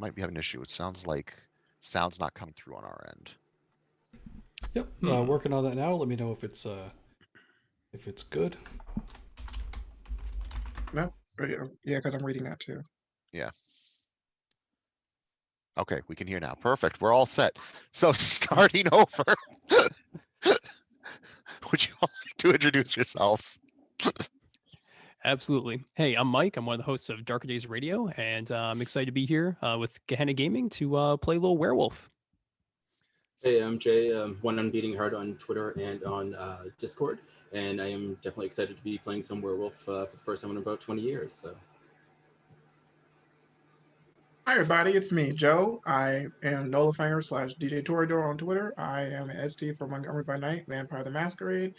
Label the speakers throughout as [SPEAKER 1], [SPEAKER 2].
[SPEAKER 1] might be having an issue. It sounds like sound's not coming through on our end.
[SPEAKER 2] Yep, working on that now. Let me know if it's good.
[SPEAKER 3] No, yeah, because I'm reading that too.
[SPEAKER 1] Yeah. Okay, we can hear now. Perfect. We're all set. So starting over. Would you all like to introduce yourselves?
[SPEAKER 4] Absolutely. Hey, I'm Mike. I'm one of the hosts of Darker Days Radio, and I'm excited to be here with Gehenna Gaming to play a little Werewolf.
[SPEAKER 5] Hey, I'm Jay, one unbeating heart on Twitter and on Discord, and I am definitely excited to be playing some Werewolf for the first time in about 20 years. So.
[SPEAKER 3] Hi everybody, it's me, Joe. I am Nolafanger / DJ Torador on Twitter. I am an ST for Montgomery by Night, Vampire the Masquerade,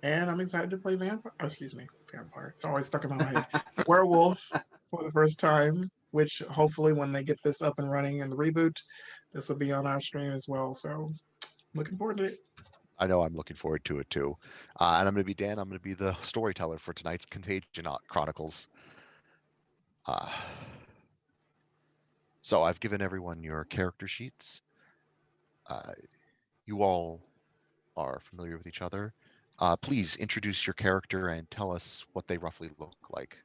[SPEAKER 3] and I'm excited to play Vampire. It's always stuck in my head. Werewolf for the first time, which hopefully when they get this up and running in the reboot, this will be on our stream as well. So looking forward to it.
[SPEAKER 1] I know I'm looking forward to it too. And I'm going to be Dan. I'm going to be the storyteller for tonight's Contagion Chronicles. So I've given everyone your character sheets. You all are familiar with each other. Please introduce your character and tell us what they roughly look like.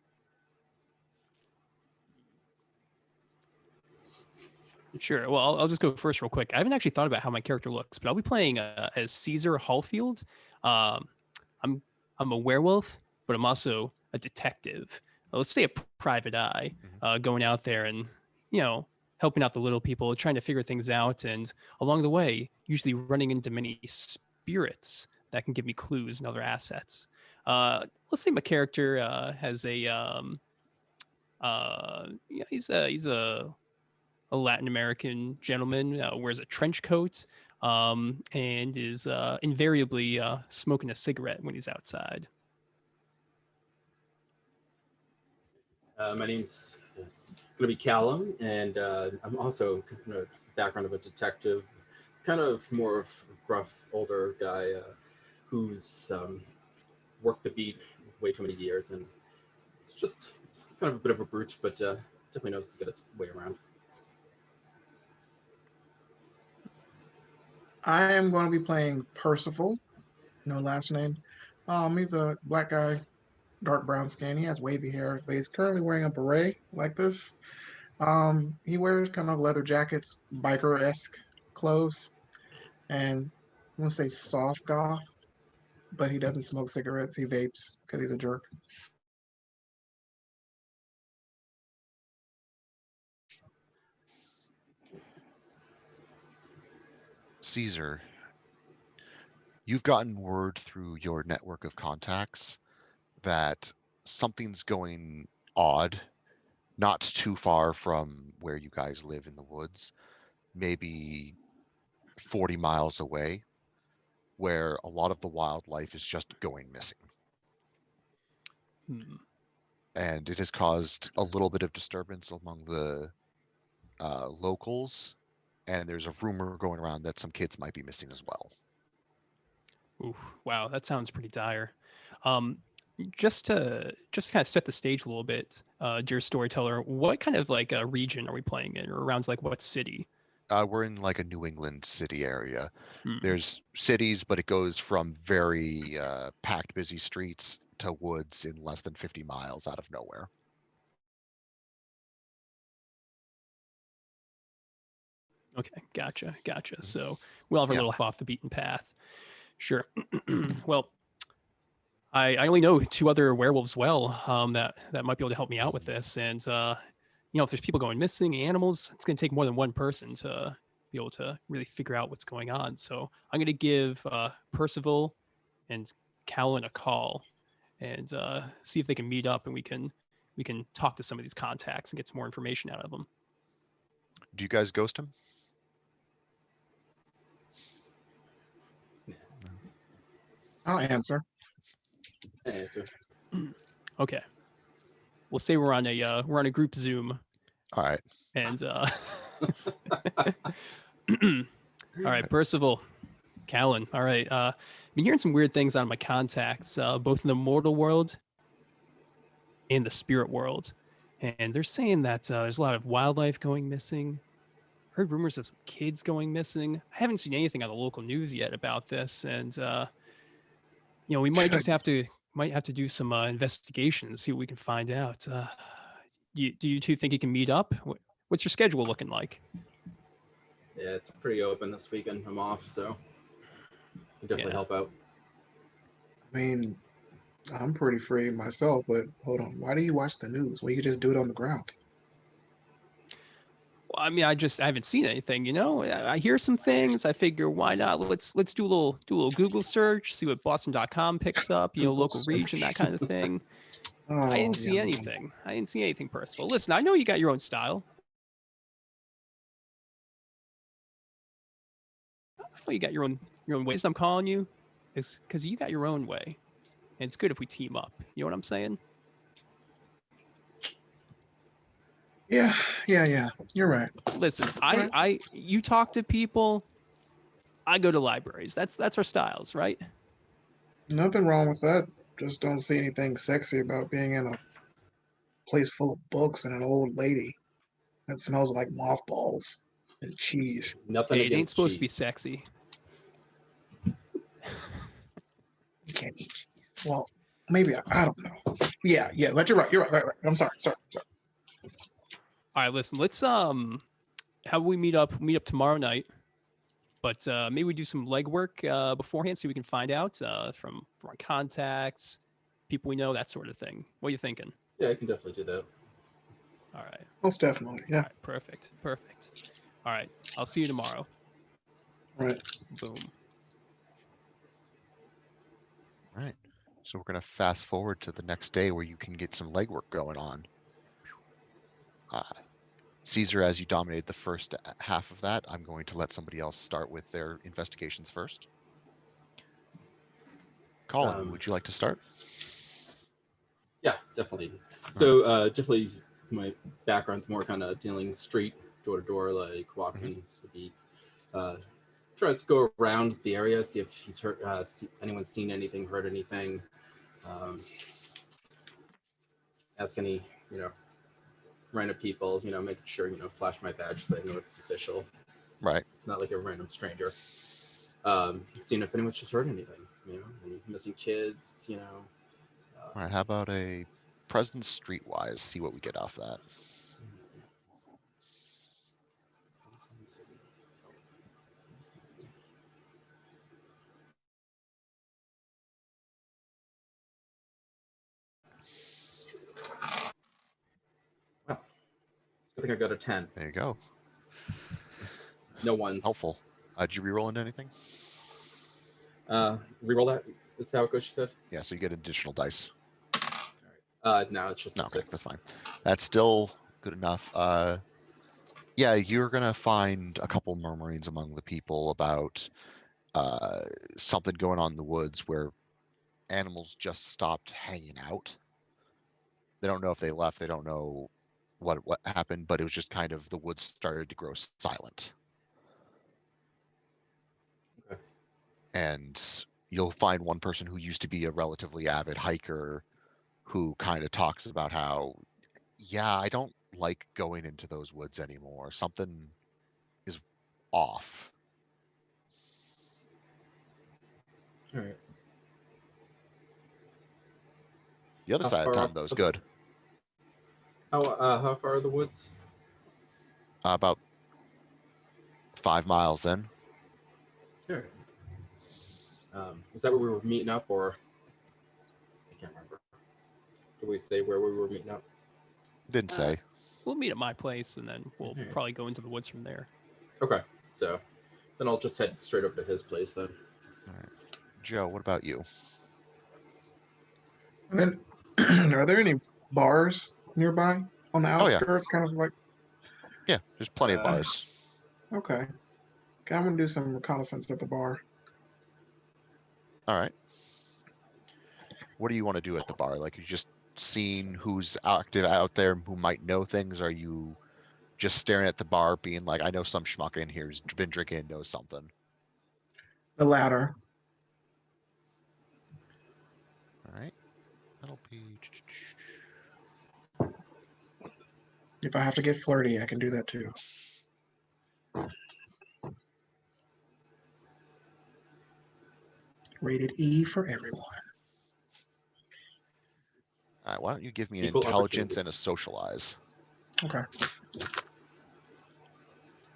[SPEAKER 4] Sure. Well, I'll just go first real quick. I haven't actually thought about how my character looks, but I'll be playing as Caesar Hallfield. I'm a werewolf, but I'm also a detective. Let's say a private eye, going out there and, helping out the little people, trying to figure things out. And along the way, usually running into many spirits that can give me clues and other assets. Let's say my character has he's a Latin American gentleman, wears a trench coat, and is invariably smoking a cigarette when he's outside.
[SPEAKER 5] My name's going to be Callum, and I'm also kind of background of a detective, kind of more of a gruff older guy who's worked the beat way too many years, and it's kind of a bit of a brute, but definitely knows to get his way around.
[SPEAKER 3] I am going to be playing Percival, no last name. He's a black guy, dark brown skin. He has wavy hair. He's currently wearing a beret like this. He wears kind of leather jackets, biker-esque clothes, and I want to say soft goth, but he doesn't smoke cigarettes. He vapes because he's a jerk.
[SPEAKER 1] Caesar, you've gotten word through your network of contacts that something's going odd, not too far from where you guys live in the woods, maybe 40 miles away, where a lot of the wildlife is just going missing. And it has caused a little bit of disturbance among the locals, and there's a rumor going around that some kids might be missing as well.
[SPEAKER 4] Ooh, wow, that sounds pretty dire. Just to kind of set the stage a little bit, dear storyteller, what kind of like a region are we playing in, or around like what city?
[SPEAKER 1] We're in like a New England city area. There's cities, but it goes from very packed, busy streets to woods in less than 50 miles out of nowhere.
[SPEAKER 4] Okay, gotcha. So we all have a little off the beaten path. Sure. Well, I only know 2 other werewolves well that might be able to help me out with this. And if there's people going missing, animals, it's going to take more than one person to be able to really figure out what's going on. So I'm going to give Percival and Callan a call and see if they can meet up, and we can talk to some of these contacts and get some more information out of them.
[SPEAKER 1] Do you guys ghost him?
[SPEAKER 3] I'll answer.
[SPEAKER 4] Okay. We'll say we're on a group Zoom.
[SPEAKER 1] All right.
[SPEAKER 4] And all right, Percival, Callan. All right. I've been hearing some weird things out of my contacts, both in the mortal world and the spirit world. and they're saying that there's a lot of wildlife going missing. Heard rumors of some kids going missing. I haven't seen anything on the local news yet about this, and we might just have to do some investigation and see what we can find out. Do you two think you can meet up? What's your schedule looking like?
[SPEAKER 5] Yeah, it's pretty open this weekend. I'm off, so I can definitely help out.
[SPEAKER 3] I mean, I'm pretty free myself, but hold on. Why do you watch the news? Well, you could just do it on the ground.
[SPEAKER 4] Well, I mean, I haven't seen anything. I hear some things. I figure, why not? Let's do a little Google search, see what Boston.com picks up. Local region, that kind of thing. I didn't see anything. I didn't see anything personal. Listen, I know you got your own style. I know you got your own ways. I'm calling you is because you got your own way, and it's good if we team up. You know what I'm saying?
[SPEAKER 3] Yeah. You're right.
[SPEAKER 4] Listen,
[SPEAKER 3] Right.
[SPEAKER 4] you talk to people. I go to libraries. That's our styles, right?
[SPEAKER 3] Nothing wrong with that. Just don't see anything sexy about being in a place full of books and an old lady that smells like mothballs and cheese.
[SPEAKER 5] Nothing
[SPEAKER 4] Hey, it ain't
[SPEAKER 5] against
[SPEAKER 4] supposed to be
[SPEAKER 5] cheese.
[SPEAKER 4] sexy.
[SPEAKER 3] You can't eat cheese. Well, maybe I don't know. Yeah, but you're right. You're right. I'm sorry.
[SPEAKER 4] All right, listen. Let's how about we meet up tomorrow night? But maybe we do some legwork beforehand, so we can find out from our contacts, people we know, that sort of thing. What are you thinking?
[SPEAKER 5] Yeah, I can definitely do that.
[SPEAKER 4] All right.
[SPEAKER 3] Most definitely. Yeah.
[SPEAKER 4] All right, perfect. All right, I'll see you tomorrow.
[SPEAKER 3] Right.
[SPEAKER 4] Boom.
[SPEAKER 1] All right. So we're going to fast forward to the next day where you can get some legwork going on. Caesar, as you dominated the first half of that, I'm going to let somebody else start with their investigations first. Colin, would you like to start?
[SPEAKER 5] Yeah, definitely. So definitely my background's more kind of dealing street, door to door, like walking the beat. Tries to go around the area, see if he's heard, anyone's seen anything, heard anything. Ask any, random people, making sure, flash my badge so they know it's official.
[SPEAKER 1] Right.
[SPEAKER 5] It's not like a random stranger. Seeing if anyone's just heard anything, any missing kids,
[SPEAKER 1] All right. How about a presence streetwise? See what we get off that.
[SPEAKER 5] Wow. I think I got a 10.
[SPEAKER 1] There you go.
[SPEAKER 5] No ones.
[SPEAKER 1] Helpful. Did you reroll into anything?
[SPEAKER 5] Reroll that? Is that how it goes, she said?
[SPEAKER 1] Yeah, so you get additional dice.
[SPEAKER 5] All right. No, it's just a 6.
[SPEAKER 1] Okay, that's fine. That's still good enough. Yeah, you're going to find a couple murmurings among the people about something going on in the woods where animals just stopped hanging out. They don't know if they left. They don't know what happened, but it was just kind of the woods started to grow silent.
[SPEAKER 5] Okay.
[SPEAKER 1] And you'll find one person who used to be a relatively avid hiker who kind of talks about how, yeah, I don't like going into those woods anymore. Something is off.
[SPEAKER 5] All right.
[SPEAKER 1] The other side of town, though, is good.
[SPEAKER 5] How far are the woods?
[SPEAKER 1] About 5 miles in.
[SPEAKER 5] All right. Is that where we were meeting up, or I can't remember? Did we say where we were meeting up?
[SPEAKER 1] Didn't say.
[SPEAKER 4] We'll meet at my place, and then we'll probably go into the woods from there.
[SPEAKER 5] Okay, so then I'll just head straight over to his place then.
[SPEAKER 1] All right. Joe, what about you?
[SPEAKER 3] And then, are there any bars nearby on the outskirts?
[SPEAKER 1] Yeah.
[SPEAKER 3] Kind of like.
[SPEAKER 1] Yeah, there's plenty of bars.
[SPEAKER 3] Okay. I'm gonna do some reconnaissance at the bar.
[SPEAKER 1] All right. What do you want to do at the bar? Like, you just seeing who's active out there who might know things? Are you just staring at the bar being like, I know some schmuck in here who's been drinking and knows something?
[SPEAKER 3] The latter.
[SPEAKER 1] All right. That'll be...
[SPEAKER 3] If I have to get flirty, I can do that too. Rated E for everyone.
[SPEAKER 1] All right, why don't you give me an
[SPEAKER 5] Equal
[SPEAKER 1] intelligence
[SPEAKER 5] opportunity.
[SPEAKER 1] and a socialize?
[SPEAKER 3] Okay.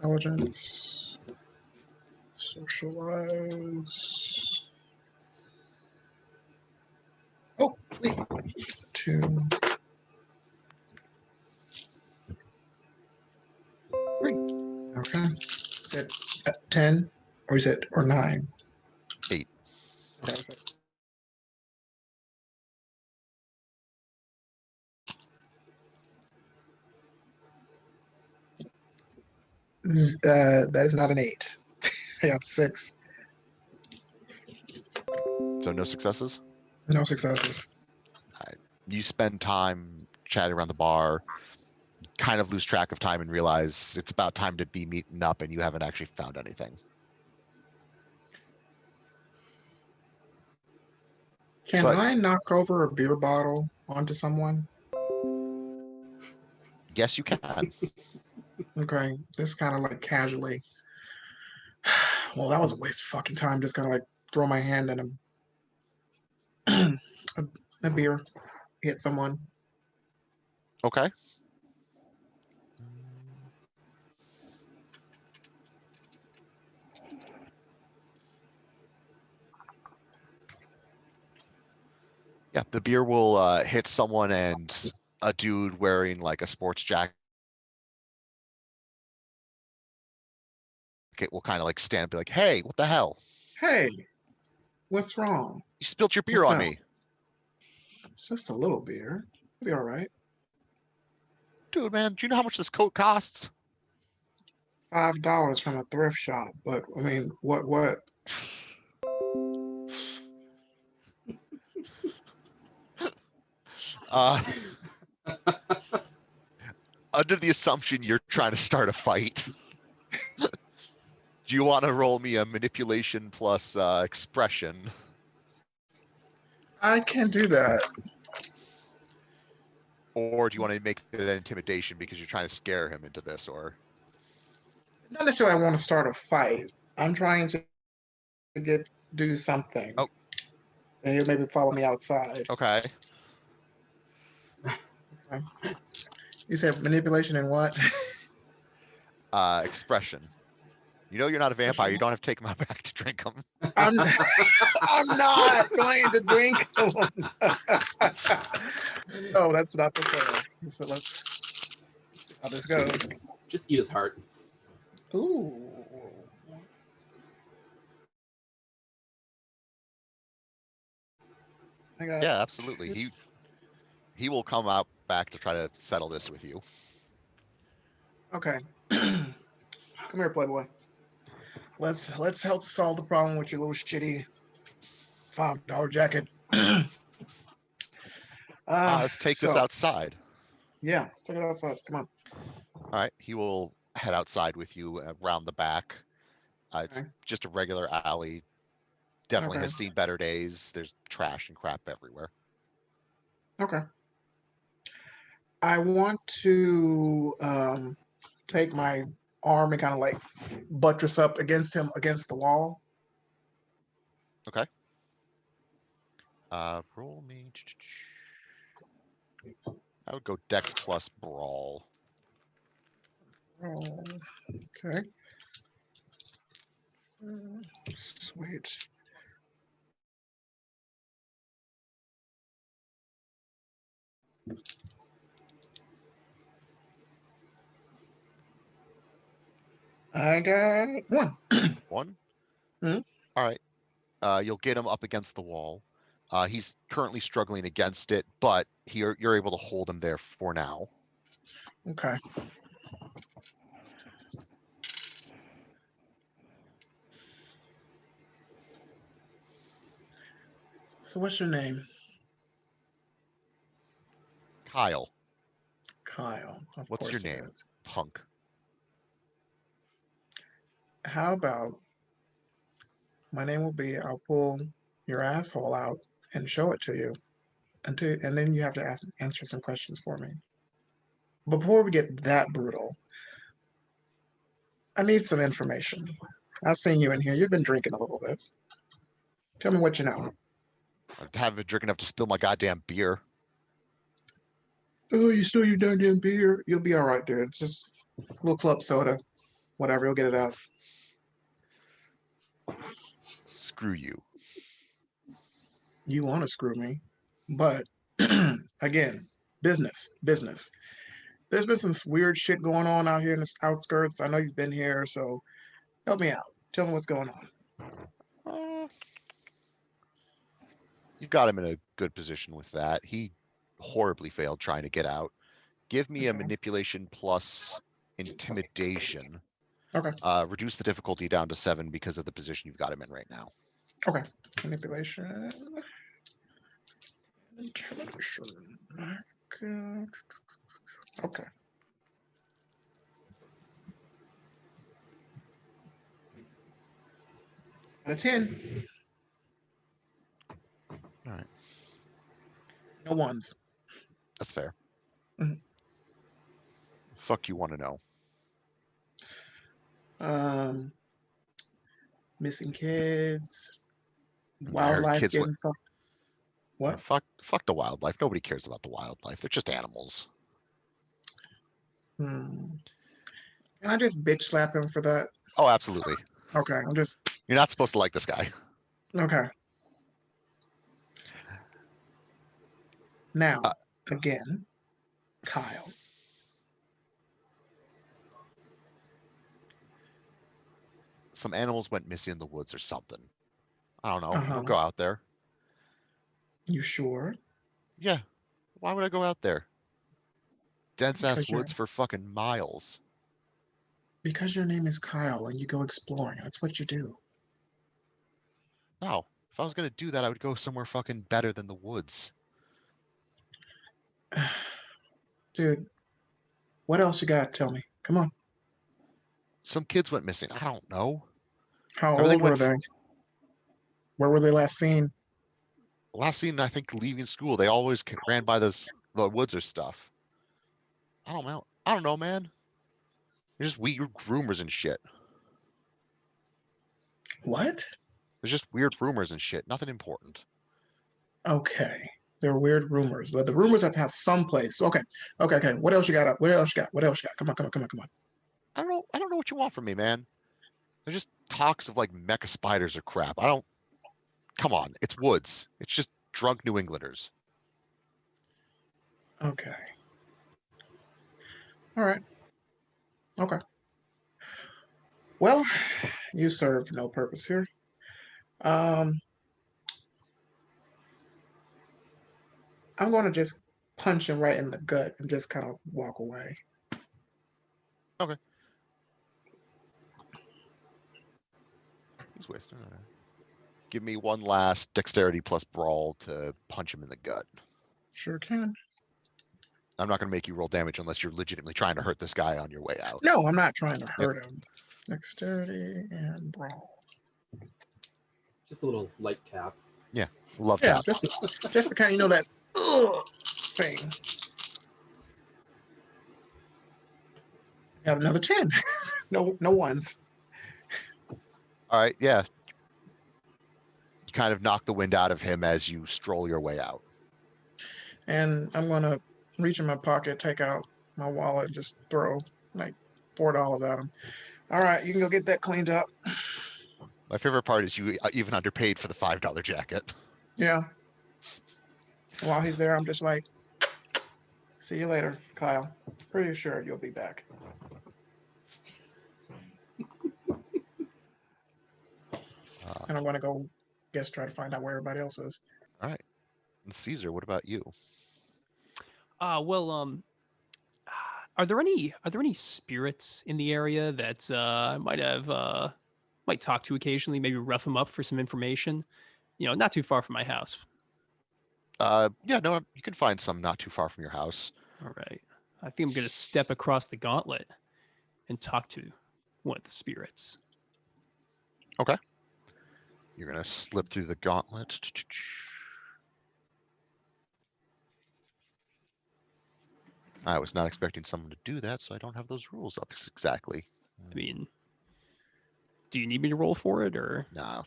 [SPEAKER 3] Intelligence. Socialize. Oh, wait. 2. 3. Okay. Is it 10? Or is it, or 9?
[SPEAKER 1] 8.
[SPEAKER 3] Okay. That is not an 8. I got 6.
[SPEAKER 1] So no successes?
[SPEAKER 3] No successes.
[SPEAKER 1] You spend time chatting around the bar, kind of lose track of time and realize it's about time to be meeting up and you haven't actually found anything.
[SPEAKER 3] Can
[SPEAKER 1] But-
[SPEAKER 3] I knock over a beer bottle onto someone?
[SPEAKER 1] Yes, you can.
[SPEAKER 3] Okay, just kind of like casually. Well, that was a waste of fucking time. Just kind of like throw my hand in a beer, hit someone.
[SPEAKER 1] Okay. Yeah, the beer will hit someone, and a dude wearing like a sports jacket will kind of like stand and be like, "Hey, what the hell?
[SPEAKER 3] Hey, what's wrong?
[SPEAKER 1] You spilled your beer
[SPEAKER 3] What's
[SPEAKER 1] on
[SPEAKER 3] up?
[SPEAKER 1] me."
[SPEAKER 3] It's just a little beer. It'll be all right.
[SPEAKER 1] Dude, man, do you know how much this coat costs?
[SPEAKER 3] $5 from a thrift shop, but I mean, what?
[SPEAKER 1] Uh, under the assumption you're trying to start a fight, do you want to roll me a manipulation plus expression?
[SPEAKER 3] I can do that.
[SPEAKER 1] Or do you want to make it an intimidation because you're trying to scare him into this? Or
[SPEAKER 3] Not necessarily I want to start a fight. I'm trying to do something.
[SPEAKER 1] Oh.
[SPEAKER 3] And he'll maybe follow me outside.
[SPEAKER 1] okay,
[SPEAKER 3] You said manipulation and what?
[SPEAKER 1] expression. You know you're not a vampire. You don't have to take him out back to drink them.
[SPEAKER 3] I'm not going to drink them. No, that's not the plan. So let's see how this goes.
[SPEAKER 5] Just eat his heart.
[SPEAKER 3] Ooh. I got
[SPEAKER 1] Yeah, absolutely. He will come out back to try to settle this with you.
[SPEAKER 3] okay. Come here, Playboy. Let's help solve the problem with your little shitty $5 jacket.
[SPEAKER 1] Let's take this
[SPEAKER 3] so,
[SPEAKER 1] outside.
[SPEAKER 3] Yeah, let's take it outside. Come on.
[SPEAKER 1] All right, he will head outside with you around the back. It's
[SPEAKER 3] Okay.
[SPEAKER 1] just a regular alley. Definitely
[SPEAKER 3] Okay.
[SPEAKER 1] has seen better days. There's trash and crap everywhere.
[SPEAKER 3] Okay. I want to take my arm and kind of like buttress up against him against the wall.
[SPEAKER 1] Roll me. I would go Dex plus Brawl.
[SPEAKER 3] Oh, okay. Sweet. I got 1.
[SPEAKER 1] 1?
[SPEAKER 3] Mhm.
[SPEAKER 1] All right. You'll get him up against the wall. He's currently struggling against it, but you're able to hold him there for now.
[SPEAKER 3] Okay. So what's your name?
[SPEAKER 1] Kyle,
[SPEAKER 3] Kyle. Of
[SPEAKER 1] what's
[SPEAKER 3] course
[SPEAKER 1] your
[SPEAKER 3] it
[SPEAKER 1] name?
[SPEAKER 3] is.
[SPEAKER 1] Punk.
[SPEAKER 3] How about my name will be I'll pull your asshole out and show it to you and then you have to answer some questions for me. before we get that brutal, I need some information. I've seen you in here. You've been drinking a little bit. Tell me what you know.
[SPEAKER 1] I haven't drink enough to spill my goddamn beer.
[SPEAKER 3] Oh, you stole your goddamn beer. You'll be all right, dude. It's just a little club soda. Whatever, you'll get it out.
[SPEAKER 1] Screw you.
[SPEAKER 3] You want to screw me. But, again, business. There's been some weird shit going on out here in the outskirts. I know you've been here, so help me out. Tell me what's going on.
[SPEAKER 1] You've got him in a good position with that. He horribly failed trying to get out. Give me a
[SPEAKER 3] Okay.
[SPEAKER 1] manipulation plus intimidation.
[SPEAKER 3] Okay.
[SPEAKER 1] Reduce the difficulty down to 7 because of the position you've got him in right now.
[SPEAKER 3] Okay. Manipulation. Intimidation. Okay. Out of 10.
[SPEAKER 1] All right.
[SPEAKER 3] No ones.
[SPEAKER 1] That's fair.
[SPEAKER 3] Mhm.
[SPEAKER 1] Fuck you want to know.
[SPEAKER 3] Missing kids.
[SPEAKER 1] I heard
[SPEAKER 3] Wildlife
[SPEAKER 1] kids
[SPEAKER 3] getting fucked. What?
[SPEAKER 1] Fuck the wildlife. Nobody cares about the wildlife. They're just animals.
[SPEAKER 3] Can I just bitch slap him for that?
[SPEAKER 1] Oh, absolutely.
[SPEAKER 3] Okay, I'm just
[SPEAKER 1] You're not supposed to like this guy.
[SPEAKER 3] okay. Now, again, Kyle.
[SPEAKER 1] Some animals went missing in the woods or something. I don't know.
[SPEAKER 3] Uh-huh.
[SPEAKER 1] We'll go out there.
[SPEAKER 3] You sure?
[SPEAKER 1] Yeah. Why would I go out there? Dense ass
[SPEAKER 3] Because
[SPEAKER 1] woods for fucking miles.
[SPEAKER 3] because your name is Kyle and you go exploring. That's what you do.
[SPEAKER 1] No. If I was gonna do that, I would go somewhere fucking better than the woods.
[SPEAKER 3] Dude, what else you got? Tell me. Come on.
[SPEAKER 1] Some kids went missing. I don't know.
[SPEAKER 3] How
[SPEAKER 1] Everything
[SPEAKER 3] old were
[SPEAKER 1] went
[SPEAKER 3] they? Where were they last seen?
[SPEAKER 1] last seen, I think, leaving school. They always ran by the woods or stuff. I don't know. I don't know, man. There's just weird rumors and shit.
[SPEAKER 3] What?
[SPEAKER 1] There's just weird rumors and shit. Nothing important.
[SPEAKER 3] Okay. There are weird rumors, but the rumors have some place. Okay. Okay. What else you got up? What else you got? What else you got? Come on.
[SPEAKER 1] I don't know. I don't know what you want from me, man. There's just talks of like mecha spiders or crap. I don't. Come on. It's woods. It's just drunk New Englanders.
[SPEAKER 3] Okay. All right. Okay. Well, you served no purpose here. I'm going to just punch him right in the gut and just kind of walk away.
[SPEAKER 1] Okay. He's wasting it. Give me one last dexterity plus brawl to punch him in the gut.
[SPEAKER 3] Sure can.
[SPEAKER 1] I'm not going to make you roll damage unless you're legitimately trying to hurt this guy on your way out.
[SPEAKER 3] No, I'm not trying to hurt him. Dexterity and brawl.
[SPEAKER 5] Just a little light tap.
[SPEAKER 1] Love
[SPEAKER 3] Yeah,
[SPEAKER 1] that.
[SPEAKER 3] just to kind of that thing. Got another 10. No ones.
[SPEAKER 1] All right. Yeah. You kind of knock the wind out of him as you stroll your way out.
[SPEAKER 3] And I'm going to reach in my pocket, take out my wallet, and just throw like $4 at him. All right, you can go get that cleaned up.
[SPEAKER 1] My favorite part is you even underpaid for the $5 jacket.
[SPEAKER 3] Yeah. While he's there, I'm just like, see you later, Kyle. Pretty sure you'll be back. And I'm going to go, try to find out where everybody else is.
[SPEAKER 1] All right. And Caesar, what about you?
[SPEAKER 4] Well, are there any spirits in the area that I might talk to occasionally? Maybe rough them up for some information. Not too far from my house.
[SPEAKER 1] Yeah, no, you can find some not too far from your house.
[SPEAKER 4] All right. I think I'm gonna step across the gauntlet and talk to one of the spirits.
[SPEAKER 1] Okay. You're gonna slip through the gauntlet. I was not expecting someone to do that, so I don't have those rules up exactly.
[SPEAKER 4] I mean, do you need me to roll for it, or?
[SPEAKER 1] No,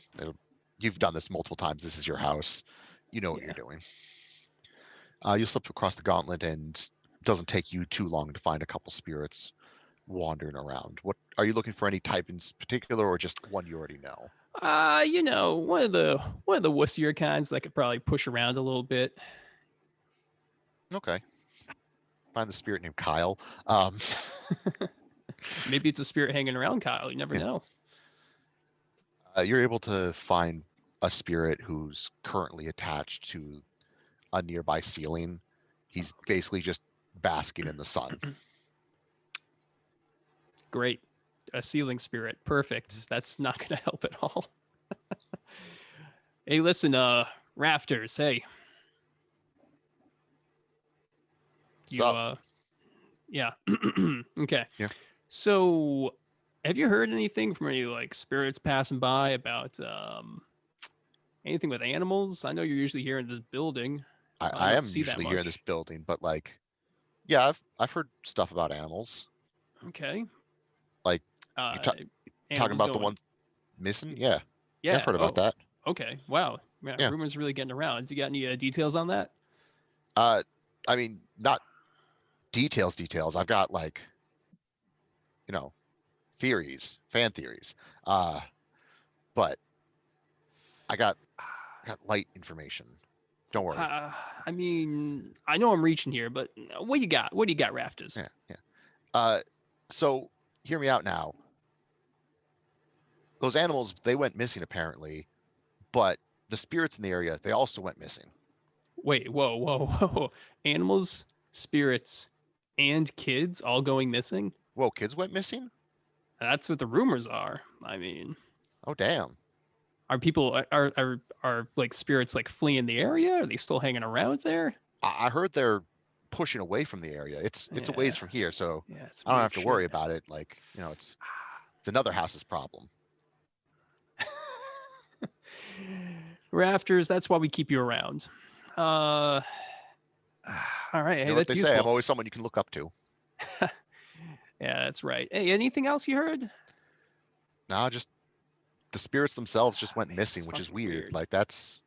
[SPEAKER 1] you've done this multiple times. This is your house. You know what
[SPEAKER 4] Yeah.
[SPEAKER 1] you're doing. You'll slip across the gauntlet, and it doesn't take you too long to find a couple spirits wandering around. What are you looking for? Any type in particular, or just one you already know?
[SPEAKER 4] One of the wussier kinds that could probably push around a little bit.
[SPEAKER 1] Okay. Find the spirit named Kyle.
[SPEAKER 4] Maybe it's a spirit hanging around Kyle. You never
[SPEAKER 1] Yeah.
[SPEAKER 4] know.
[SPEAKER 1] You're able to find a spirit who's currently attached to a nearby ceiling. He's basically just basking in the sun.
[SPEAKER 4] Great. A ceiling spirit. Perfect. That's not going to help at all. Hey, listen, Rafters, hey.
[SPEAKER 1] Sup?
[SPEAKER 4] Yeah. Okay.
[SPEAKER 1] Yeah.
[SPEAKER 4] So, have you heard anything from any like spirits passing by about anything with animals? I know you're usually here in this building.
[SPEAKER 1] I
[SPEAKER 4] don't
[SPEAKER 1] am
[SPEAKER 4] see that
[SPEAKER 1] usually here in
[SPEAKER 4] much.
[SPEAKER 1] this building, but like, yeah, I've heard stuff about animals.
[SPEAKER 4] Okay.
[SPEAKER 1] Like, you're talking
[SPEAKER 4] animals
[SPEAKER 1] about the
[SPEAKER 4] going.
[SPEAKER 1] one missing? Yeah.
[SPEAKER 4] Yeah.
[SPEAKER 1] I've heard about that.
[SPEAKER 4] Okay. Wow. Yeah,
[SPEAKER 1] Yeah.
[SPEAKER 4] rumors really getting around. You got any details on that?
[SPEAKER 1] I mean, not details. I've got like, theories, fan theories. But I got light information. Don't worry.
[SPEAKER 4] I mean, I know I'm reaching here, but what do you got? What do you got, Rafters?
[SPEAKER 1] Yeah. So hear me out now. Those animals, they went missing apparently, but the spirits in the area, they also went missing.
[SPEAKER 4] Wait, whoa. Animals, spirits, and kids all going missing?
[SPEAKER 1] Whoa, kids went missing?
[SPEAKER 4] That's what the rumors are. I mean,
[SPEAKER 1] Oh, damn.
[SPEAKER 4] are people are like spirits like fleeing the area? Are they still hanging around there?
[SPEAKER 1] I heard they're pushing away from the area. It's a ways from here, so
[SPEAKER 4] Yeah, it's
[SPEAKER 1] I don't
[SPEAKER 4] weird
[SPEAKER 1] have to worry
[SPEAKER 4] shit.
[SPEAKER 1] about it. Like, it's another house's problem.
[SPEAKER 4] Rafters, that's why we keep you around. All right,
[SPEAKER 1] You
[SPEAKER 4] hey,
[SPEAKER 1] know what
[SPEAKER 4] that's
[SPEAKER 1] they say? I'm
[SPEAKER 4] useful.
[SPEAKER 1] always someone you can look up to.
[SPEAKER 4] Yeah, that's right. Hey, anything else you heard?
[SPEAKER 1] No, just the spirits themselves just went
[SPEAKER 4] Man,
[SPEAKER 1] missing,
[SPEAKER 4] it's
[SPEAKER 1] which is
[SPEAKER 4] fucking
[SPEAKER 1] weird.
[SPEAKER 4] weird.
[SPEAKER 1] Like that's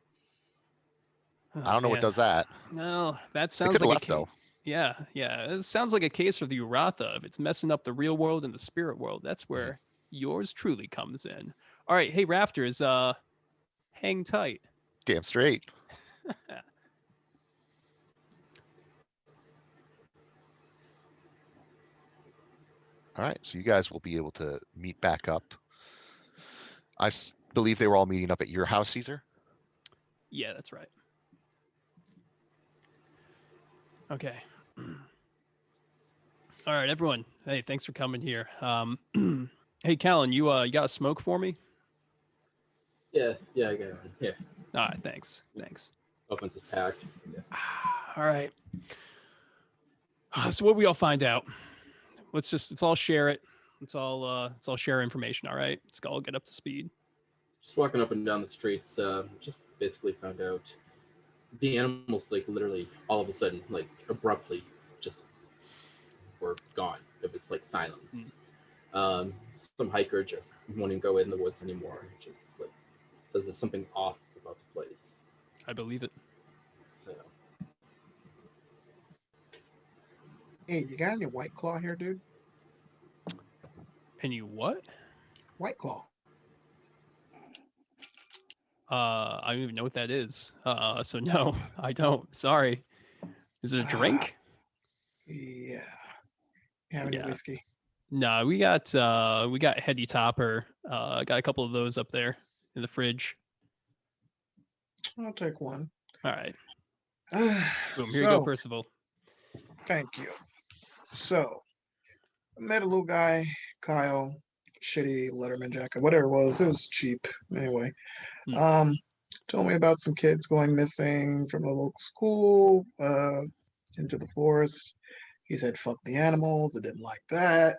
[SPEAKER 4] Oh,
[SPEAKER 1] I don't know what
[SPEAKER 4] man.
[SPEAKER 1] does that.
[SPEAKER 4] No, that
[SPEAKER 1] They
[SPEAKER 4] sounds
[SPEAKER 1] could have
[SPEAKER 4] like
[SPEAKER 1] left though.
[SPEAKER 4] Yeah. It sounds like a case for the Uratha. If it's messing up the real world and the spirit world, that's where yours truly comes in. All right, hey Rafters, hang tight.
[SPEAKER 1] Damn straight. All right, so you guys will be able to meet back up. I believe they were all meeting up at your house, Caesar.
[SPEAKER 4] Yeah, that's right. Okay. All right, everyone. Hey, thanks for coming here. Hey, Callan, you got a smoke for me?
[SPEAKER 5] Yeah, I got one. Yeah.
[SPEAKER 4] All right, thanks.
[SPEAKER 5] Opens is packed. Yeah.
[SPEAKER 4] All right. So what we all find out? Let's all share it. Let's all share information. All right. Let's all get up to speed.
[SPEAKER 5] Just walking up and down the streets, just basically found out the animals, like literally all of a sudden, like abruptly, just were gone. It was like silence. Some hiker just won't go in the woods anymore. Just like says there's something off about the place.
[SPEAKER 4] I believe it.
[SPEAKER 5] So
[SPEAKER 3] Hey, you got any White Claw here, dude?
[SPEAKER 4] And you what?
[SPEAKER 3] White Claw.
[SPEAKER 4] I don't even know what that is. So no, I don't. Sorry. Is it a drink?
[SPEAKER 3] Yeah. You have any whiskey?
[SPEAKER 4] No, we got Heady Topper. Got a couple of those up there in the fridge.
[SPEAKER 3] I'll take one.
[SPEAKER 4] All right. Boom. Here you go, Percival.
[SPEAKER 3] Thank you. So, I met a little guy, Kyle, shitty Letterman jacket, whatever it was cheap anyway. Told me about some kids going missing from a local school into the forest. He said, fuck the animals. I didn't like that.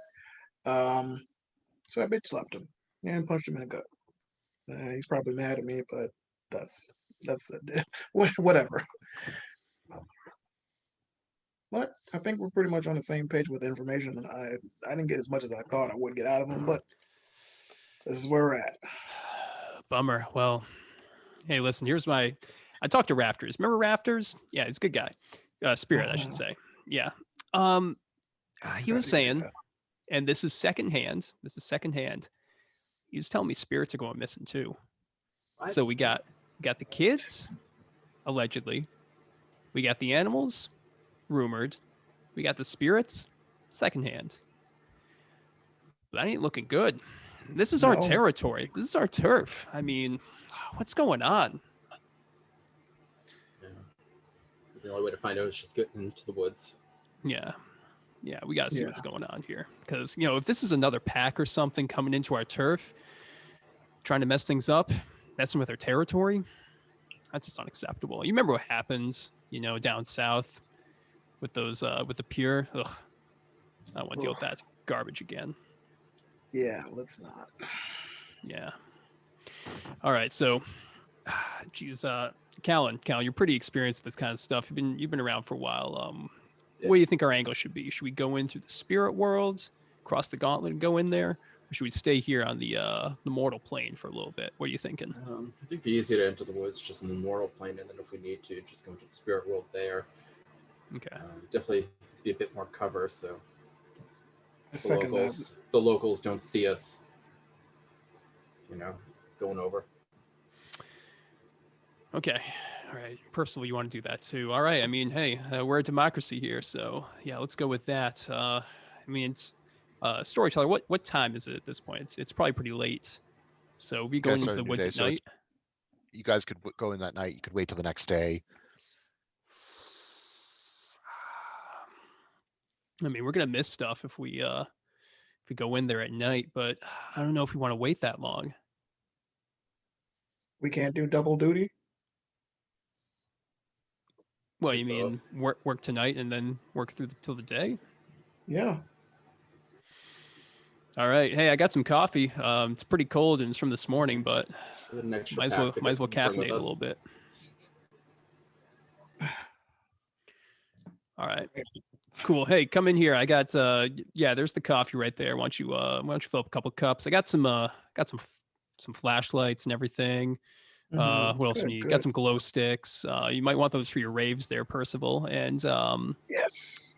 [SPEAKER 3] So I bitch slapped him and punched him in the gut. He's probably mad at me, but that's it. Whatever. But I think we're pretty much on the same page with information, and I didn't get as much as I thought I would get out of him, but this is where we're at.
[SPEAKER 4] Bummer. Well, hey, listen, I talked to Rafters. Remember Rafters? Yeah, he's a good guy. Spirit, I should say. Yeah. He was saying, and this is secondhand. He was telling me spirits are going missing too.
[SPEAKER 5] What?
[SPEAKER 4] So we got the kids, allegedly. We got the animals, rumored. We got the spirits, secondhand. That ain't looking good. This is our territory. This is our turf. I mean, what's going on?
[SPEAKER 5] Yeah. The only way to find out is just getting into the woods.
[SPEAKER 4] Yeah, we got to see what's going on here. Because, if this is another pack or something coming into our turf, trying to mess things up, messing with our territory, that's just unacceptable. You remember what happened, down south with those, with the pure? Ugh, I don't want to deal with that garbage again.
[SPEAKER 3] Yeah, let's not.
[SPEAKER 4] Yeah. All right, so, geez, Callan, you're pretty experienced with this kind of stuff. You've been around for a while. What do you think our angle should be? Should we go in through the spirit world, cross the gauntlet, and go in there, or should we stay here on the mortal plane for a little bit? What are you thinking?
[SPEAKER 5] I think it'd be easier to enter the woods just in the mortal plane, and then if we need to, just go into the spirit world there.
[SPEAKER 4] Okay.
[SPEAKER 5] Definitely be a bit more cover, so
[SPEAKER 3] The
[SPEAKER 5] locals don't see us, going over.
[SPEAKER 4] Okay. All right. Percival, you want to do that too? All right. I mean, hey, we're a democracy here, so yeah, let's go with that. I mean, it's storyteller. What time is it at this point? It's probably pretty late. So we going into the woods at night.
[SPEAKER 1] You guys could go in that night. You could wait till the next day.
[SPEAKER 4] I mean, we're gonna miss stuff if we go in there at night, but I don't know if we want to wait that long.
[SPEAKER 3] We can't do double duty.
[SPEAKER 4] Well, you mean work tonight and then work till the day?
[SPEAKER 3] Yeah.
[SPEAKER 4] All right. Hey, I got some coffee. It's pretty cold and it's from this morning, but might as well caffeinate a little bit. All right. Cool. Hey, come in here. I got there's the coffee right there. Why don't you fill up a couple cups? I got some flashlights and everything. What else do you need? Got some glow sticks. You might want those for your raves there, Percival. And
[SPEAKER 3] yes.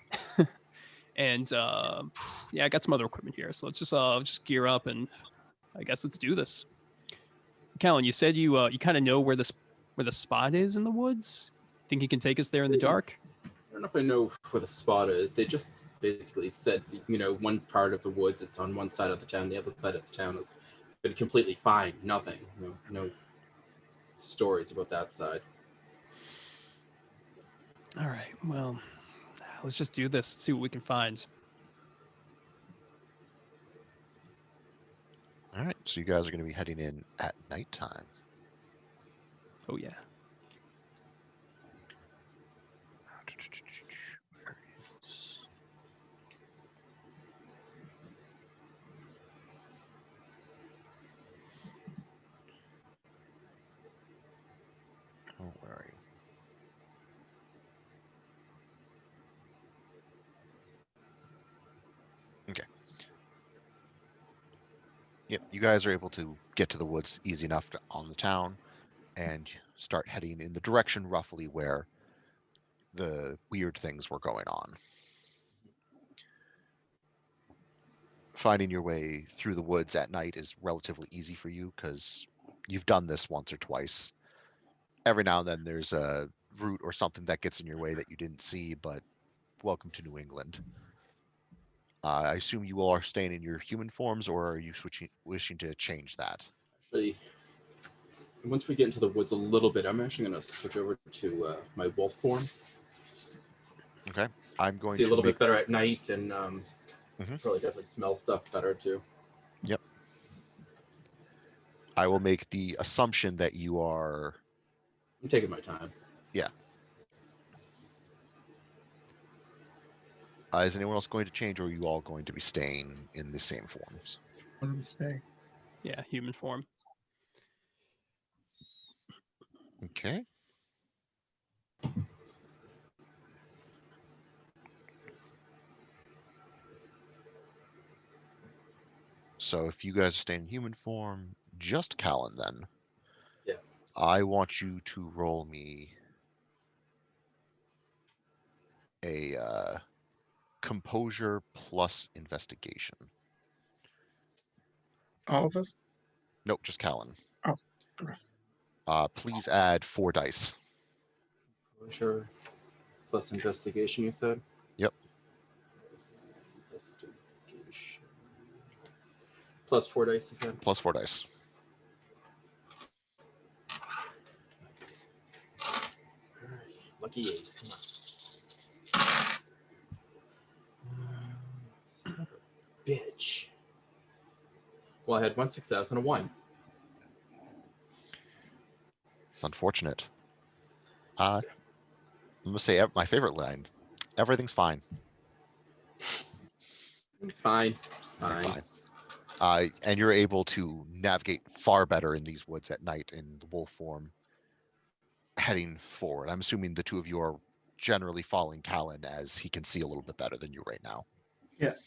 [SPEAKER 4] and I got some other equipment here. So let's just gear up and I guess let's do this. Callan, you said you kind of know where the spot is in the woods. Think you can take us there in the dark?
[SPEAKER 5] I don't know if I know where the spot is. They just basically said, one part of the woods, it's on one side of the town. The other side of the town has been completely fine. Nothing. No stories about that side.
[SPEAKER 4] All right. Well, let's just do this. See what we can find.
[SPEAKER 1] All right. So you guys are going to be heading in at nighttime.
[SPEAKER 4] Oh yeah.
[SPEAKER 1] Don't worry. Okay. Yep, you guys are able to get to the woods easy enough on the town and start heading in the direction roughly where the weird things were going on. Finding your way through the woods at night is relatively easy for you because you've done this once or twice. Every now and then there's a route or something that gets in your way that you didn't see, but welcome to New England. I assume you all are staying in your human forms, or are you wishing to change that?
[SPEAKER 5] Actually, once we get into the woods a little bit, I'm actually going to switch over to my wolf form.
[SPEAKER 1] Okay. I'm going
[SPEAKER 5] see
[SPEAKER 1] to
[SPEAKER 5] a little bit better at night and
[SPEAKER 1] Mhm.
[SPEAKER 5] probably definitely smell stuff better too.
[SPEAKER 1] Yep. I will make the assumption that you are...
[SPEAKER 5] I'm taking my time.
[SPEAKER 1] Yeah. Is anyone else going to change, or are you all going to be staying in the same forms?
[SPEAKER 3] I'm gonna stay.
[SPEAKER 4] Yeah, human form.
[SPEAKER 1] Okay. So if you guys stay in human form, just Callan then.
[SPEAKER 5] Yeah.
[SPEAKER 1] I want you to roll me a composure plus investigation.
[SPEAKER 3] All of us?
[SPEAKER 1] Nope, just Callan.
[SPEAKER 3] Oh, okay.
[SPEAKER 1] Please add 4 dice.
[SPEAKER 5] Sure. Plus investigation, you said?
[SPEAKER 1] Yep.
[SPEAKER 5] Investigation. Plus 4 dice, you said?
[SPEAKER 1] Plus 4 dice.
[SPEAKER 5] Nice. Lucky 8. Come on. Son of a bitch. Well, I had 1 success and a 1.
[SPEAKER 1] It's unfortunate. I'm gonna say my favorite line. Everything's fine.
[SPEAKER 5] It's fine. It's
[SPEAKER 1] It's
[SPEAKER 5] fine.
[SPEAKER 1] fine. And you're able to navigate far better in these woods at night in the wolf form, heading forward. I'm assuming the two of you are generally following Callan as he can see a little bit better than you right now.
[SPEAKER 4] Yep.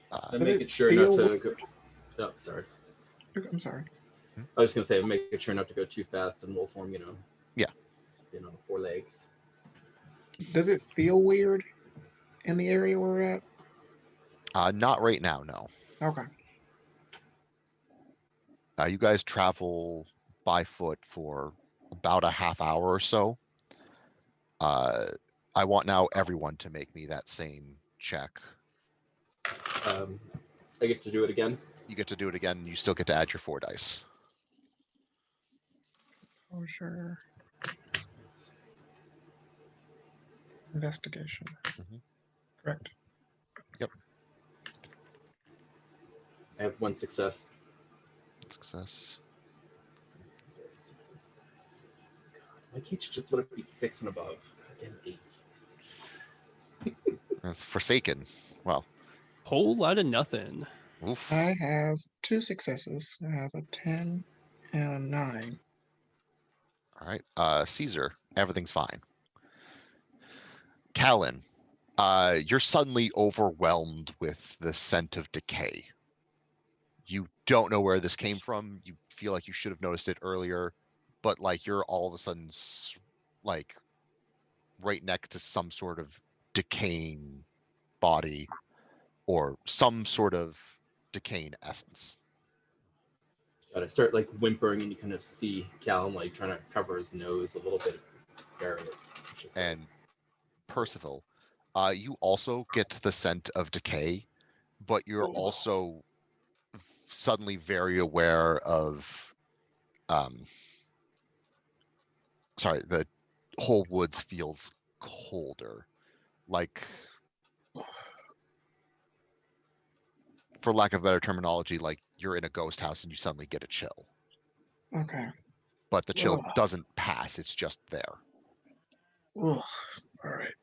[SPEAKER 5] I'm
[SPEAKER 3] Does
[SPEAKER 5] making
[SPEAKER 3] it
[SPEAKER 5] sure not
[SPEAKER 3] feel-
[SPEAKER 5] to go. Oh, sorry.
[SPEAKER 3] I'm sorry.
[SPEAKER 5] I was gonna say, I'm making sure not to go too fast in wolf form.
[SPEAKER 1] Yeah.
[SPEAKER 5] 4 legs.
[SPEAKER 3] Does it feel weird in the area we're at?
[SPEAKER 1] Not right now, no.
[SPEAKER 3] Okay.
[SPEAKER 1] You guys travel by foot for about a half hour or so. I want now everyone to make me that same check.
[SPEAKER 5] I get to do it again.
[SPEAKER 1] You get to do it again. You still get to add your 4 dice.
[SPEAKER 3] Oh, sure. Investigation.
[SPEAKER 1] Mhm.
[SPEAKER 3] Correct.
[SPEAKER 5] I have 1 success.
[SPEAKER 1] Success.
[SPEAKER 5] God, why can't you just let it be 6 and above? Goddamn 8s.
[SPEAKER 1] That's Forsaken. Well,
[SPEAKER 4] Whole lot of nothing.
[SPEAKER 1] oof.
[SPEAKER 3] I have 2 successes. I have a 10 and a 9.
[SPEAKER 1] All right. Caesar, everything's fine. Callan, you're suddenly overwhelmed with the scent of decay. You don't know where this came from. You feel like you should have noticed it earlier, but like you're all of a sudden like right next to some sort of decaying body or some sort of decaying essence.
[SPEAKER 5] God, I start like whimpering, and you kind of see Callum like trying to cover his nose a little bit.
[SPEAKER 1] And Percival, you also get the scent of decay, but you're also suddenly very aware of the whole woods feels colder, like, for lack of better terminology, like you're in a ghost house and you suddenly get a chill,
[SPEAKER 3] Okay.
[SPEAKER 1] but the chill
[SPEAKER 3] Ugh.
[SPEAKER 1] doesn't pass, it's just there.
[SPEAKER 3] Ugh. All right.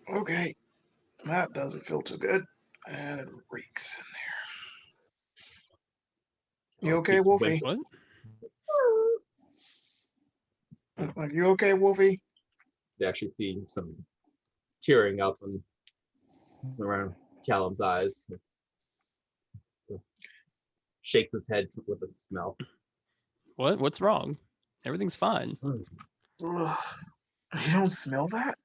[SPEAKER 3] Okay. That doesn't feel too good. And it reeks in there. You okay, Wolfie?
[SPEAKER 4] What?
[SPEAKER 3] Like, you okay, Wolfie?
[SPEAKER 5] They actually see some tearing up and around Callum's eyes. Shakes his head with a smell.
[SPEAKER 4] What? What's wrong? Everything's fine.
[SPEAKER 3] Ugh. You don't smell that?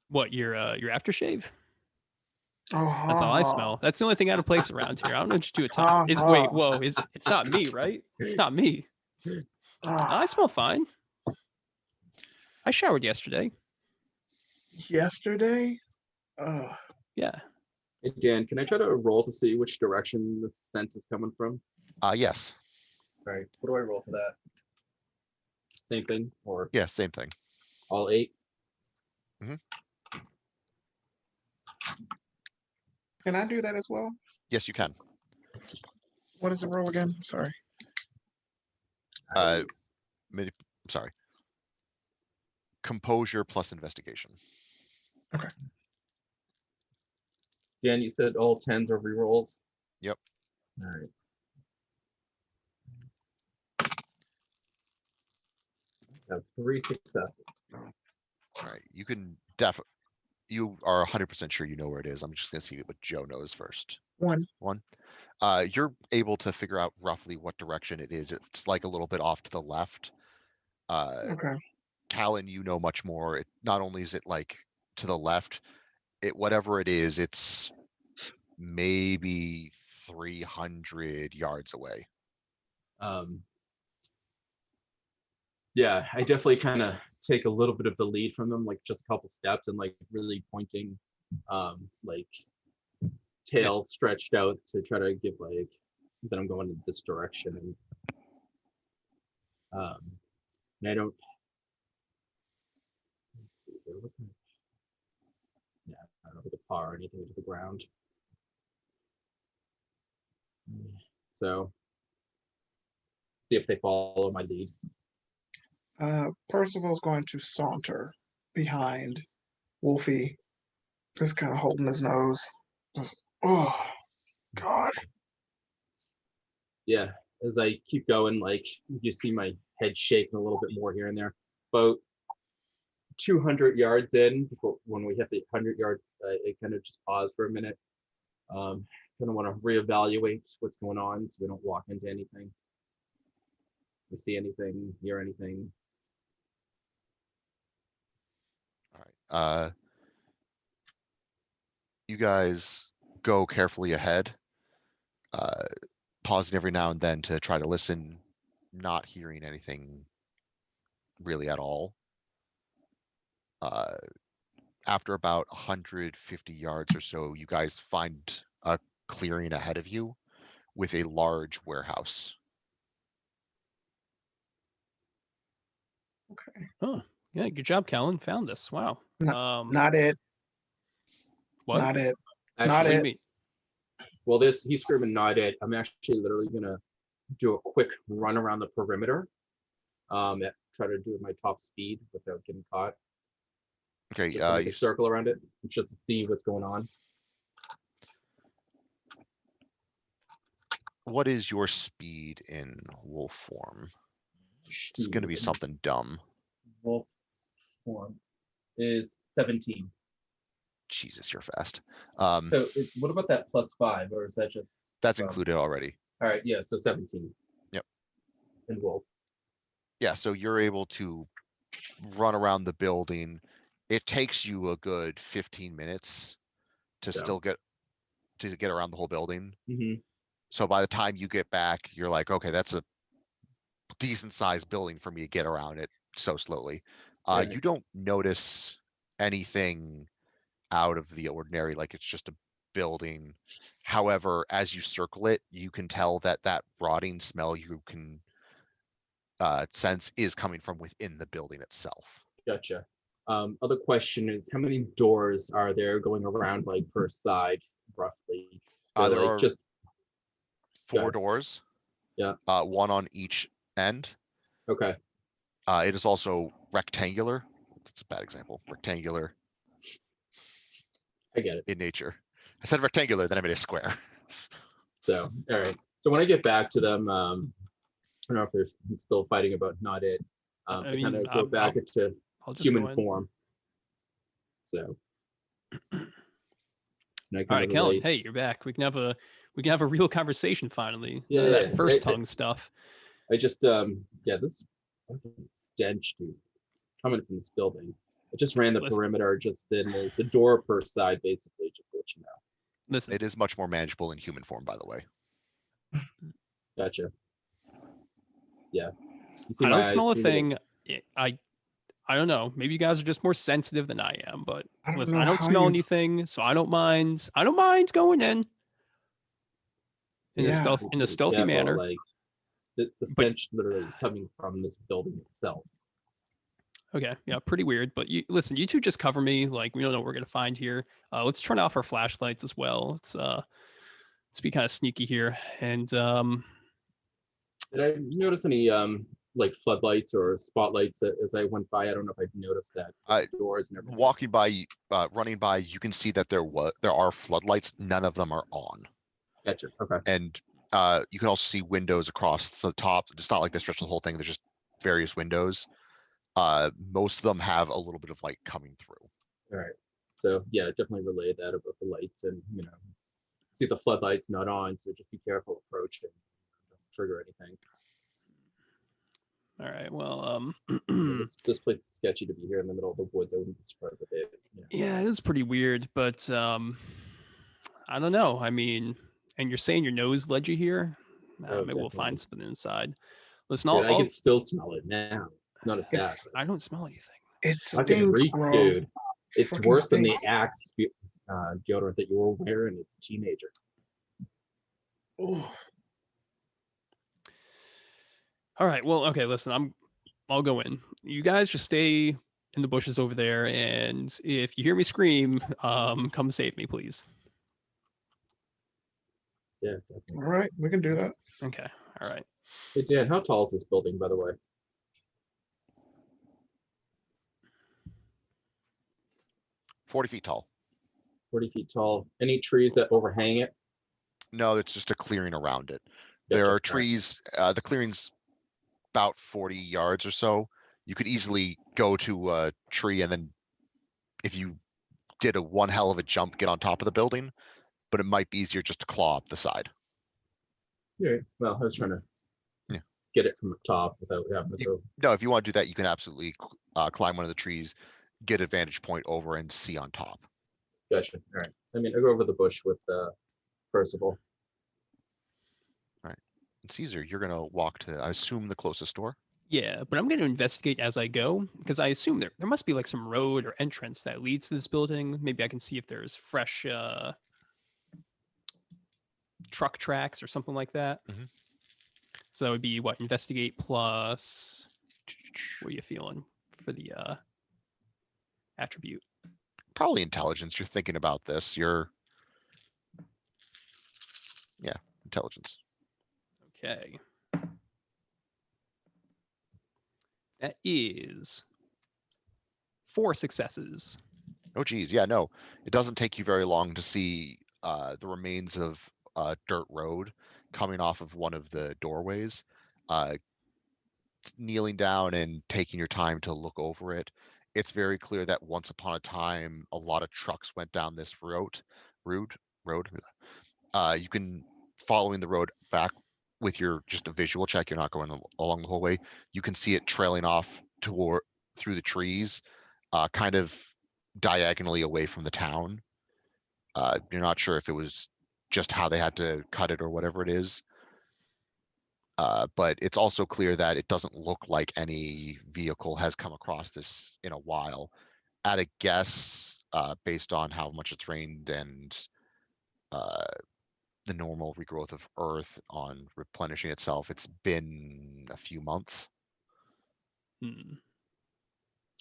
[SPEAKER 4] What? Your aftershave?
[SPEAKER 3] Oh,
[SPEAKER 4] That's all I smell. That's the only thing out of place around here. I don't know what you do at time. Wait, whoa, it's not me, right? It's not me. I smell fine. I showered yesterday.
[SPEAKER 3] Yesterday?
[SPEAKER 4] Yeah.
[SPEAKER 5] Hey, Dan, can I try to roll to see which direction the scent is coming from?
[SPEAKER 1] Yes.
[SPEAKER 5] All right. What do I roll for that? Same thing or
[SPEAKER 1] Yeah, same thing.
[SPEAKER 5] all 8?
[SPEAKER 3] Can I do that as well?
[SPEAKER 1] Yes, you can.
[SPEAKER 3] What is the roll again? Sorry.
[SPEAKER 1] Sorry. Composure plus investigation.
[SPEAKER 3] Okay.
[SPEAKER 5] Dan, you said all 10s are rerolls?
[SPEAKER 1] Yep.
[SPEAKER 5] All right. I have 3 successes.
[SPEAKER 1] All right. You can definitely. You are 100% sure you know where it is. I'm just going to see what Joe knows first.
[SPEAKER 3] 1.
[SPEAKER 1] You're able to figure out roughly what direction it is. It's like a little bit off to the left.
[SPEAKER 3] Okay.
[SPEAKER 1] Callan, you know much more. Not only is it like to the left, whatever it is, it's maybe 300 yards away.
[SPEAKER 5] Yeah, I definitely kind of take a little bit of the lead from them, like just a couple steps, and like really pointing, like tail stretched out to try to give like that I'm going in this direction, and I don't. Let's see, they're looking. Yeah, I don't know if the paw or anything to the ground. So, see if they follow my lead.
[SPEAKER 3] Percival's going to saunter behind Wolfie, just kind of holding his nose. Just, oh, God.
[SPEAKER 5] Yeah, as I keep going, like you see my head shaking a little bit more here and there. About 200 yards in, before when we hit the 100-yard, it kind of just pause for a minute. Kind of want to reevaluate what's going on so we don't walk into anything. We see anything, hear anything.
[SPEAKER 1] All right. You guys go carefully ahead, pausing every now and then to try to listen, not hearing anything really at all. After about 150 yards or so, you guys find a clearing ahead of you with a large warehouse.
[SPEAKER 3] Okay.
[SPEAKER 4] Oh, yeah, good job, Callan. Found this. Wow.
[SPEAKER 3] Not it.
[SPEAKER 4] What?
[SPEAKER 3] Not it.
[SPEAKER 5] Actually,
[SPEAKER 3] Not
[SPEAKER 4] What do you
[SPEAKER 3] it.
[SPEAKER 4] mean?
[SPEAKER 5] well, he's screaming not it. I'm actually literally gonna do a quick run around the perimeter. Try to do it my top speed without getting caught.
[SPEAKER 1] Okay,
[SPEAKER 5] Just to make a circle around it, just to see what's going on.
[SPEAKER 1] what is your speed in wolf form? It's going to be
[SPEAKER 5] Speed in
[SPEAKER 1] something dumb.
[SPEAKER 5] Wolf form is 17.
[SPEAKER 1] Jesus, you're fast.
[SPEAKER 5] So what about that +5, or is that just?
[SPEAKER 1] That's included already.
[SPEAKER 5] All right, yeah, so 17.
[SPEAKER 1] Yep.
[SPEAKER 5] And Wolf.
[SPEAKER 1] Yeah, so you're able to run around the building. It takes you a good 15 minutes to still get around the whole building.
[SPEAKER 5] Mm-hmm.
[SPEAKER 1] So by the time you get back, you're like, okay, that's a decent sized building for me to get around it so slowly.
[SPEAKER 5] Right.
[SPEAKER 1] You don't notice anything out of the ordinary, like it's just a building. However, as you circle it, you can tell that rotting smell you can sense is coming from within the building itself.
[SPEAKER 5] Gotcha. Other question is, how many doors are there going around, like per side, roughly? So,
[SPEAKER 1] There
[SPEAKER 5] like,
[SPEAKER 1] are
[SPEAKER 5] just
[SPEAKER 1] 4 doors.
[SPEAKER 5] Yeah.
[SPEAKER 1] One on each end.
[SPEAKER 5] Okay.
[SPEAKER 1] It is also rectangular. That's a bad example. Rectangular.
[SPEAKER 5] I get it.
[SPEAKER 1] In nature. I said rectangular, then I made a square.
[SPEAKER 5] So, all right. So when I get back to them, I don't know if they're still fighting about not it. I kind of go back into human form. So.
[SPEAKER 4] All right, Kellen. Hey, you're back. We can have a real conversation finally.
[SPEAKER 5] Yeah,
[SPEAKER 4] that first tongue stuff.
[SPEAKER 5] I just this fucking stench, dude. It's coming from this building. I just ran the perimeter, just in the door per side, basically, just to let you know.
[SPEAKER 4] Listen,
[SPEAKER 1] it is much more manageable in human form, by the way.
[SPEAKER 5] Gotcha. Yeah.
[SPEAKER 4] I don't smell a thing. I don't know. Maybe you guys are just more sensitive than I am, but listen, I don't smell anything, so I don't mind. I don't mind going in a stealthy manner.
[SPEAKER 5] Like the stench literally is coming from this building itself.
[SPEAKER 4] Okay, yeah, pretty weird. But you two just cover me. Like, we don't know what we're gonna find here. Let's turn off our flashlights as well. Let's be kind of sneaky here. And
[SPEAKER 5] did I notice any like floodlights or spotlights as I went by? I don't know if I noticed that. Doors and everything.
[SPEAKER 1] Walking by, running by, you can see that there are floodlights. None of them are on.
[SPEAKER 5] Gotcha. Okay.
[SPEAKER 1] And you can also see windows across the top. It's not like they stretch the whole thing. There's just various windows. Most of them have a little bit of light coming through.
[SPEAKER 5] All right. So yeah, definitely relay that about the lights, and see the floodlights not on, so just be careful approaching. Don't trigger anything.
[SPEAKER 4] All right. Well,
[SPEAKER 5] This place is sketchy to be here in the middle of the woods. I wouldn't be surprised if it.
[SPEAKER 4] yeah, it is pretty weird, but I don't know. I mean, and you're saying your nose led you here? Maybe we'll find something inside. Listen,
[SPEAKER 5] I can still smell it now. It's not as bad.
[SPEAKER 4] I don't smell anything.
[SPEAKER 3] It
[SPEAKER 5] Fucking
[SPEAKER 3] stinks,
[SPEAKER 5] reeks,
[SPEAKER 3] bro.
[SPEAKER 5] dude. It's
[SPEAKER 3] Fucking
[SPEAKER 5] worse than the
[SPEAKER 3] stinks.
[SPEAKER 5] Axe deodorant that you were wearing as a teenager.
[SPEAKER 3] Ooh.
[SPEAKER 4] All right. Well, okay. Listen, I'll go in. You guys just stay in the bushes over there, and if you hear me scream, come save me, please.
[SPEAKER 5] Yeah, definitely.
[SPEAKER 3] All right, we can do that.
[SPEAKER 4] Okay. All right.
[SPEAKER 5] Hey Dan, how tall is this building, by the way?
[SPEAKER 1] 40 feet tall.
[SPEAKER 5] 40 feet tall. Any trees that overhang it?
[SPEAKER 1] No, it's just a clearing around it.
[SPEAKER 5] Gotcha.
[SPEAKER 1] There are
[SPEAKER 5] All right.
[SPEAKER 1] trees. The clearing's about 40 yards or so. You could easily go to a tree and then, if you did a one hell of a jump, get on top of the building. But it might be easier just to claw up the side.
[SPEAKER 5] Yeah. Well, I was trying to get it from the top without having to go.
[SPEAKER 1] No, if you want to do that, you can absolutely climb one of the trees, get a vantage point over, and see on top.
[SPEAKER 5] Gotcha. All right. I mean, I go over the bush with Percival.
[SPEAKER 1] All right. And Caesar, you're gonna walk to, I assume, the closest door.
[SPEAKER 4] Yeah, but I'm going to investigate as I go because I assume there must be like some road or entrance that leads to this building. Maybe I can see if there's fresh truck tracks or something like that.
[SPEAKER 1] Mhm.
[SPEAKER 4] So that would be what, investigate plus. What are you feeling for the attribute?
[SPEAKER 1] Probably intelligence. You're thinking about this. Intelligence.
[SPEAKER 4] Okay. That is 4 successes.
[SPEAKER 1] Oh, geez. Yeah, no, it doesn't take you very long to see the remains of a dirt road coming off of one of the doorways. Kneeling down and taking your time to look over it, it's very clear that once upon a time, a lot of trucks went down this road. You can, following the road back with your just a visual check, you're not going along the whole way. You can see it trailing off through the trees, kind of diagonally away from the town. You're not sure if it was just how they had to cut it or whatever it is. But it's also clear that it doesn't look like any vehicle has come across this in a while. At a guess, based on how much it's rained and the normal regrowth of Earth on replenishing itself, it's been a few months.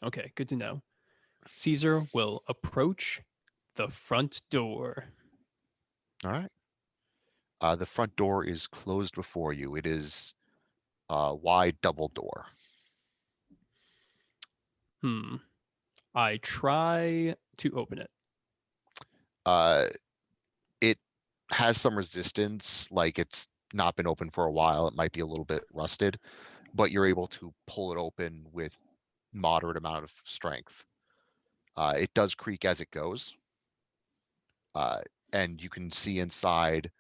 [SPEAKER 4] Okay, good to know. Caesar will approach the front door.
[SPEAKER 1] All right. The front door is closed before you. It is a wide double door.
[SPEAKER 4] I try to open it.
[SPEAKER 1] It has some resistance, like it's not been open for a while. It might be a little bit rusted, but you're able to pull it open with moderate amount of strength. It does creak as it goes. And you can see inside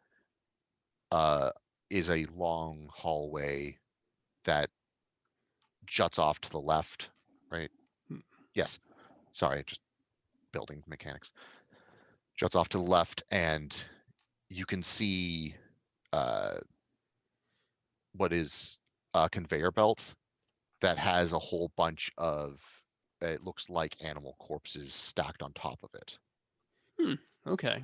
[SPEAKER 1] is a long hallway that juts off to the left, right? Yes. Sorry, just building mechanics. Juts off to the left, and you can see what is a conveyor belt that has a whole bunch of, it looks like animal corpses stacked on top of it.
[SPEAKER 4] Okay.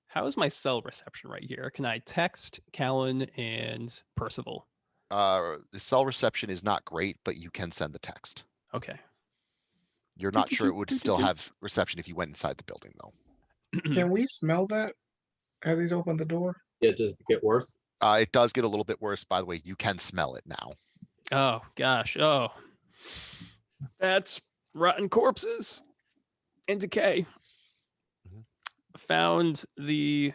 [SPEAKER 4] How is my cell reception right here? Can I text Callan and Percival?
[SPEAKER 1] The cell reception is not great, but you can send the text.
[SPEAKER 4] Okay.
[SPEAKER 1] You're not sure it would still have reception if you went inside the building, though.
[SPEAKER 3] Can we smell that as he's opened the door?
[SPEAKER 5] Yeah, does it get worse?
[SPEAKER 1] It does get a little bit worse. By the way, you can smell it now.
[SPEAKER 4] Oh, gosh. Oh. That's rotten corpses and decay. Found the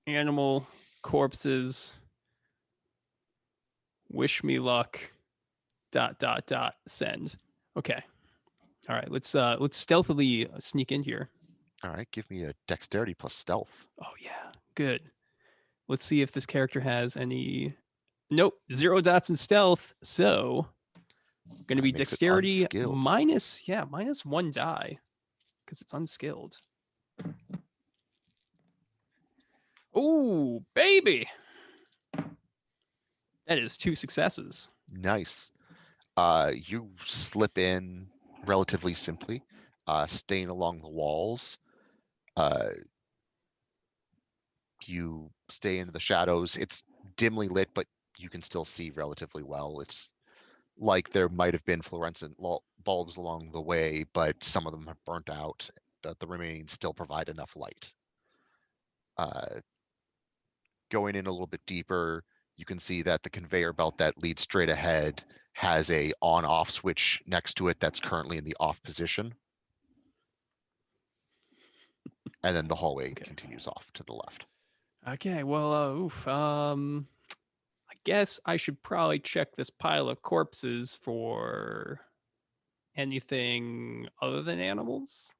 [SPEAKER 4] animal corpses. Wish me luck. Send. Okay. All right. Let's stealthily sneak in here.
[SPEAKER 1] All right, give me a dexterity plus stealth.
[SPEAKER 4] Oh yeah, good. Let's see if this character has any. Nope, 0 dots in stealth. So going to be
[SPEAKER 1] That makes it
[SPEAKER 4] dexterity
[SPEAKER 1] unskilled.
[SPEAKER 4] minus 1 die because it's unskilled. Oh, baby. That is 2 successes.
[SPEAKER 1] Nice. You slip in relatively simply, staying along the walls. You stay into the shadows. It's dimly lit, but you can still see relatively well. It's like there might have been fluorescent bulbs along the way, but some of them have burnt out. The remaining still provide enough light. Going in a little bit deeper, you can see that the conveyor belt that leads straight ahead has a on-off switch next to it that's currently in the off position. And then the hallway continues off to the left.
[SPEAKER 4] Okay, well, I guess I should probably check this pile of corpses for anything other than animals.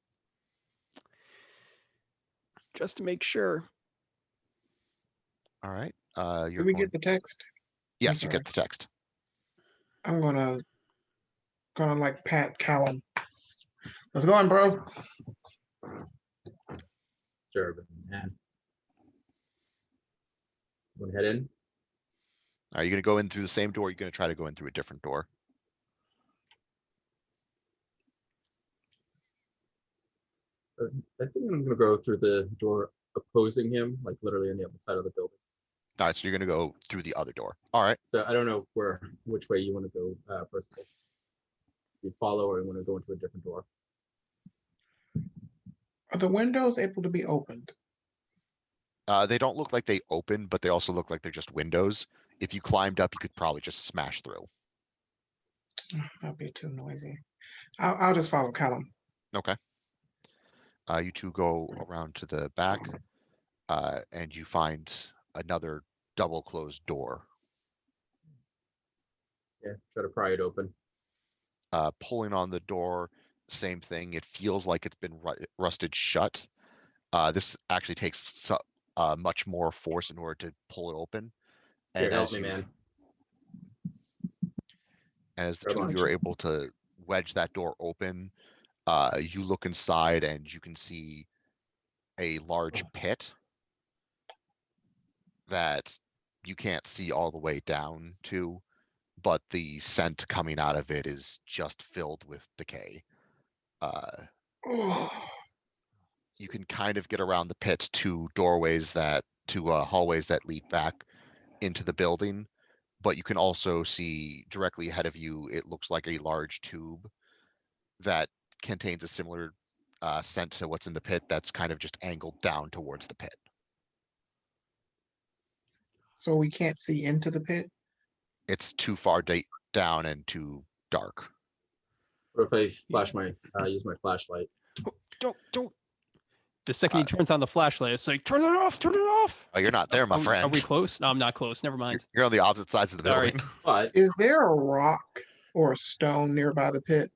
[SPEAKER 4] Just to make sure.
[SPEAKER 1] All right.
[SPEAKER 3] Did we get the text?
[SPEAKER 1] Yes, you get the text.
[SPEAKER 3] I'm gonna like pat Callum. Let's go on, bro.
[SPEAKER 5] Sure, man. Want to head in?
[SPEAKER 1] Are you going to go in through the same door? Or are you going to try to go in through a different door?
[SPEAKER 5] I think I'm gonna go through the door opposing him, like literally on the other side of the building.
[SPEAKER 1] All right, so you're going to go through the other door. All right.
[SPEAKER 5] So I don't know which way you want to go first of all. You follow, or you want to go into a different door?
[SPEAKER 3] Are the windows able to be opened?
[SPEAKER 1] They don't look like they open, but they also look like they're just windows. If you climbed up, you could probably just smash through.
[SPEAKER 3] That'd be too noisy. I'll just follow Callum.
[SPEAKER 1] Okay. You two go around to the back, and you find another double closed door.
[SPEAKER 5] Yeah, try to pry it open.
[SPEAKER 1] Pulling on the door, same thing. It feels like it's been rusted shut. This actually takes much more force in order to pull it open. And
[SPEAKER 5] Here, help me, man.
[SPEAKER 1] As the two of you are able to wedge that door open, you look inside and you can see a large pit that you can't see all the way down to, but the scent coming out of it is just filled with decay. You can kind of get around the pit to hallways that lead back into the building, but you can also see directly ahead of you, it looks like a large tube that contains a similar scent to what's in the pit that's kind of just angled down towards the pit.
[SPEAKER 3] So we can't see into the pit?
[SPEAKER 1] It's too far down and too dark.
[SPEAKER 5] What if I use my flashlight?
[SPEAKER 4] Don't. The second he turns on the flashlight, it's like, turn it off, turn it off.
[SPEAKER 1] Oh, you're not there, my friend.
[SPEAKER 4] Are we close? No, I'm not close. Never mind.
[SPEAKER 1] You're on the opposite sides of the building.
[SPEAKER 5] But
[SPEAKER 3] is there a rock or a stone nearby the pit?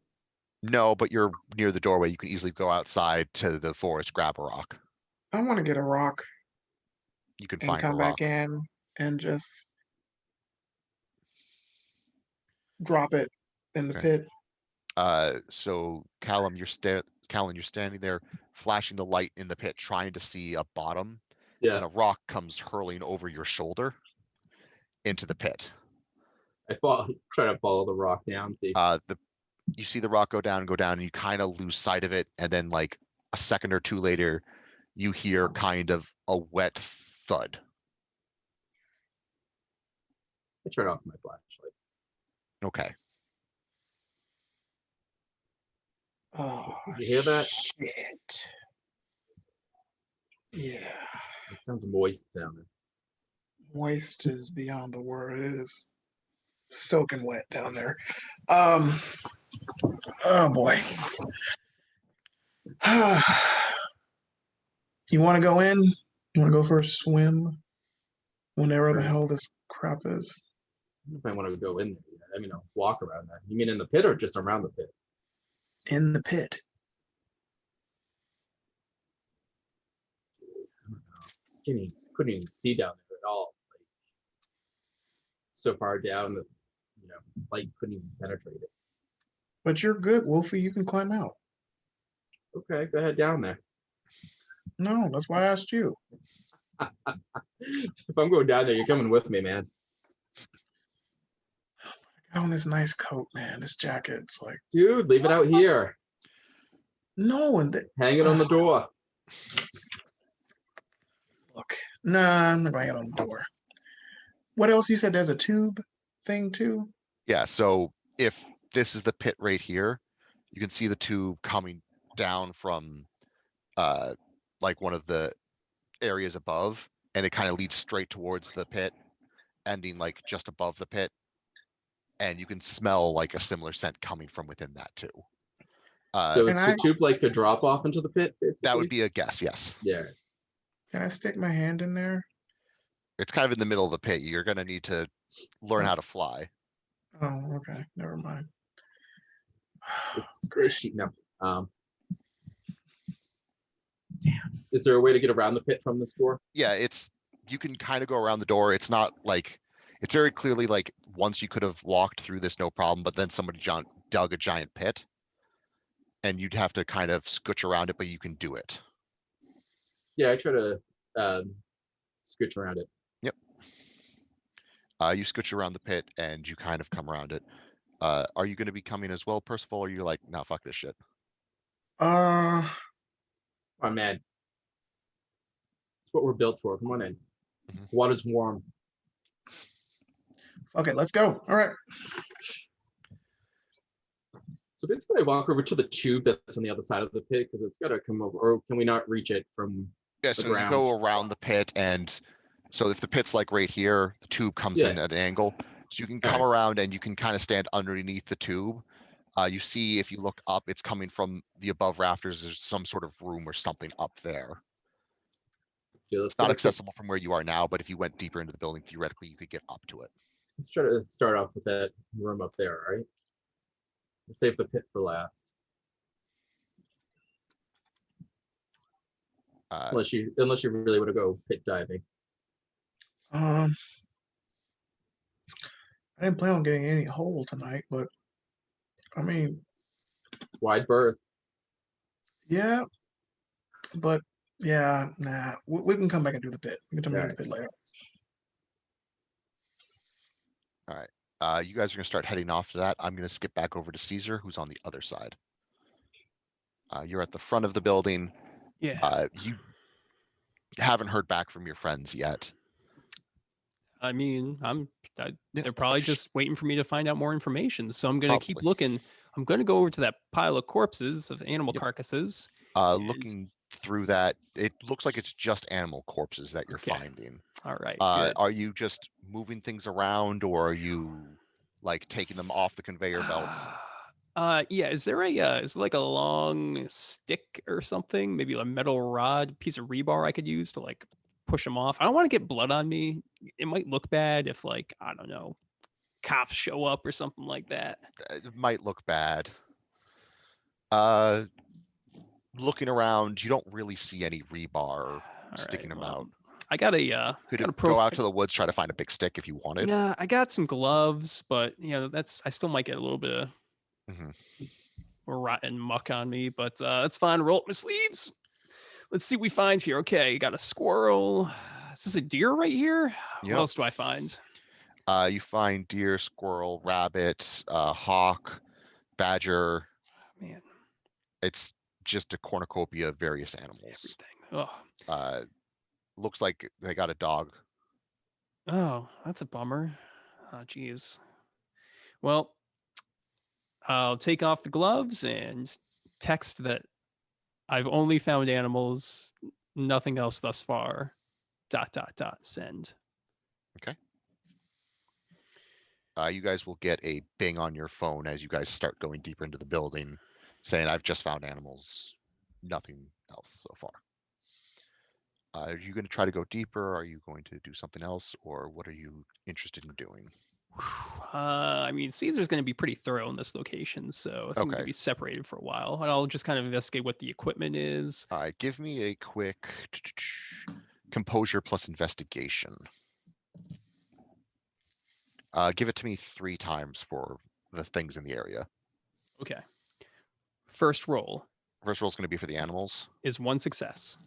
[SPEAKER 1] No, but you're near the doorway. You can easily go outside to the forest, grab a rock.
[SPEAKER 3] I want to get a rock.
[SPEAKER 1] You can
[SPEAKER 3] and
[SPEAKER 1] find
[SPEAKER 3] come
[SPEAKER 1] a rock.
[SPEAKER 3] back in and just drop it in the pit.
[SPEAKER 1] So Callum, you're standing there, flashing the light in the pit, trying to see a bottom.
[SPEAKER 5] Yeah.
[SPEAKER 1] And a rock comes hurling over your shoulder into the pit.
[SPEAKER 5] I try to follow the rock down.
[SPEAKER 1] You see the rock go down, and you kind of lose sight of it, and then like a second or two later, you hear kind of a wet thud.
[SPEAKER 5] I turn off my flashlight.
[SPEAKER 1] Okay.
[SPEAKER 3] Oh,
[SPEAKER 5] you hear that?
[SPEAKER 3] Shit. Yeah.
[SPEAKER 5] It sounds moist down there.
[SPEAKER 3] Moist is beyond the word. It is soaking wet down there. Oh boy. You want to go in? You want to go for a swim? Whenever the hell this crap is.
[SPEAKER 5] I don't know if I want to go in there. I walk around that. You mean in the pit or just around the pit?
[SPEAKER 3] In the pit.
[SPEAKER 5] Couldn't even see down there at all. Like, so far down that light couldn't even penetrate it.
[SPEAKER 3] But you're good, Wolfie. You can climb out.
[SPEAKER 5] Okay, go ahead down there.
[SPEAKER 3] No, that's why I asked you.
[SPEAKER 5] If I'm going down there, you're coming with me, man.
[SPEAKER 3] I got on this nice coat, man. This jacket. It's like,
[SPEAKER 5] Dude, leave it out here.
[SPEAKER 3] no, and
[SPEAKER 5] Hang it on the door.
[SPEAKER 3] look. Nah, I'm not going to hang it on the door. What else? You said there's a tube thing too?
[SPEAKER 1] Yeah, so if this is the pit right here, you can see the tube coming down from like one of the areas above, and it kind of leads straight towards the pit, ending like just above the pit. And you can smell like a similar scent coming from within that too.
[SPEAKER 5] So is the tube like the drop off into the pit, basically?
[SPEAKER 1] That would be a guess, yes.
[SPEAKER 5] Yeah.
[SPEAKER 3] Can I stick my hand in there?
[SPEAKER 1] It's kind of in the middle of the pit. You're gonna need to learn how to fly.
[SPEAKER 3] Oh, okay. Never mind.
[SPEAKER 5] It's squishy. No. Damn. Is there a way to get around the pit from this door?
[SPEAKER 1] Yeah, you can kind of go around the door. It's not like, it's very clearly like once you could have walked through this no problem, but then somebody dug a giant pit and you'd have to kind of scooch around it, but you can do it.
[SPEAKER 5] Yeah, I try to scooch around it.
[SPEAKER 1] Yep. You scooch around the pit and you kind of come around it. Are you going to be coming as well, Percival? Or are you like, nah, fuck this shit?
[SPEAKER 3] Uh,
[SPEAKER 5] Oh, man. It's what we're built for. Come on in.
[SPEAKER 1] Mhm.
[SPEAKER 5] Water's warm.
[SPEAKER 3] okay, let's go. All right.
[SPEAKER 5] So basically, I walk over to the tube that's on the other side of the pit because it's got to come over. Or can we not reach it from
[SPEAKER 1] Yeah,
[SPEAKER 5] the
[SPEAKER 1] so
[SPEAKER 5] ground?
[SPEAKER 1] you go around the pit, and so if the pit's like right here, the tube comes in at an angle. So you can come around and you can kind of stand underneath the tube. You see, if you look up, it's coming from the above rafters. There's some sort of room or something up there.
[SPEAKER 5] Yeah,
[SPEAKER 1] It's not accessible from where you are now, but if you went deeper into the building, theoretically, you could get up to it.
[SPEAKER 5] Let's try to start off with that room up there, all right? We'll save the pit for last. Unless you really want to go pit diving.
[SPEAKER 3] I didn't plan on getting any hole tonight, but I mean,
[SPEAKER 5] Wide berth.
[SPEAKER 3] yeah, but yeah, nah, we can come back and do the pit. We can come back and do the pit later.
[SPEAKER 1] All right. You guys are going to start heading off to that. I'm going to skip back over to Caesar, who's on the other side. You're at the front of the building.
[SPEAKER 4] Yeah.
[SPEAKER 1] You haven't heard back from your friends yet.
[SPEAKER 4] I mean, they're probably just waiting for me to find out more information. So I'm going to keep looking. I'm going to go over to that pile of corpses of animal carcasses.
[SPEAKER 1] Looking through that, it looks like it's just animal corpses that you're finding.
[SPEAKER 4] All right.
[SPEAKER 1] Are you just moving things around, or are you like taking them off the conveyor belts?
[SPEAKER 4] Yeah. Is there is there like a long stick or something? Maybe a metal rod, piece of rebar I could use to like push them off. I don't want to get blood on me. It might look bad if, like, I don't know, cops show up or something like that.
[SPEAKER 1] It might look bad. Looking around, you don't really see any rebar sticking them out.
[SPEAKER 4] I got a
[SPEAKER 1] go out to the woods, try to find a big stick if you wanted.
[SPEAKER 4] Yeah, I got some gloves, but I still might get a little bit of rotten muck on me, but that's fine. Roll up my sleeves. Let's see what we find here. Okay, got a squirrel. Is this a deer right here? Yep. What else do I find?
[SPEAKER 1] You find deer, squirrel, rabbit, hawk, badger.
[SPEAKER 4] Man,
[SPEAKER 1] it's just a cornucopia of various animals.
[SPEAKER 4] Oh.
[SPEAKER 1] Looks like they got a dog.
[SPEAKER 4] Oh, that's a bummer. Oh, geez. Well, I'll take off the gloves and text that I've only found animals, nothing else thus far. ... Send.
[SPEAKER 1] Okay. You guys will get a bing on your phone as you guys start going deeper into the building, saying, I've just found animals, nothing else so far. Are you going to try to go deeper? Are you going to do something else? Or what are you interested in doing?
[SPEAKER 4] I mean, Caesar's going to be pretty thorough in this location, so I think we're going to be separated for a while. And I'll just kind of investigate what the equipment is.
[SPEAKER 1] All right, give me a quick composure plus investigation. Give it to me 3 times for the things in the area.
[SPEAKER 4] Okay. First roll.
[SPEAKER 1] First roll is going to be for the animals.
[SPEAKER 4] Is 1 success.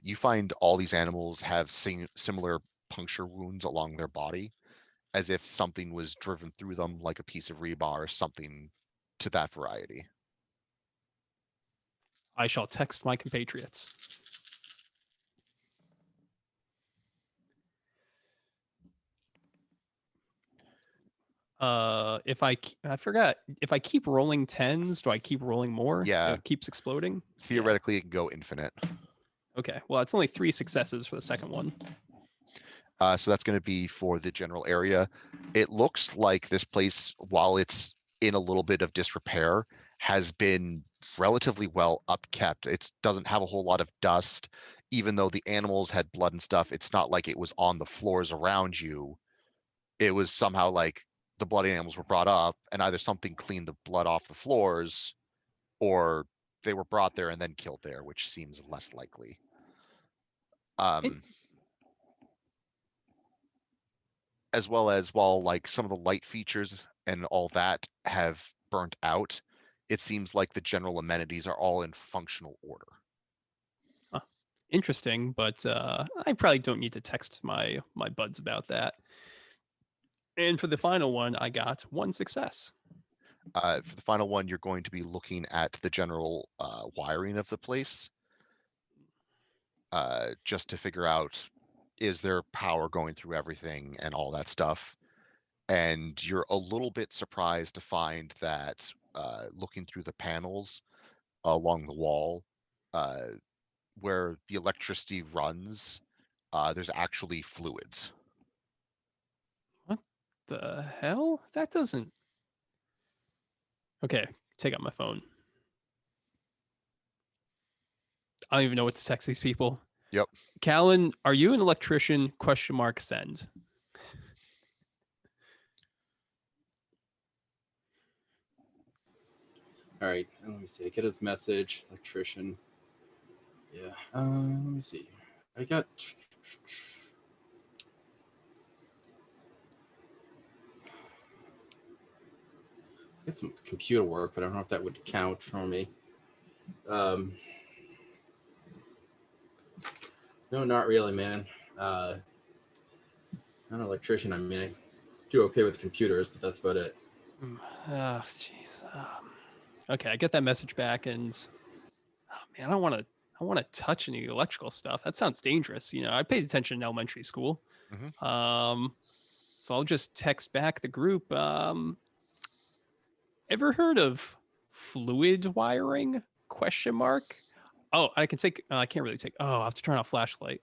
[SPEAKER 1] You find all these animals have similar puncture wounds along their body, as if something was driven through them, like a piece of rebar or something to that variety.
[SPEAKER 4] I shall text my compatriots. If I forgot, if I keep rolling 10s, do I keep rolling more?
[SPEAKER 1] Yeah.
[SPEAKER 4] It keeps exploding?
[SPEAKER 1] Theoretically, it can go infinite.
[SPEAKER 4] Okay, well, it's only 3 successes for the second one.
[SPEAKER 1] So that's going to be for the general area. It looks like this place, while it's in a little bit of disrepair, has been relatively well upkept. It doesn't have a whole lot of dust. Even though the animals had blood and stuff, it's not like it was on the floors around you. It was somehow like the bloody animals were brought up and either something cleaned the blood off the floors or they were brought there and then killed there, which seems less likely. As well as, while like some of the light features and all that have burnt out, it seems like the general amenities are all in functional order.
[SPEAKER 4] Huh. Interesting, but I probably don't need to text my buds about that. And for the final one, I got 1 success.
[SPEAKER 1] For the final one, you're going to be looking at the general wiring of the place, just to figure out, is there power going through everything and all that stuff. And you're a little bit surprised to find that looking through the panels along the wall, where the electricity runs, there's actually fluids.
[SPEAKER 4] What the hell? That doesn't... Okay, take out my phone. I don't even know what to text these people.
[SPEAKER 1] Yep.
[SPEAKER 4] Callan, are you an electrician? ? Send.
[SPEAKER 5] All right, let me see. I get his message, electrician. Yeah. Let me see. I got. Get some computer work, but I don't know if that would count for me. No, not really, man. Not an electrician. I mean, I do okay with computers, but that's about it.
[SPEAKER 4] Oh, jeez. Okay, I get that message back, and man, I don't want to touch any electrical stuff. That sounds dangerous. You know, I paid attention in elementary school.
[SPEAKER 1] Mm-hmm.
[SPEAKER 4] So I'll just text back the group. Ever heard of fluid wiring? ? Oh, I can take. I can't really take. Oh, I have to turn on a flashlight.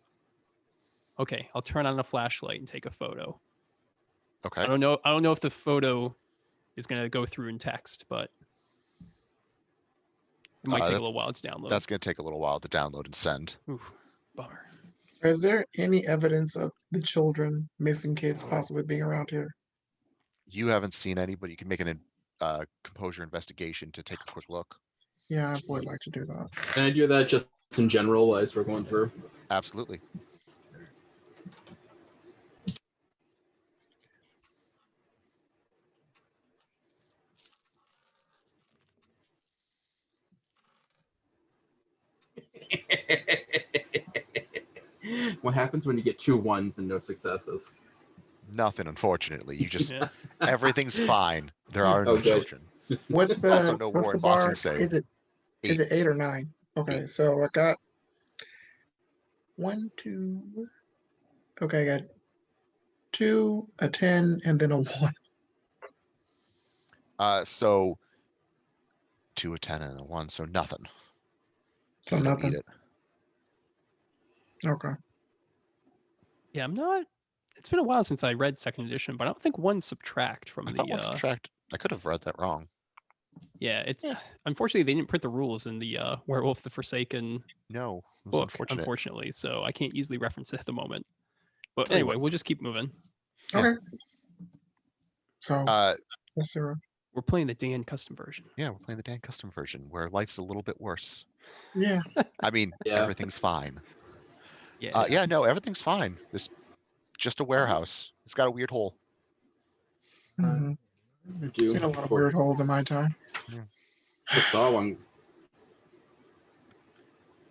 [SPEAKER 4] Okay, I'll turn on a flashlight and take a photo.
[SPEAKER 1] Okay.
[SPEAKER 4] I don't know if the photo is going to go through in text, but it might take a little while to download.
[SPEAKER 1] That's going to take a little while to download and send.
[SPEAKER 4] Oof, bummer.
[SPEAKER 3] Is there any evidence of the children, missing kids, possibly being around here?
[SPEAKER 1] You haven't seen any, but you can make an composure investigation to take a quick look.
[SPEAKER 3] Yeah, I would like to do that.
[SPEAKER 5] Can I do that just in general as we're going through?
[SPEAKER 1] Absolutely.
[SPEAKER 5] What happens when you get 2 1s and no successes?
[SPEAKER 1] Nothing, unfortunately. You just everything's fine. There are no
[SPEAKER 5] Okay.
[SPEAKER 1] children.
[SPEAKER 3] What's the
[SPEAKER 1] Also, no
[SPEAKER 3] what's
[SPEAKER 1] Warren
[SPEAKER 3] the bar?
[SPEAKER 1] Bossing say.
[SPEAKER 3] Is it 8 or 9? Okay,
[SPEAKER 1] 8.
[SPEAKER 3] so I got 1, 2. Okay, I got 2, a 10, and then a 1.
[SPEAKER 1] So 2, a 10, and a 1, so nothing.
[SPEAKER 3] So
[SPEAKER 1] Still
[SPEAKER 3] nothing.
[SPEAKER 1] eat it.
[SPEAKER 3] Okay.
[SPEAKER 4] Yeah, I'm not. It's been a while since I read second edition, but I don't think 1 subtract from
[SPEAKER 1] I
[SPEAKER 4] the.
[SPEAKER 1] thought 1 subtract. I could have read that wrong.
[SPEAKER 4] Yeah, it's unfortunately they didn't print the rules in the Werewolf the Forsaken
[SPEAKER 1] No, it was
[SPEAKER 4] book,
[SPEAKER 1] unfortunate.
[SPEAKER 4] unfortunately, so I can't easily reference it at the moment. But
[SPEAKER 1] Tell you
[SPEAKER 4] anyway,
[SPEAKER 1] what.
[SPEAKER 4] we'll just keep moving.
[SPEAKER 3] Okay. So
[SPEAKER 1] Uh,
[SPEAKER 3] that's 0.
[SPEAKER 4] We're playing the Dan custom version.
[SPEAKER 1] yeah, we're playing the Dan custom version where life's a little bit worse.
[SPEAKER 3] Yeah.
[SPEAKER 1] I mean,
[SPEAKER 5] Yeah.
[SPEAKER 1] everything's fine.
[SPEAKER 4] Yeah.
[SPEAKER 1] Yeah, no, everything's fine. This just a warehouse. It's got a weird hole.
[SPEAKER 3] Mm-hmm. Seen a lot of weird holes in my time.
[SPEAKER 5] I saw one.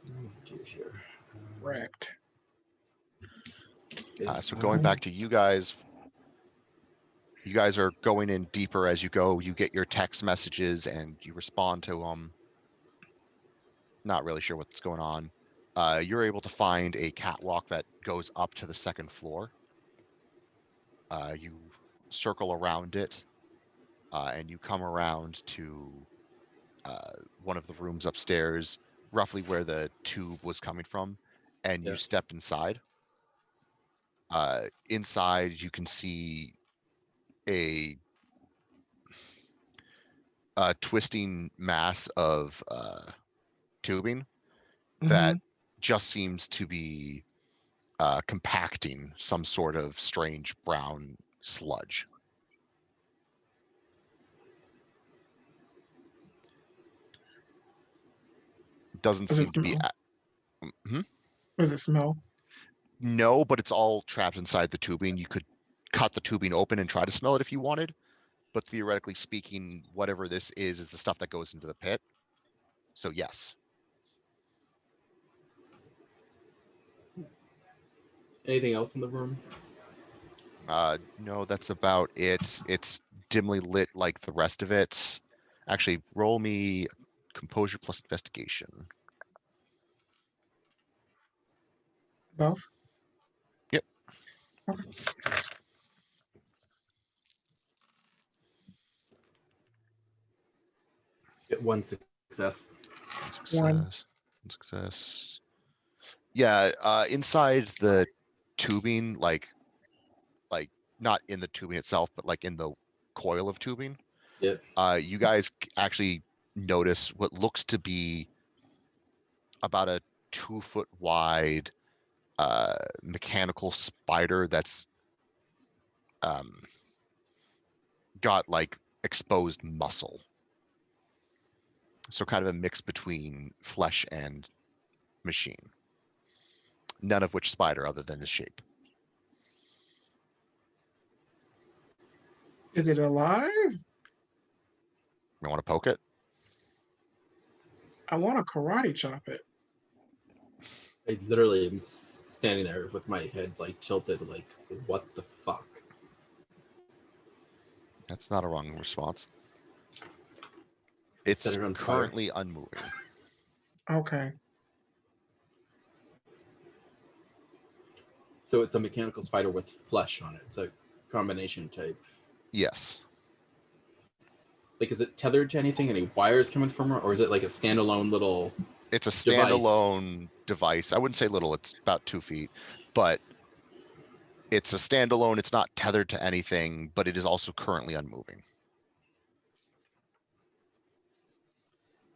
[SPEAKER 5] What do I do here?
[SPEAKER 3] Wrecked.
[SPEAKER 1] So going back to you guys are going in deeper as you go. You get your text messages and you respond to them. Not really sure what's going on. You're able to find a catwalk that goes up to the second floor. You circle around it, and you come around to one of the rooms upstairs, roughly where the tube was coming from, and you step inside. Inside, you can see a twisting mass of tubing that just seems to be compacting some sort of strange brown sludge. Doesn't
[SPEAKER 3] Does
[SPEAKER 1] seem
[SPEAKER 3] it
[SPEAKER 1] to be.
[SPEAKER 3] smell? Does it smell?
[SPEAKER 1] No, but it's all trapped inside the tubing. You could cut the tubing open and try to smell it if you wanted, but theoretically speaking, whatever this is the stuff that goes into the pit. So yes.
[SPEAKER 5] Anything else in the room?
[SPEAKER 1] No, that's about it. It's dimly lit like the rest of it. Actually, roll me composure plus investigation.
[SPEAKER 3] Both?
[SPEAKER 1] Yep.
[SPEAKER 3] Okay.
[SPEAKER 5] Get one success.
[SPEAKER 3] One.
[SPEAKER 1] Success. Yeah, inside the tubing, like not in the tubing itself, but like in the coil of tubing.
[SPEAKER 5] Yep.
[SPEAKER 1] You guys actually notice what looks to be about a 2-foot wide mechanical spider that's got like exposed muscle. So kind of a mix between flesh and machine. None of which spider other than the shape.
[SPEAKER 3] Is it alive?
[SPEAKER 1] You want to poke it?
[SPEAKER 3] I want to karate chop it.
[SPEAKER 5] I literally am standing there with my head like tilted, like, what the fuck?
[SPEAKER 1] That's not a wrong response.
[SPEAKER 5] Set
[SPEAKER 1] It's
[SPEAKER 5] it on fire.
[SPEAKER 1] currently unmoving.
[SPEAKER 3] Okay.
[SPEAKER 5] So it's a mechanical spider with flesh on it. It's a combination type.
[SPEAKER 1] Yes.
[SPEAKER 5] Like, is it tethered to anything? Any wires coming from it? Or is it like a standalone little...
[SPEAKER 1] It's a standalone device. I wouldn't say little. It's about 2 feet. But it's a standalone. It's not tethered to anything, but it is also currently unmoving.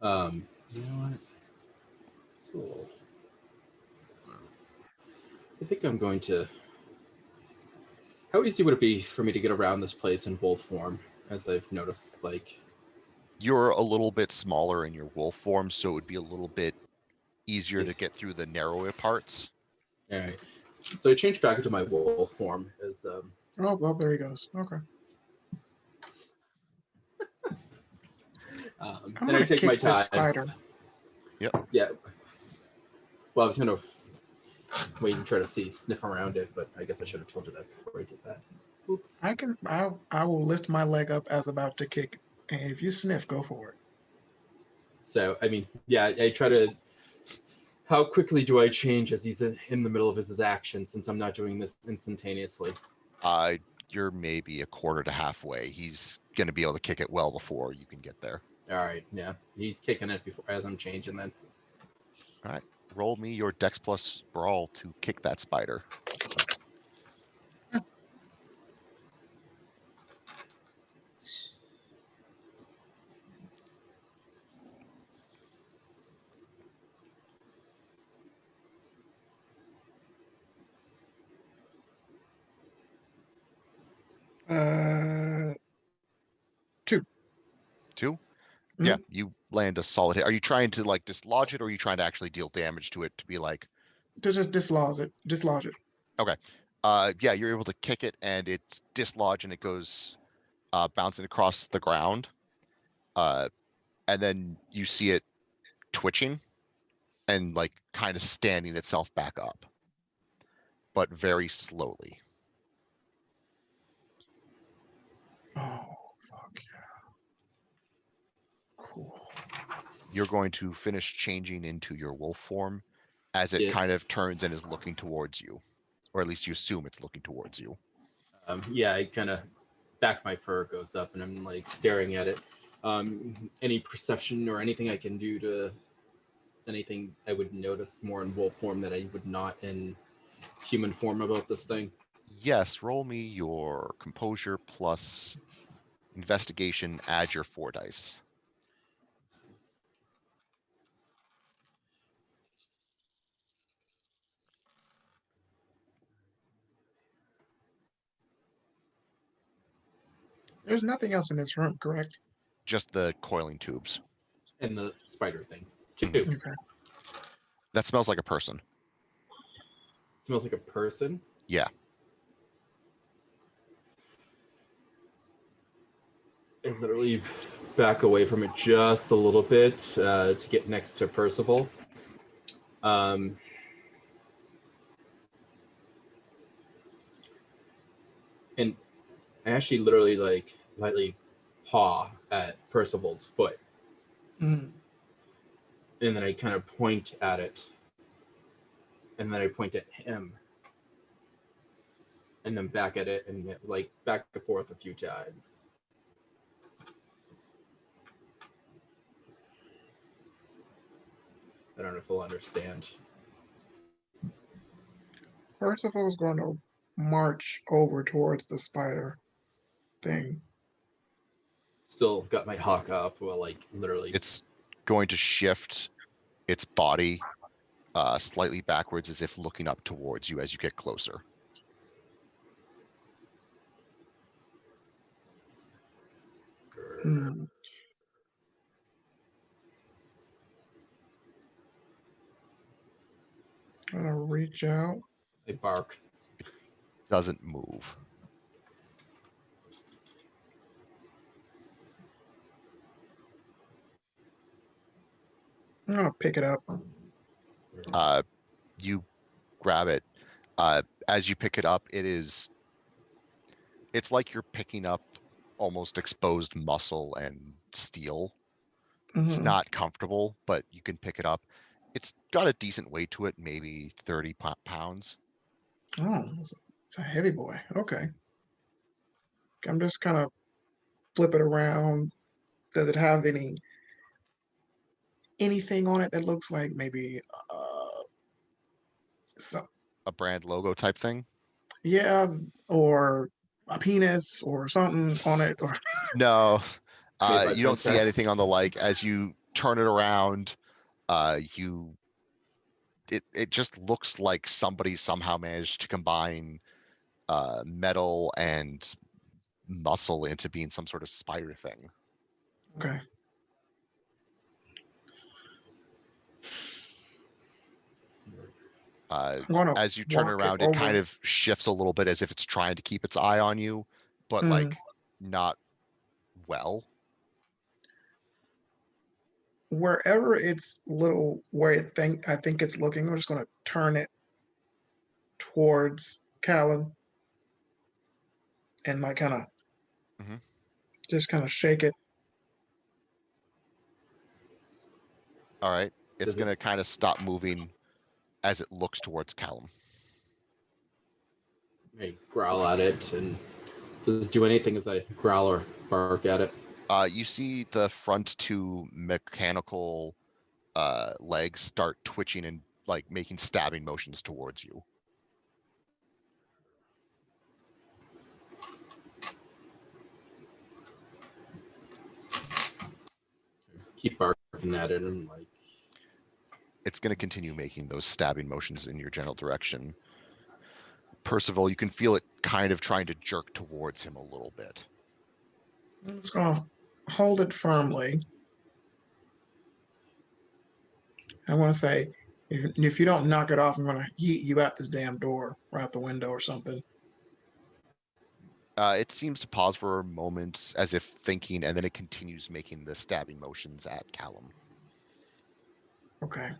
[SPEAKER 5] You know what? Cool. I think I'm going to... How easy would it be for me to get around this place in wolf form? As I've noticed, like...
[SPEAKER 1] You're a little bit smaller in your wolf form, so it would be a little bit easier to get through the narrower parts.
[SPEAKER 5] All right. So I changed back into my wolf form as...
[SPEAKER 3] Oh, well, there he goes. Okay.
[SPEAKER 5] Then I take my time.
[SPEAKER 3] Spider.
[SPEAKER 1] Yep.
[SPEAKER 5] Yeah. Well, I was going to wait and try to sniff around it, but I guess I should have told you that before I did that. Oops.
[SPEAKER 3] I will lift my leg up as about to kick, and if you sniff, go for it.
[SPEAKER 5] So, I mean, yeah, I try to... How quickly do I change as he's in the middle of his action, since I'm not doing this instantaneously?
[SPEAKER 1] You're maybe a quarter to halfway. He's going to be able to kick it well before you can get there.
[SPEAKER 5] All right, yeah. He's kicking it before as I'm changing then.
[SPEAKER 1] All right. Roll me your Dex plus Brawl to kick that spider. Yeah, you land a solid hit. Are you trying to like dislodge it, or are you trying to actually deal damage to it to be like?
[SPEAKER 3] To just dislodge it.
[SPEAKER 1] Okay. Yeah, you're able to kick it, and it's dislodged, and it goes bouncing across the ground. And then you see it twitching and like kind of standing itself back up, but very slowly.
[SPEAKER 3] Oh, fuck yeah. Cool.
[SPEAKER 1] You're going to finish changing into your wolf form as it
[SPEAKER 5] Yeah.
[SPEAKER 1] kind of turns and is looking towards you, or at least you assume it's looking towards you.
[SPEAKER 5] Yeah, I kind of back my fur goes up and I'm like staring at it. Any perception or anything I can do to anything I would notice more in wolf form that I would not in human form about this thing?
[SPEAKER 1] Yes, roll me your composure plus investigation, add your 4 dice.
[SPEAKER 3] There's nothing else in this room, correct?
[SPEAKER 1] Just the coiling tubes.
[SPEAKER 5] And the spider thing too.
[SPEAKER 3] Okay.
[SPEAKER 1] That smells like a person.
[SPEAKER 5] Smells like a person.
[SPEAKER 1] Yeah.
[SPEAKER 5] I literally back away from it just a little bit to get next to Percival. And I actually literally like lightly paw at Percival's foot.
[SPEAKER 3] Mm.
[SPEAKER 5] And then I kind of point at it. And then I point at him. And then back at it and like back and forth a few times. I don't know if he'll understand.
[SPEAKER 3] Percival's going to march over towards the spider thing.
[SPEAKER 5] Still got my hawk up, well, like literally.
[SPEAKER 1] It's going to shift its body slightly backwards as if looking up towards you as you get closer.
[SPEAKER 3] Hmm. I'm going to reach out.
[SPEAKER 5] I bark.
[SPEAKER 1] Doesn't move.
[SPEAKER 3] I'm going to pick it up.
[SPEAKER 1] You grab it. As you pick it up, it's like you're picking up almost exposed muscle and steel. It's
[SPEAKER 3] Mhm.
[SPEAKER 1] not comfortable, but you can pick it up. It's got a decent weight to it, maybe 30 pounds.
[SPEAKER 3] Oh, it's a heavy boy. Okay. I'm just kind of flip it around. Does it have anything on it that looks like maybe some,
[SPEAKER 1] A brand logo type thing?
[SPEAKER 3] yeah, or a penis or something on it, or
[SPEAKER 1] No,
[SPEAKER 5] Made by
[SPEAKER 1] you don't see
[SPEAKER 5] Princess.
[SPEAKER 1] anything on the like. As you turn it around, it just looks like somebody somehow managed to combine metal and muscle into being some sort of spider thing.
[SPEAKER 3] okay. I'm gonna
[SPEAKER 1] As you turn
[SPEAKER 3] walk
[SPEAKER 1] around,
[SPEAKER 3] it
[SPEAKER 1] it kind
[SPEAKER 3] over.
[SPEAKER 1] of shifts a little bit as if it's trying to keep its eye on you, but like not well.
[SPEAKER 3] Wherever it's where I think it's looking, I'm just gonna turn it towards Callan and like kind of
[SPEAKER 1] Mhm.
[SPEAKER 3] just kind of shake it.
[SPEAKER 1] All right. It's
[SPEAKER 5] Does it-
[SPEAKER 1] going to kind of stop moving as it looks towards Callum.
[SPEAKER 5] I growl at it, and does it do anything as I growl or bark at it?
[SPEAKER 1] You see the front 2 mechanical legs start twitching and like making stabbing motions towards you.
[SPEAKER 5] Keep barking at it, and like
[SPEAKER 1] It's going to continue making those stabbing motions in your general direction. Percival, you can feel it kind of trying to jerk towards him a little bit.
[SPEAKER 3] I'm just gonna hold it firmly I want to say, if you don't knock it off, I'm going to yeet you out this damn door or out the window or something.
[SPEAKER 1] It seems to pause for a moment as if thinking, and then it continues making the stabbing motions at Callum.
[SPEAKER 3] Okay.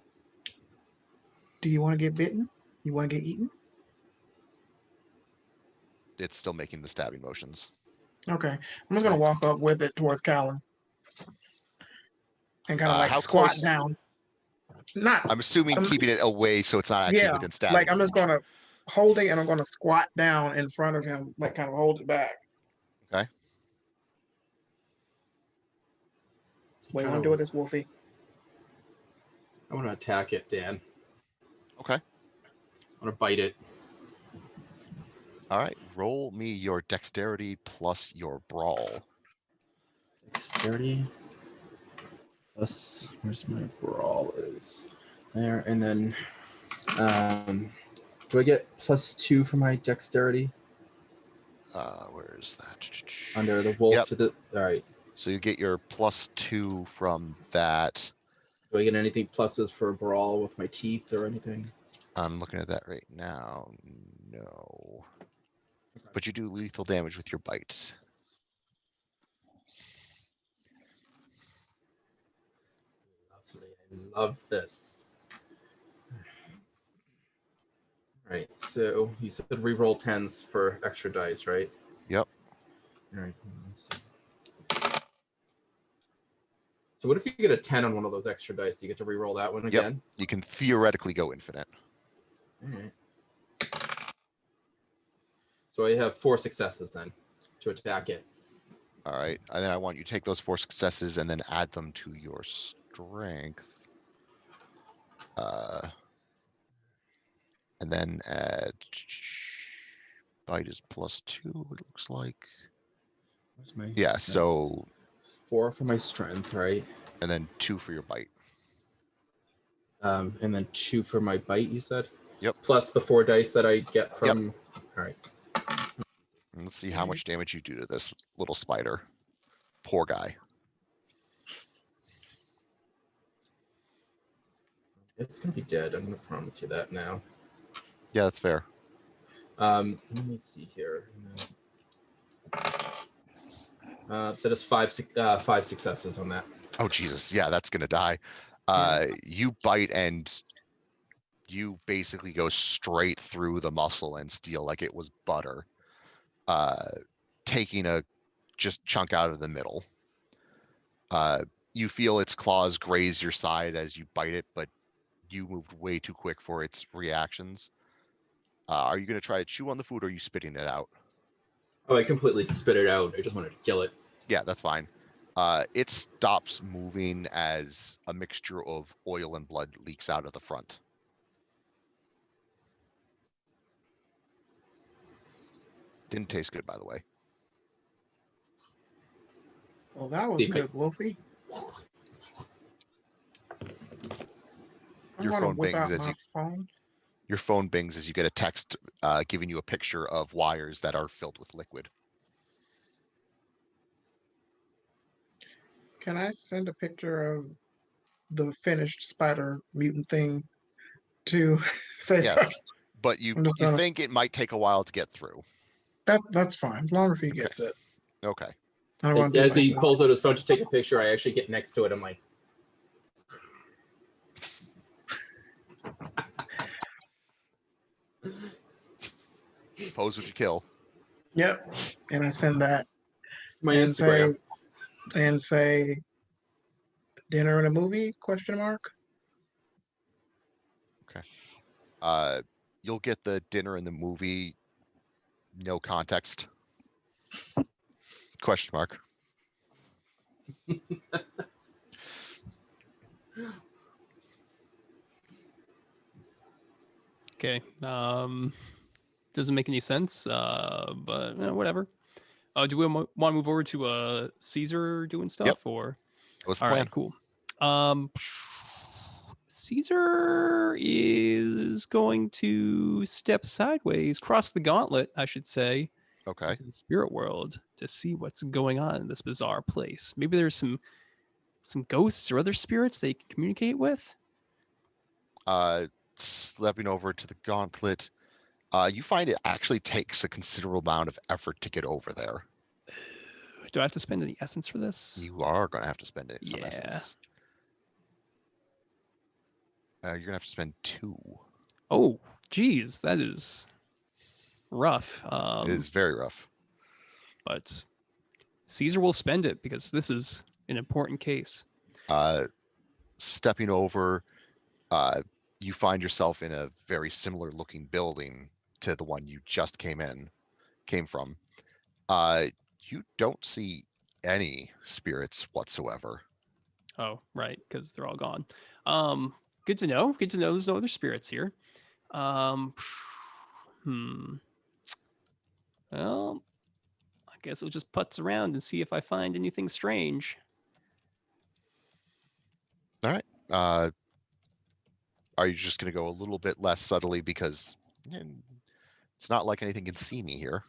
[SPEAKER 3] Do you want to get bitten? You want to get eaten?
[SPEAKER 1] It's still making the stabbing motions.
[SPEAKER 3] Okay. I'm just going to walk up with it towards Callum and kind of like
[SPEAKER 1] How
[SPEAKER 3] squat
[SPEAKER 1] close?
[SPEAKER 3] down.
[SPEAKER 1] I'm assuming keeping it away so it's not actually within stabbing.
[SPEAKER 3] Like I'm just going to hold it and I'm going to squat down in front of him, like kind of hold it back.
[SPEAKER 1] Okay.
[SPEAKER 3] What do you want to do with this, Wolfie?
[SPEAKER 5] I want to attack it, Dan.
[SPEAKER 1] Okay.
[SPEAKER 5] I want to bite it.
[SPEAKER 1] All right. Roll me your dexterity plus your brawl.
[SPEAKER 5] Dexterity plus, where's my brawl is? There, and then do I get +2 for my dexterity?
[SPEAKER 1] Where is that?
[SPEAKER 5] Under the wolf.
[SPEAKER 1] Yep.
[SPEAKER 5] To the, all right.
[SPEAKER 1] So you get your +2 from that.
[SPEAKER 5] Do I get anything pluses for brawl with my teeth or anything?
[SPEAKER 1] I'm looking at that right now. No. But you do lethal damage with your bite.
[SPEAKER 5] Lovely. I love this. All right. So you said reroll 10s for extra dice, right?
[SPEAKER 1] Yep.
[SPEAKER 5] All right. Let's see. So what if you get a 10 on one of those extra dice? Do you get to reroll that one again?
[SPEAKER 1] Yep. You can theoretically go infinite.
[SPEAKER 5] All right. So I have 4 successes then to attack it.
[SPEAKER 1] All right. And then I want you to take those 4 successes and then add them to your strength. And then add bite is +2, it looks like.
[SPEAKER 5] Where's my
[SPEAKER 1] Yeah,
[SPEAKER 5] strength?
[SPEAKER 1] so
[SPEAKER 5] 4 for my strength, right?
[SPEAKER 1] and then 2 for your bite.
[SPEAKER 5] And then 2 for my bite, you said?
[SPEAKER 1] Yep.
[SPEAKER 5] Plus the 4 dice that I get from.
[SPEAKER 1] Yep.
[SPEAKER 5] All right.
[SPEAKER 1] And let's see how much damage you do to this little spider. Poor guy.
[SPEAKER 5] It's gonna be dead. I'm gonna promise you that now.
[SPEAKER 1] Yeah, that's fair.
[SPEAKER 5] Let me see here. That is 5 successes on that.
[SPEAKER 1] Oh Jesus, yeah, that's gonna die. You bite and you basically go straight through the muscle and steel like it was butter. Taking a just chunk out of the middle. You feel its claws graze your side as you bite it, but you moved way too quick for its reactions. Are you going to try to chew on the food or are you spitting it out?
[SPEAKER 5] Oh, I completely spit it out. I just wanted to kill it.
[SPEAKER 1] Yeah, that's fine. It stops moving as a mixture of oil and blood leaks out of the front. Didn't taste good, by the way.
[SPEAKER 3] Well, that was good, Wolfie. I'm going to whip out my phone.
[SPEAKER 1] Your phone bings as you get a text giving you a picture of wires that are filled with liquid.
[SPEAKER 3] Can I send a picture of the finished spider mutant thing to say
[SPEAKER 1] Yes,
[SPEAKER 3] sorry?
[SPEAKER 1] but you think it might take a while to get through.
[SPEAKER 3] That's fine, as long as he gets it.
[SPEAKER 1] Okay.
[SPEAKER 5] As he pulls out his phone to take a picture, I actually get next to it. I'm like,
[SPEAKER 1] pose what you kill.
[SPEAKER 3] Yep. And I send that.
[SPEAKER 5] My Instagram.
[SPEAKER 3] Say dinner and a movie ?
[SPEAKER 1] Okay. You'll get the dinner and the movie, no context. ?
[SPEAKER 4] Okay. Doesn't make any sense, but whatever. Do we want to move over to Caesar doing stuff?
[SPEAKER 1] Yep.
[SPEAKER 4] Or
[SPEAKER 1] what's the
[SPEAKER 4] all
[SPEAKER 1] plan?
[SPEAKER 4] right, cool. Caesar is going to step sideways, cross the gauntlet, I should say.
[SPEAKER 1] Okay.
[SPEAKER 4] To the spirit world to see what's going on in this bizarre place. Maybe there's some ghosts or other spirits they can communicate with.
[SPEAKER 1] Stepping over to the gauntlet, you find it actually takes a considerable amount of effort to get over there.
[SPEAKER 4] Do I have to spend any essence for this?
[SPEAKER 1] You are going to have to spend some
[SPEAKER 4] Yeah.
[SPEAKER 1] essence. You're going to have to spend 2.
[SPEAKER 4] Oh, geez, that is rough.
[SPEAKER 1] It is very rough.
[SPEAKER 4] But Caesar will spend it because this is an important case.
[SPEAKER 1] Stepping over, you find yourself in a very similar looking building to the one you just came from. You don't see any spirits whatsoever.
[SPEAKER 4] Oh, right, because they're all gone. Good to know. Good to know there's no other spirits here. Well, I guess I'll just putz around and see if I find anything strange.
[SPEAKER 1] All right. Are you just going to go a little bit less subtly because it's not like anything can see me here?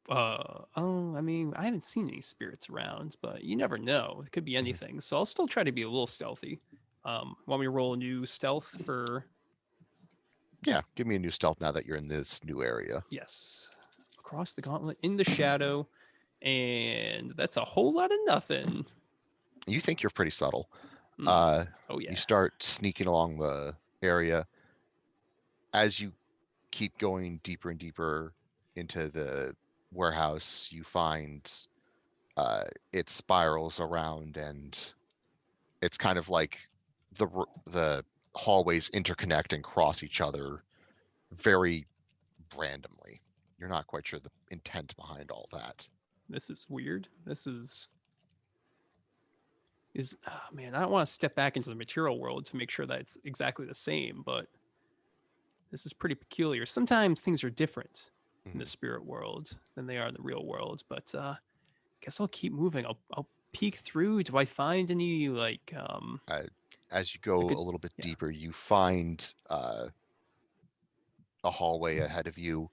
[SPEAKER 4] I mean, I haven't seen any spirits around, but you never know. It could be anything. So I'll still try to be a little stealthy. Want me to roll a new stealth for?
[SPEAKER 1] Yeah, give me a new stealth now that you're in this new area.
[SPEAKER 4] Yes. Across the gauntlet in the shadow, and that's a whole lot of nothing.
[SPEAKER 1] You think you're pretty subtle.
[SPEAKER 4] Oh yeah.
[SPEAKER 1] You start sneaking along the area. As you keep going deeper and deeper into the warehouse, you find it spirals around, and it's kind of like the hallways interconnect and cross each other very randomly. You're not quite sure the intent behind all that.
[SPEAKER 4] This is weird. This is man, I don't want to step back into the material world to make sure that it's exactly the same, but this is pretty peculiar. Sometimes things are different in the spirit world than they are in the real world, but I guess I'll keep moving. I'll peek through. Do I find any like
[SPEAKER 1] as you go a little bit deeper, you find a hallway ahead of you,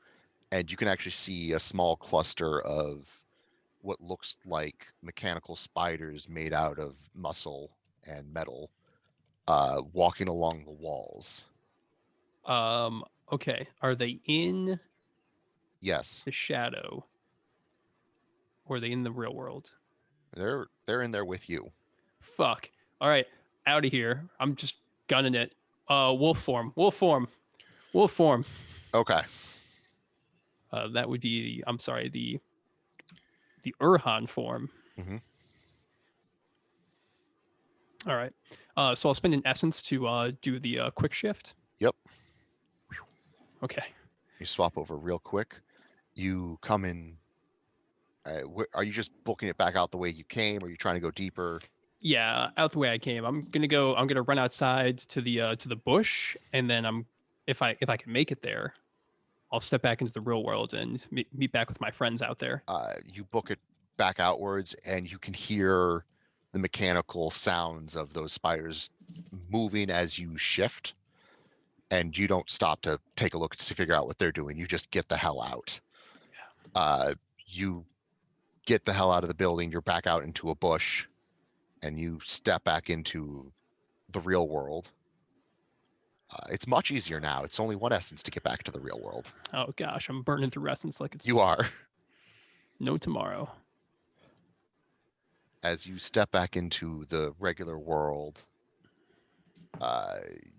[SPEAKER 1] and you can actually see a small cluster of what looks like mechanical spiders made out of muscle and metal walking along the walls.
[SPEAKER 4] Okay, are they in
[SPEAKER 1] Yes,
[SPEAKER 4] the shadow or are they in the real world?
[SPEAKER 1] they're in there with you.
[SPEAKER 4] Fuck. All right, out of here. I'm just gunning it. Wolf form.
[SPEAKER 1] Okay.
[SPEAKER 4] That would be I'm sorry, the Urhan form.
[SPEAKER 1] Mm-hmm.
[SPEAKER 4] All right. So I'll spend an essence to do the quick shift.
[SPEAKER 1] Yep.
[SPEAKER 4] Okay.
[SPEAKER 1] You swap over real quick. You come in. Are you just booking it back out the way you came? Or are you trying to go deeper?
[SPEAKER 4] Yeah, out the way I came. I'm gonna run outside to the bush, and then if I can make it there, I'll step back into the real world and meet back with my friends out there.
[SPEAKER 1] You book it back outwards, and you can hear the mechanical sounds of those spiders moving as you shift, and you don't stop to take a look to figure out what they're doing. You just get the hell out.
[SPEAKER 4] Yeah.
[SPEAKER 1] You get the hell out of the building. You're back out into a bush, and you step back into the real world. It's much easier now. It's only 1 essence to get back to the real world.
[SPEAKER 4] Oh gosh, I'm burning through essence like it's
[SPEAKER 1] You are.
[SPEAKER 4] No tomorrow.
[SPEAKER 1] As you step back into the regular world,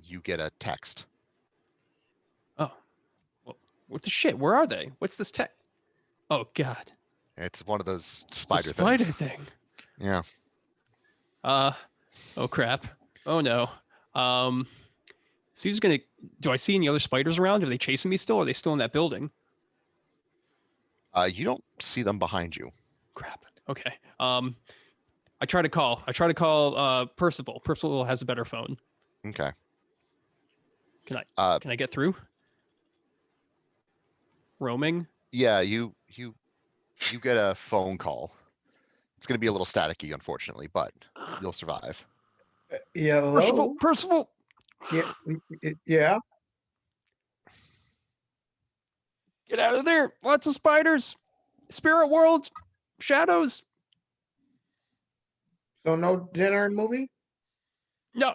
[SPEAKER 1] you get a text.
[SPEAKER 4] Oh, well, what the shit? Where are they? What's this tech? Oh god,
[SPEAKER 1] It's one of those
[SPEAKER 4] it's a
[SPEAKER 1] spider
[SPEAKER 4] spider
[SPEAKER 1] things.
[SPEAKER 4] thing.
[SPEAKER 1] Yeah.
[SPEAKER 4] Oh crap. Oh no. Caesar's gonna. Do I see any other spiders around? Are they chasing me still? Or are they still in that building?
[SPEAKER 1] You don't see them behind you.
[SPEAKER 4] Crap. Okay. I try to call Percival. Percival has a better phone.
[SPEAKER 1] Okay.
[SPEAKER 4] Can I get through? Roaming?
[SPEAKER 1] Yeah, you get a phone call. It's going to be a little staticky, unfortunately, but you'll survive.
[SPEAKER 3] Yeah, hello?
[SPEAKER 4] Percival.
[SPEAKER 3] Yeah.
[SPEAKER 4] Get out of there. Lots of spiders. Spirit world. Shadows.
[SPEAKER 3] So no dinner and movie?
[SPEAKER 4] No.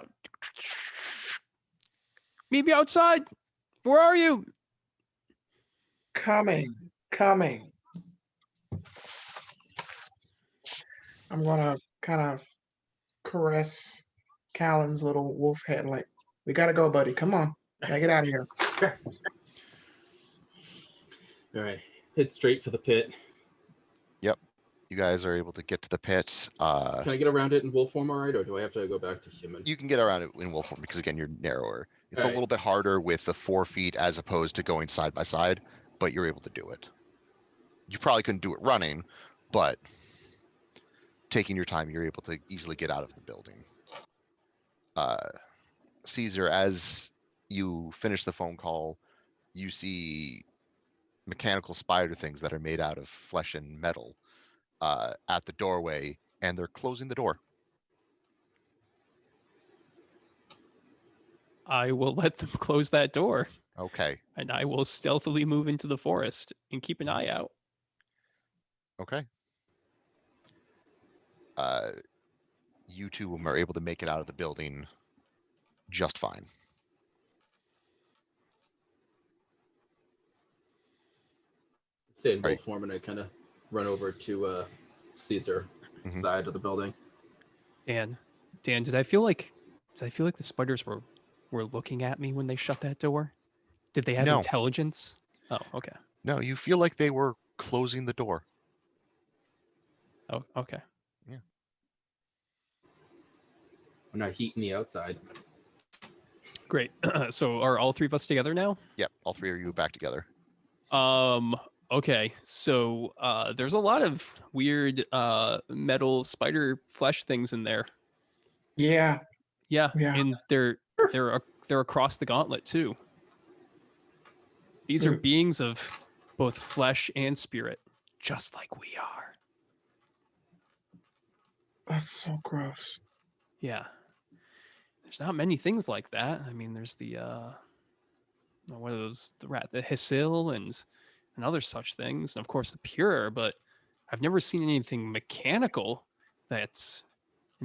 [SPEAKER 4] Meet me outside. Where are you?
[SPEAKER 3] Coming. I'm gonna kind of caress Callan's little wolf head, like, we gotta go, buddy. Come on. Gotta get out of here.
[SPEAKER 5] All right. Head straight for the pit.
[SPEAKER 1] Yep. You guys are able to get to the pit.
[SPEAKER 5] Can I get around it in wolf form, all right? Or do I have to go back to human?
[SPEAKER 1] You can get around it in wolf form because, again, you're narrower. It's a
[SPEAKER 5] Right.
[SPEAKER 1] little bit harder with the 4 feet as opposed to going side by side, but you're able to do it. You probably couldn't do it running, but taking your time, you're able to easily get out of the building. Caesar, as you finish the phone call, you see mechanical spider things that are made out of flesh and metal at the doorway, and they're closing the door.
[SPEAKER 4] I will let them close that door,
[SPEAKER 1] Okay.
[SPEAKER 4] and I will stealthily move into the forest and keep an eye out.
[SPEAKER 1] Okay. You two are able to make it out of the building just fine.
[SPEAKER 5] Stay in wolf
[SPEAKER 1] Right.
[SPEAKER 5] form, and I kind of run over to Caesar side of the building.
[SPEAKER 4] Dan, did I feel like the spiders were looking at me when they shut that door? Did they have
[SPEAKER 1] No.
[SPEAKER 4] intelligence? Oh, okay.
[SPEAKER 1] No, you feel like they were closing the door.
[SPEAKER 4] Oh, okay.
[SPEAKER 5] I'm not heating the outside.
[SPEAKER 4] Great. So are all 3 of us together now?
[SPEAKER 1] Yep, all 3 of you back together.
[SPEAKER 4] Okay. So there's a lot of weird metal spider flesh things in there.
[SPEAKER 3] Yeah.
[SPEAKER 4] Yeah.
[SPEAKER 3] Yeah.
[SPEAKER 4] And they're across the gauntlet too. These are
[SPEAKER 3] Mm.
[SPEAKER 4] beings of both flesh and spirit, just like we are.
[SPEAKER 3] That's so gross.
[SPEAKER 4] Yeah. There's not many things like that. I mean, there's the what are those? The Hysil and other such things, and of course the Pure. But I've never seen anything mechanical that's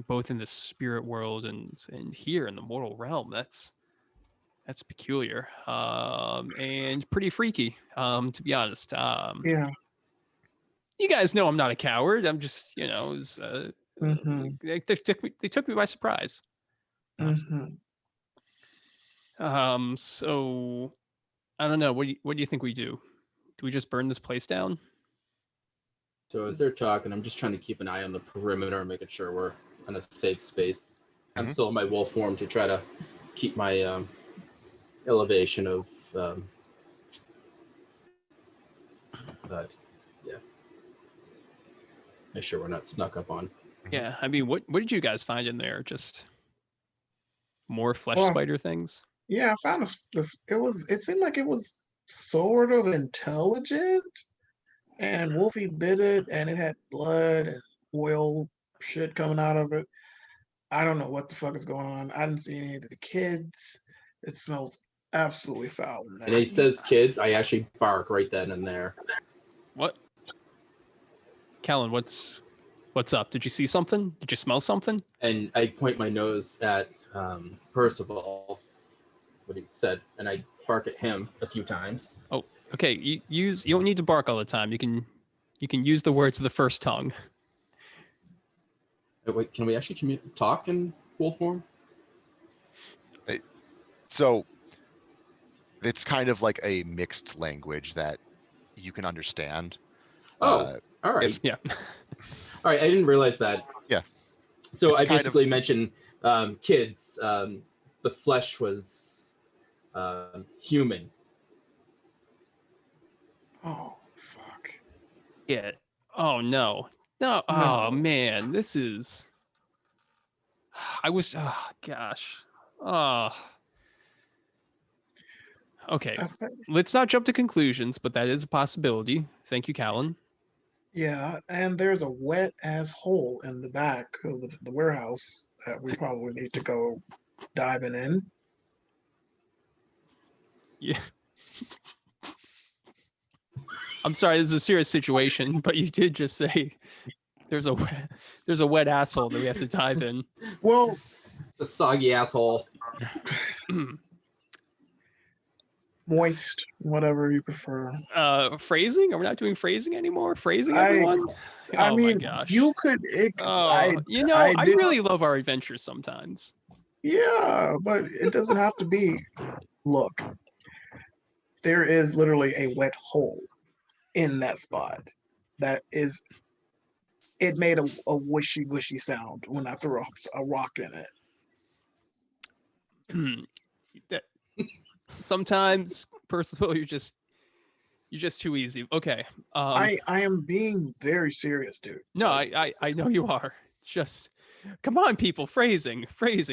[SPEAKER 4] both in the spirit world and here in the mortal realm. That's peculiar and pretty freaky, to be honest.
[SPEAKER 3] Yeah.
[SPEAKER 4] You guys know I'm not a coward. I'm just, it was,
[SPEAKER 3] Mhm.
[SPEAKER 4] they took me by surprise.
[SPEAKER 3] Mhm.
[SPEAKER 4] So I don't know. What do you think we do? Do we just burn this place down?
[SPEAKER 5] So as they're talking, I'm just trying to keep an eye on the perimeter, making sure we're in a safe space. I'm still in my wolf form to try to keep my elevation of but yeah, make sure we're not snuck up on.
[SPEAKER 4] Yeah, I mean, what did you guys find in there? Just more flesh
[SPEAKER 3] Well,
[SPEAKER 4] spider things?
[SPEAKER 3] Yeah, I found this. It seemed like it was sort of intelligent, and Wolfie bit it, and it had blood and oil shit coming out of it. I don't know what the fuck is going on. I didn't see any of the kids. It smells absolutely foul in
[SPEAKER 5] And
[SPEAKER 3] there.
[SPEAKER 5] he says kids, I actually bark right then and there.
[SPEAKER 4] What? Callan, what's up? Did you see something? Did you smell something?
[SPEAKER 5] And I point my nose at Percival, what he said, and I bark at him a few times.
[SPEAKER 4] Oh, okay. You don't need to bark all the time. You can use the words of the first tongue.
[SPEAKER 5] Wait, can we actually talk in wolf form?
[SPEAKER 1] So it's kind of like a mixed language that you can understand.
[SPEAKER 5] Oh, all right.
[SPEAKER 4] Yeah.
[SPEAKER 5] All right, I didn't realize that.
[SPEAKER 1] Yeah.
[SPEAKER 5] So
[SPEAKER 1] It's
[SPEAKER 5] I
[SPEAKER 1] kind
[SPEAKER 5] basically mentioned kids. The flesh was human.
[SPEAKER 3] Oh fuck!
[SPEAKER 4] Yeah. Oh no. No. Oh
[SPEAKER 3] No.
[SPEAKER 4] man, this is. I was. Oh gosh. Oh. Okay. Let's not jump to conclusions, but that is a possibility. Thank you, Callan.
[SPEAKER 3] Yeah, and there's a wet ass hole in the back of the warehouse that we probably need to go diving in.
[SPEAKER 4] Yeah. I'm sorry, this is a serious situation, but you did just say there's a wet asshole that we have to dive in.
[SPEAKER 3] Well,
[SPEAKER 5] The soggy asshole.
[SPEAKER 3] moist, whatever you prefer.
[SPEAKER 4] Phrasing? Are we not doing phrasing anymore? Phrasing,
[SPEAKER 3] I
[SPEAKER 4] everyone? Oh
[SPEAKER 3] mean,
[SPEAKER 4] my gosh.
[SPEAKER 3] you could.
[SPEAKER 4] Oh, you know, I
[SPEAKER 3] did,
[SPEAKER 4] really love our adventures sometimes.
[SPEAKER 3] Yeah, but it doesn't have to be. Look, there is literally a wet hole in that spot. That is. It made a wishy gushy sound when I threw a rock in it.
[SPEAKER 4] That, sometimes, Percival, you're just too easy. Okay.
[SPEAKER 3] I am being very serious, dude.
[SPEAKER 4] No,
[SPEAKER 3] Like,
[SPEAKER 4] I know you are. It's just, come on, people. Phrasing,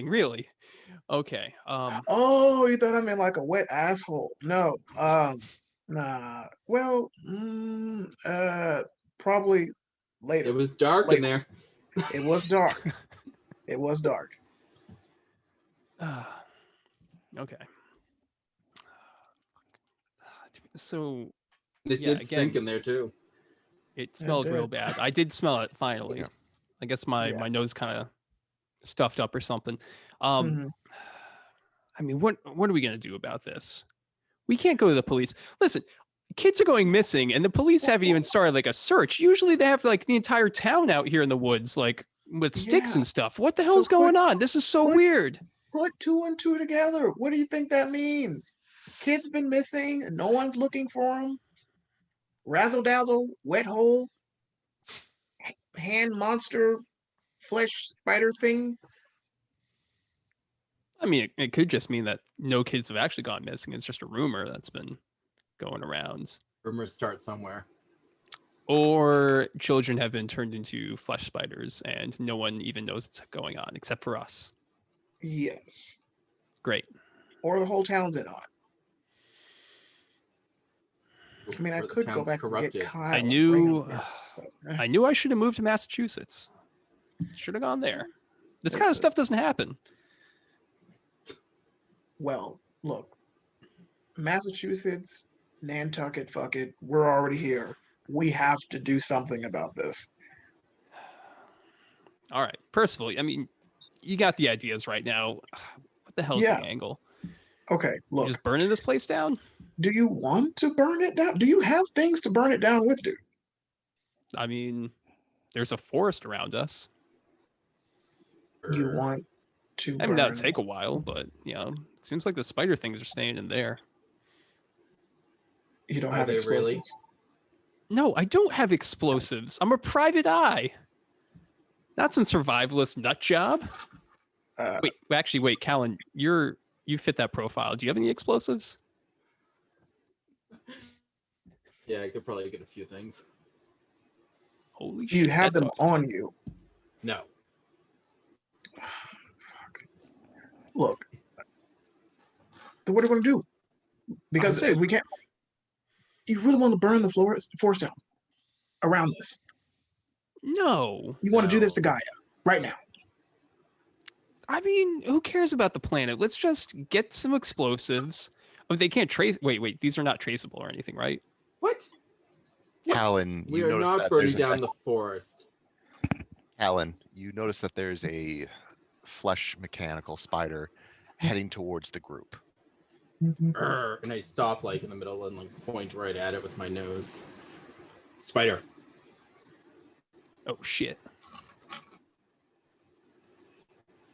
[SPEAKER 4] really. Okay.
[SPEAKER 3] oh, you thought I meant like a wet asshole? No. Nah. Well, probably later.
[SPEAKER 5] It was dark in there.
[SPEAKER 3] It was dark. It was dark.
[SPEAKER 4] Okay. So
[SPEAKER 5] It
[SPEAKER 4] yeah,
[SPEAKER 5] did stink
[SPEAKER 4] again,
[SPEAKER 5] in there too.
[SPEAKER 4] it smelled real
[SPEAKER 3] did.
[SPEAKER 4] bad. I did smell it finally.
[SPEAKER 1] Yeah.
[SPEAKER 4] I guess my nose kind of stuffed up or something.
[SPEAKER 3] Mhm.
[SPEAKER 4] I mean, what are we gonna do about this? We can't go to the police. Listen, kids are going missing, and the police haven't even started like a search. Usually, they have like the entire town out here in the woods, like with sticks
[SPEAKER 3] Yeah.
[SPEAKER 4] and stuff. What the
[SPEAKER 3] So
[SPEAKER 4] hell's going
[SPEAKER 3] put-
[SPEAKER 4] on? This is so
[SPEAKER 3] put-
[SPEAKER 4] weird.
[SPEAKER 3] Put two and two together. What do you think that means? Kid's been missing and no one's looking for him. Razzle dazzle, wet hole, hand monster, flesh spider thing.
[SPEAKER 4] I mean, it could just mean that no kids have actually gone missing. It's just a rumor that's been going around.
[SPEAKER 5] Rumors start somewhere.
[SPEAKER 4] Or children have been turned into flesh spiders and no one even knows it's going on except for us.
[SPEAKER 3] Yes.
[SPEAKER 4] Great.
[SPEAKER 3] Or the whole town's in on it. I mean, I
[SPEAKER 5] Or the
[SPEAKER 3] could go
[SPEAKER 5] town's
[SPEAKER 3] back
[SPEAKER 5] corrupted.
[SPEAKER 3] and get Kyle.
[SPEAKER 4] I
[SPEAKER 3] and bring
[SPEAKER 4] knew
[SPEAKER 3] him here, but,
[SPEAKER 4] I knew I should have moved to Massachusetts. Should have gone there. This kind of stuff doesn't happen.
[SPEAKER 3] well, look, Massachusetts, Nantucket, fuck it. We're already here. We have to do something about this.
[SPEAKER 4] All right. Percival, I mean, you got the ideas right now. What the hell's
[SPEAKER 3] Yeah.
[SPEAKER 4] the angle?
[SPEAKER 3] Okay,
[SPEAKER 4] You
[SPEAKER 3] look.
[SPEAKER 4] just burning this place down?
[SPEAKER 3] Do you want to burn it down? Do you have things to burn it down with, dude?
[SPEAKER 4] I mean, there's a forest around us.
[SPEAKER 3] You want to
[SPEAKER 4] I mean,
[SPEAKER 3] burn
[SPEAKER 4] that would take a while, but you know, it seems like the spider things are staying in there.
[SPEAKER 3] You don't
[SPEAKER 5] Are
[SPEAKER 3] have
[SPEAKER 5] they
[SPEAKER 3] explosives?
[SPEAKER 5] really?
[SPEAKER 4] No, I don't have explosives. I'm a private eye. Not some survivalist nut job. Wait, Callan, you fit that profile. Do you have any explosives?
[SPEAKER 5] Yeah, I could probably get a few things.
[SPEAKER 4] Holy
[SPEAKER 3] Do you
[SPEAKER 4] shit.
[SPEAKER 3] have
[SPEAKER 4] that's
[SPEAKER 3] them on you?
[SPEAKER 5] No.
[SPEAKER 3] Fuck. Look. Then what are you going to do? Because
[SPEAKER 4] saying-
[SPEAKER 3] if we can't, you really want to burn the forest down around this.
[SPEAKER 4] No.
[SPEAKER 3] You want to do this to
[SPEAKER 5] No.
[SPEAKER 3] Gaia right now.
[SPEAKER 4] I mean, who cares about the planet? Let's just get some explosives. Oh, they can't trace. Wait. These are not traceable or anything, right?
[SPEAKER 5] What?
[SPEAKER 1] Callan,
[SPEAKER 5] We
[SPEAKER 1] you
[SPEAKER 5] are
[SPEAKER 1] notice
[SPEAKER 5] not
[SPEAKER 1] that
[SPEAKER 5] burning
[SPEAKER 1] there's
[SPEAKER 5] down the forest.
[SPEAKER 1] Callan, you notice that there's a flesh mechanical spider heading towards the group.
[SPEAKER 5] Urgh, and I stop like in the middle and like point right at it with my nose. Spider.
[SPEAKER 4] Oh shit.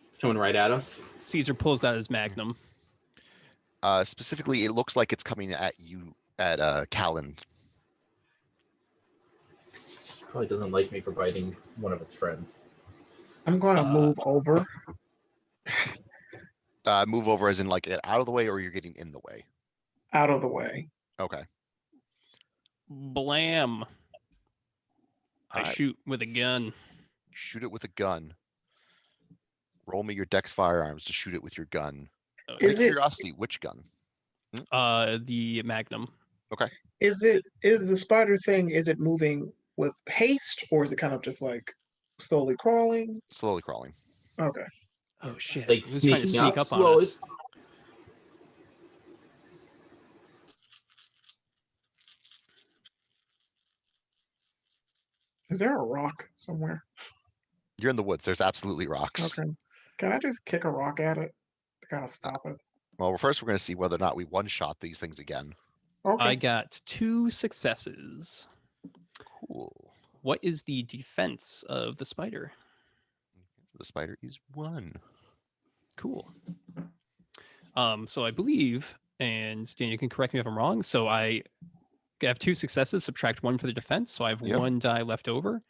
[SPEAKER 5] It's coming right at us.
[SPEAKER 4] Caesar pulls out his magnum.
[SPEAKER 1] Specifically, it looks like it's coming at you, at Callan.
[SPEAKER 5] Probably doesn't like me for biting one of its friends.
[SPEAKER 3] I'm going to move over.
[SPEAKER 1] Move over as in like get out of the way, or you're getting in the way.
[SPEAKER 3] Out of the way.
[SPEAKER 1] Okay.
[SPEAKER 4] Blam. I
[SPEAKER 1] Alright.
[SPEAKER 4] shoot with a gun.
[SPEAKER 1] Shoot it with a gun. Roll me your dex firearms to shoot it with your gun.
[SPEAKER 4] Oh,
[SPEAKER 3] Is
[SPEAKER 1] Out of
[SPEAKER 3] it-
[SPEAKER 1] curiosity, which gun?
[SPEAKER 4] The magnum.
[SPEAKER 3] Is the spider thing, is it moving with haste or is it kind of just like slowly crawling?
[SPEAKER 1] Slowly crawling.
[SPEAKER 3] Okay.
[SPEAKER 4] Oh shit.
[SPEAKER 5] Like
[SPEAKER 4] Who's trying to
[SPEAKER 5] sneaking
[SPEAKER 4] sneak
[SPEAKER 5] up
[SPEAKER 4] up on
[SPEAKER 5] slowly?
[SPEAKER 4] us?
[SPEAKER 3] Is there a rock somewhere?
[SPEAKER 1] You're in the woods. There's absolutely rocks.
[SPEAKER 3] Okay. Can I just kick a rock at it to kind of stop it?
[SPEAKER 1] Well, first we're going to see whether or not we one-shot these things again.
[SPEAKER 3] Okay.
[SPEAKER 4] I got 2 successes.
[SPEAKER 1] Cool.
[SPEAKER 4] What is the defense of the spider?
[SPEAKER 1] The spider is 1.
[SPEAKER 4] Cool. So I believe, and Dan, you can correct me if I'm wrong. So I have 2 successes, subtract 1 for the defense. So I have
[SPEAKER 1] Yep.
[SPEAKER 4] 1 die left over.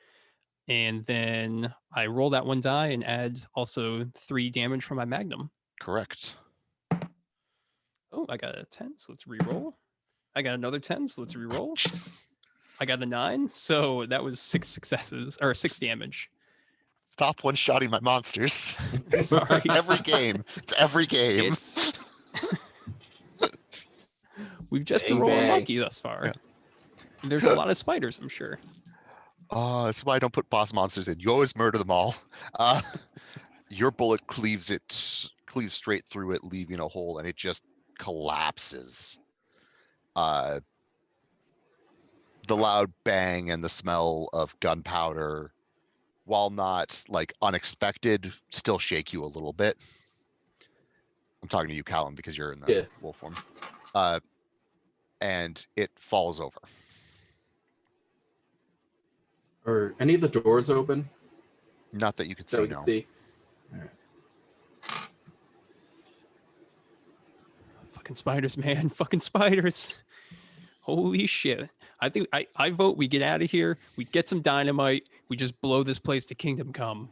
[SPEAKER 4] And then I roll that 1 die and add also 3 damage from my magnum.
[SPEAKER 1] Correct.
[SPEAKER 4] Oh, I got a 10, so let's re-roll. I got another 10, so let's re-roll. I got a 9, so that was 6 successes, or 6 damage.
[SPEAKER 1] Stop one-shotting my monsters.
[SPEAKER 4] Sorry.
[SPEAKER 1] Every game. It's every game.
[SPEAKER 4] It's... We've just been
[SPEAKER 5] Bang,
[SPEAKER 4] rolling
[SPEAKER 5] bang.
[SPEAKER 4] lucky thus far.
[SPEAKER 1] Yeah.
[SPEAKER 4] There's a lot of spiders, I'm sure.
[SPEAKER 1] That's why I don't put boss monsters in. You always murder them all. Your bullet cleaves straight through it, leaving a hole, and it just collapses. The loud bang and the smell of gunpowder, while not like unexpected, still shake you a little bit. I'm talking to you, Callum, because you're in the wolf form. And it falls over.
[SPEAKER 5] Are any of the doors open
[SPEAKER 1] Not that you could
[SPEAKER 5] that
[SPEAKER 1] see,
[SPEAKER 5] we
[SPEAKER 1] no.
[SPEAKER 5] can see? All right.
[SPEAKER 4] Fucking spiders, man. Fucking spiders. Holy shit. I think I vote we get out of here. We get some dynamite. We just blow this place to kingdom come.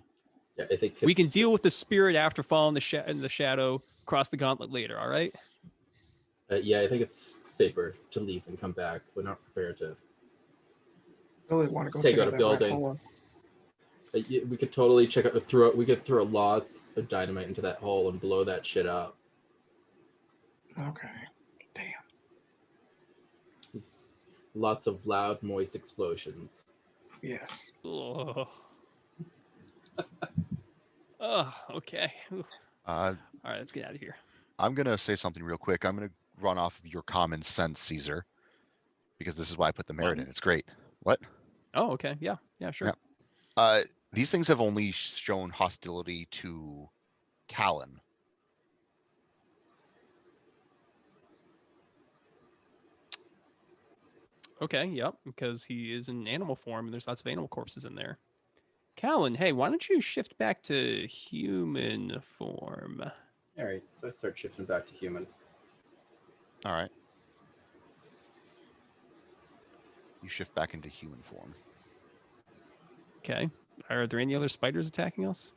[SPEAKER 5] Yeah, I think
[SPEAKER 4] We can
[SPEAKER 5] it's-
[SPEAKER 4] deal with the spirit after falling in the shadow, cross the gauntlet later, all right?
[SPEAKER 5] Yeah, I think it's safer to leave and come back. We're not prepared to.
[SPEAKER 3] Really want to go
[SPEAKER 5] Take
[SPEAKER 3] check
[SPEAKER 5] out
[SPEAKER 3] out
[SPEAKER 5] a
[SPEAKER 3] that
[SPEAKER 5] building.
[SPEAKER 3] black hole.
[SPEAKER 5] We could totally check out we could throw lots of dynamite into that hole and blow that shit up.
[SPEAKER 3] Okay. Damn.
[SPEAKER 5] Lots of loud, moist explosions.
[SPEAKER 3] Yes.
[SPEAKER 4] Oh. Oh, okay. All right, let's get out of here.
[SPEAKER 1] I'm going to say something real quick. I'm going to run off of your common sense, Caesar, because this is why I put the merit in. It's great. What?
[SPEAKER 4] Oh, okay. Yeah, sure.
[SPEAKER 1] Yeah. These things have only shown hostility to Callan.
[SPEAKER 4] Okay, yep, because he is in animal form and there's lots of animal corpses in there. Callan, hey, why don't you shift back to human form?
[SPEAKER 5] All right, so I start shifting back to human.
[SPEAKER 1] All right. You shift back into human form.
[SPEAKER 4] Okay. Are there any other spiders attacking us?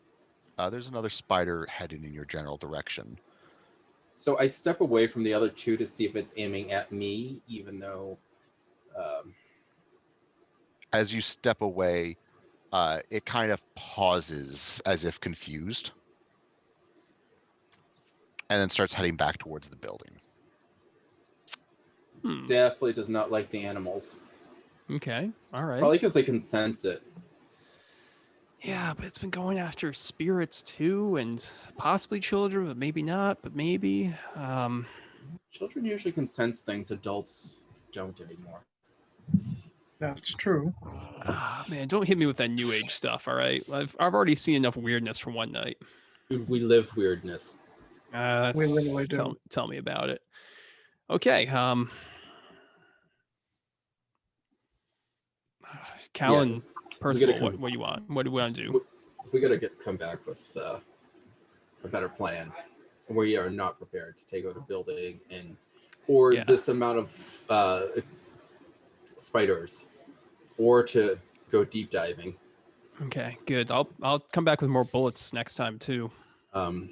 [SPEAKER 1] There's another spider heading in your general direction.
[SPEAKER 5] So I step away from the other 2 to see if it's aiming at me, even though.
[SPEAKER 1] As you step away, it kind of pauses as if confused, and then starts heading back towards the building.
[SPEAKER 5] Definitely does not like the animals.
[SPEAKER 4] Okay, all right.
[SPEAKER 5] Probably because they can sense it.
[SPEAKER 4] Yeah, but it's been going after spirits too, and possibly children, but maybe not, but maybe.
[SPEAKER 5] Children usually can sense things adults don't anymore.
[SPEAKER 3] That's true.
[SPEAKER 4] Man, don't hit me with that new age stuff, all right? I've already seen enough weirdness for one night.
[SPEAKER 5] Dude, we live weirdness.
[SPEAKER 3] We literally do.
[SPEAKER 4] Tell me about it. Okay, Callan, Percival, what do you want? What do we want to do?
[SPEAKER 5] We gotta come back with a better plan. We are not prepared to take out a building or this amount of spiders, or to go deep diving.
[SPEAKER 4] Okay, good. I'll come back with more bullets next time too.
[SPEAKER 5] I want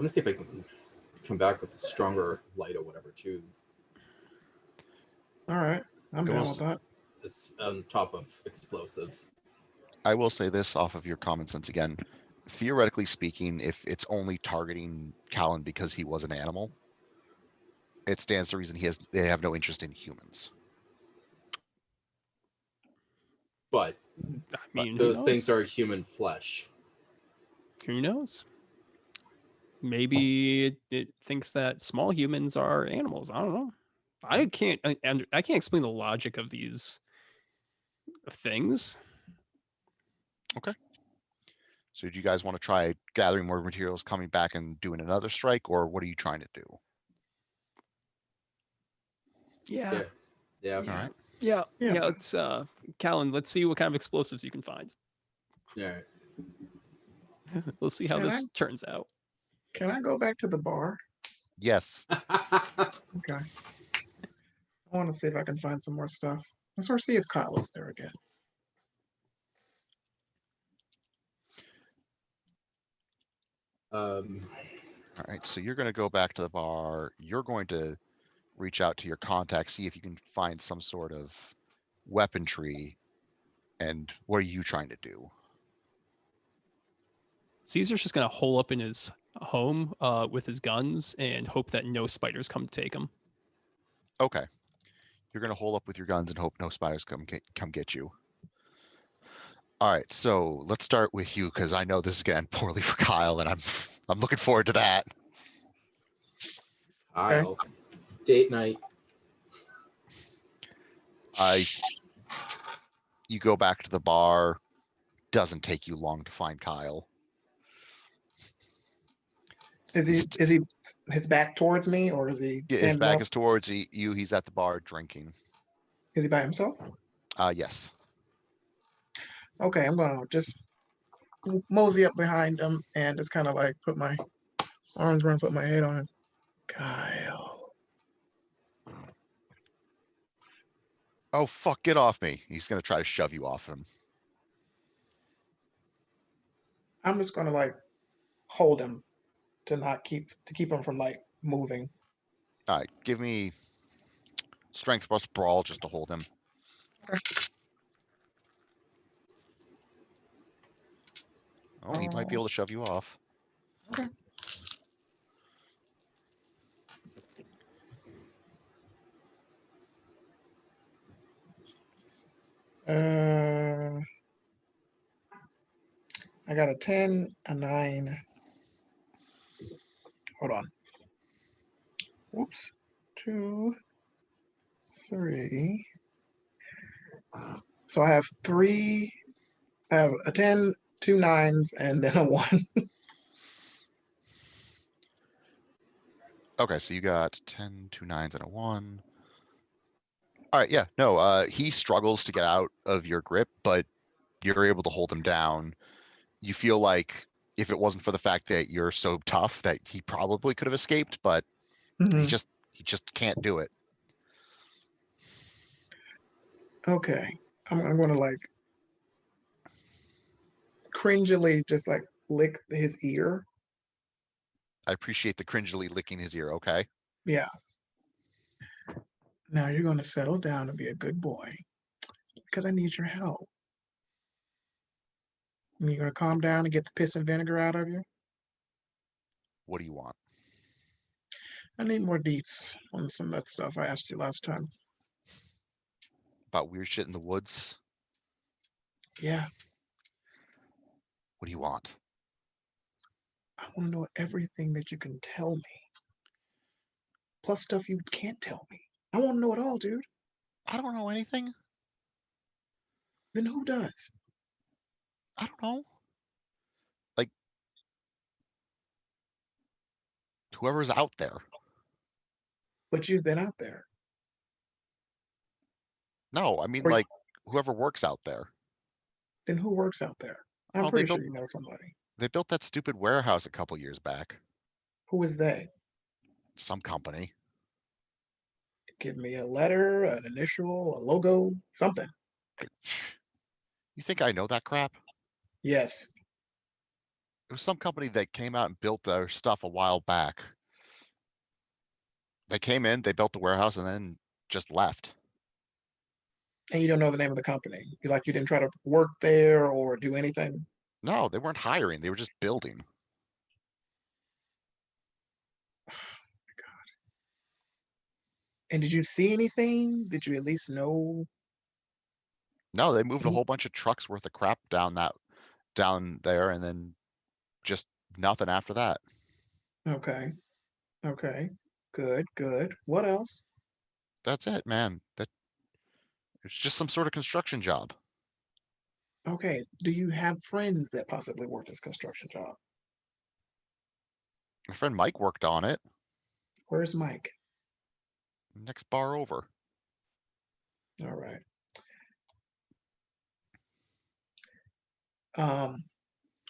[SPEAKER 5] to see if I can come back with a stronger light or whatever too.
[SPEAKER 3] All right. I'm down with that.
[SPEAKER 5] This on top of explosives.
[SPEAKER 1] I will say this off of your common sense again. Theoretically speaking, if it's only targeting Callan because he was an animal, it stands to reason they have no interest in humans.
[SPEAKER 5] But
[SPEAKER 4] I mean,
[SPEAKER 5] those things are human flesh.
[SPEAKER 4] Who knows? Maybe it thinks that small humans are animals. I don't know. I can't explain the logic of these things.
[SPEAKER 1] Okay. So do you guys want to try gathering more materials, coming back and doing another strike, or what are you trying to do?
[SPEAKER 4] Yeah.
[SPEAKER 5] Yeah.
[SPEAKER 1] All right.
[SPEAKER 4] Yeah.
[SPEAKER 3] Yeah.
[SPEAKER 4] Let's Callan, let's see what kind of explosives you can find.
[SPEAKER 5] All right.
[SPEAKER 4] Let's see how
[SPEAKER 3] Can
[SPEAKER 4] this turns out.
[SPEAKER 3] Can I go back to the bar?
[SPEAKER 1] Yes.
[SPEAKER 3] Okay. I want to see if I can find some more stuff. Let's sort of see if Kyle is there again.
[SPEAKER 5] Um,
[SPEAKER 1] All right. So you're going to go back to the bar. You're going to reach out to your contacts, see if you can find some sort of weaponry. And what are you trying to do?
[SPEAKER 4] Caesar's just gonna hole up in his home with his guns and hope that no spiders come to take him.
[SPEAKER 1] Okay. You're going to hole up with your guns and hope no spiders come get you. All right. So let's start with you because I know this is going to end poorly for Kyle, and I'm looking forward to that.
[SPEAKER 5] I'll date night.
[SPEAKER 1] You go back to the bar. Doesn't take you long to find Kyle.
[SPEAKER 3] Is he his back towards me, or is he
[SPEAKER 1] His
[SPEAKER 3] standing
[SPEAKER 1] back
[SPEAKER 3] up?
[SPEAKER 1] is towards you. He's at the bar drinking.
[SPEAKER 3] Is he by himself?
[SPEAKER 1] Yes.
[SPEAKER 3] Okay, I'm gonna just mosey up behind him and just kind of like put my arms around, put my head on him. Kyle.
[SPEAKER 1] Oh fuck! Get off me! He's gonna try to shove you off him.
[SPEAKER 3] I'm just gonna like hold him to keep him from like moving.
[SPEAKER 1] All right, give me strength plus brawl just to hold him. Oh, he might be able to shove you off.
[SPEAKER 3] Okay. I got a 10, a 9. Hold on. Whoops. 2, 3. So I have 3. I have a 10, 2 9s, and then a 1.
[SPEAKER 1] Okay, so you got 10, 2 9s, and a 1. All right, yeah, no, he struggles to get out of your grip, but you're able to hold him down. You feel like if it wasn't for the fact that you're so tough that he probably could have escaped, but he just can't do it.
[SPEAKER 3] Okay. I'm gonna like cringily just like lick his ear.
[SPEAKER 1] I appreciate the cringily licking his ear, okay?
[SPEAKER 3] Yeah. Now you're gonna settle down and be a good boy because I need your help. And you're gonna calm down and get the piss and vinegar out of you.
[SPEAKER 1] What do you want?
[SPEAKER 3] I need more deets on some of that stuff I asked you last time.
[SPEAKER 1] About weird shit in the woods?
[SPEAKER 3] Yeah,
[SPEAKER 1] What do you want?
[SPEAKER 3] I want to know everything that you can tell me. Plus stuff you can't tell me. I want to know it all, dude.
[SPEAKER 1] I don't know anything.
[SPEAKER 3] Then who does?
[SPEAKER 1] I don't know. Like, whoever's out there.
[SPEAKER 3] But you've been out there.
[SPEAKER 1] No, I mean,
[SPEAKER 3] Or-
[SPEAKER 1] like, whoever works out there.
[SPEAKER 3] Then who works out there? I'm
[SPEAKER 1] Oh,
[SPEAKER 3] pretty sure you know somebody.
[SPEAKER 1] They built that stupid warehouse a couple years back.
[SPEAKER 3] Who is they?
[SPEAKER 1] Some company.
[SPEAKER 3] Give me a letter, an initial, a logo, something.
[SPEAKER 1] You think I know that crap?
[SPEAKER 3] Yes.
[SPEAKER 1] It was some company that came out and built their stuff a while back. They came in, they built the warehouse, and then just left.
[SPEAKER 3] And you don't know the name of the company. You didn't try to work there or do anything.
[SPEAKER 1] No, they weren't hiring. They were just building.
[SPEAKER 3] And did you see anything? Did you at least know?
[SPEAKER 1] No, they moved a
[SPEAKER 3] Mhm.
[SPEAKER 1] whole bunch of trucks worth of crap down there, and then just nothing after that.
[SPEAKER 3] Okay. Okay. Good. Good. What else?
[SPEAKER 1] That's it, man. It's just some sort of construction job.
[SPEAKER 3] Okay. Do you have friends that possibly work this construction job?
[SPEAKER 1] My friend Mike worked on it.
[SPEAKER 3] Where's Mike?
[SPEAKER 1] Next bar over.
[SPEAKER 3] All right.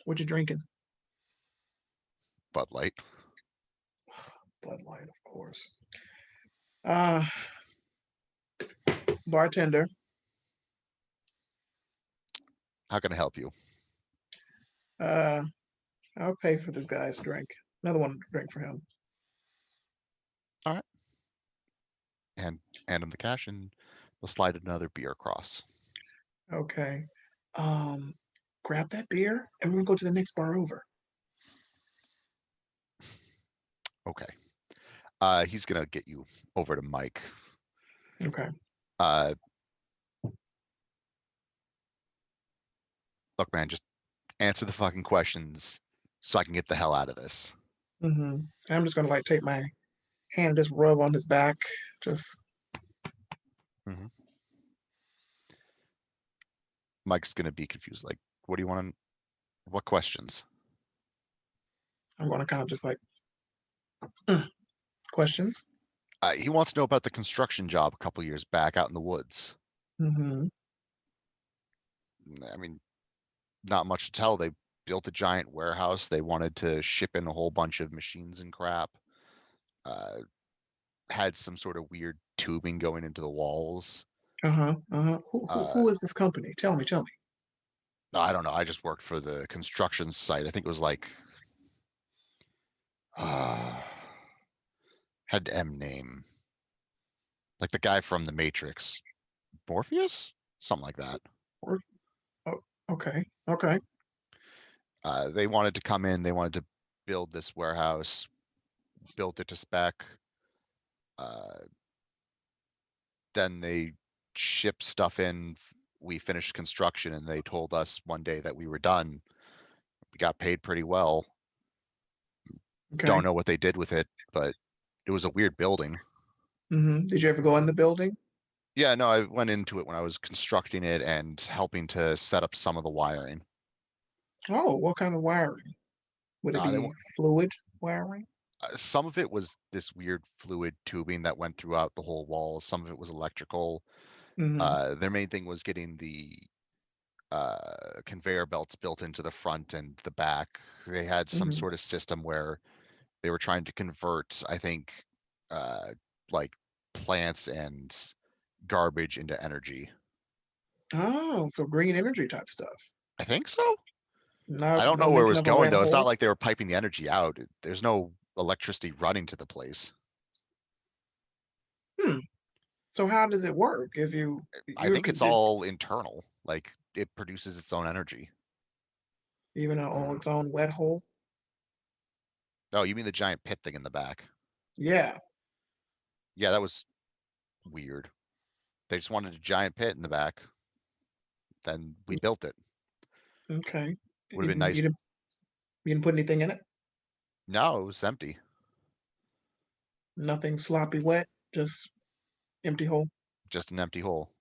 [SPEAKER 3] What you drinking?
[SPEAKER 1] Bud Light.
[SPEAKER 3] Bud Light, of course. Bartender.
[SPEAKER 1] How can I help you?
[SPEAKER 3] I'll pay for this guy's drink. Another one drink for him.
[SPEAKER 1] All right. And hand him the cash, and we'll slide another beer across.
[SPEAKER 3] Okay. Grab that beer, and we're gonna go to the next bar over.
[SPEAKER 1] Okay. He's gonna get you over to Mike.
[SPEAKER 3] Okay.
[SPEAKER 1] Look, man, just answer the fucking questions so I can get the hell out of this.
[SPEAKER 3] Mm-hmm. I'm just gonna like take my hand and just rub on his back. Just
[SPEAKER 1] Mike's gonna be confused. Like, what do you want? What questions?
[SPEAKER 3] I'm gonna kind of just like questions.
[SPEAKER 1] He wants to know about the construction job a couple years back out in the woods.
[SPEAKER 3] Mm-hmm.
[SPEAKER 1] I mean, not much to tell. They built a giant warehouse. They wanted to ship in a whole bunch of machines and crap. Had some sort of weird tubing going into the walls.
[SPEAKER 3] Uh-huh. Uh-huh. Who is this company? Tell me.
[SPEAKER 1] I don't know. I just worked for the construction site. I think it was like had M name. Like the guy from the Matrix. Morpheus? Something like that.
[SPEAKER 3] Oh, okay. Okay.
[SPEAKER 1] They wanted to come in, they wanted to build this warehouse, built it to spec. Then they shipped stuff in. We finished construction and they told us one day that we were done. We got paid pretty well.
[SPEAKER 3] Okay.
[SPEAKER 1] Don't know what they did with it, but it was a weird building.
[SPEAKER 3] Mm-hmm. Did you ever go in the building?
[SPEAKER 1] Yeah, no, I went into it when I was constructing it and helping to set up some of the wiring.
[SPEAKER 3] Oh, what kind of wiring? Would it be fluid wiring?
[SPEAKER 1] Some of it was this weird fluid tubing that went throughout the whole wall. Some of it was electrical.
[SPEAKER 3] Mm-hmm.
[SPEAKER 1] Their main thing was getting the conveyor belts built into the front and the back. They had some
[SPEAKER 3] Mm-hmm.
[SPEAKER 1] sort of system where they were trying to convert, I think, like plants and garbage into energy.
[SPEAKER 3] Oh, so green energy type stuff.
[SPEAKER 1] I think so.
[SPEAKER 3] No,
[SPEAKER 1] I don't
[SPEAKER 3] no
[SPEAKER 1] know where it
[SPEAKER 3] mention
[SPEAKER 1] was
[SPEAKER 3] of a
[SPEAKER 1] going
[SPEAKER 3] red
[SPEAKER 1] though. It's not
[SPEAKER 3] hole.
[SPEAKER 1] like they were piping the energy out. There's no electricity running to the place.
[SPEAKER 3] So how does it work? If
[SPEAKER 1] I think it's all internal. Like it produces its own energy.
[SPEAKER 3] even on its own wet hole?
[SPEAKER 1] Oh, you mean the giant pit thing in the back?
[SPEAKER 3] Yeah.
[SPEAKER 1] Yeah, that was weird. They just wanted a giant pit in the back. Then we built it.
[SPEAKER 3] Okay.
[SPEAKER 1] Would have been nice.
[SPEAKER 3] You didn't put anything in it?
[SPEAKER 1] No, it was empty.
[SPEAKER 3] Nothing sloppy wet, just empty hole.
[SPEAKER 1] Just an empty hole.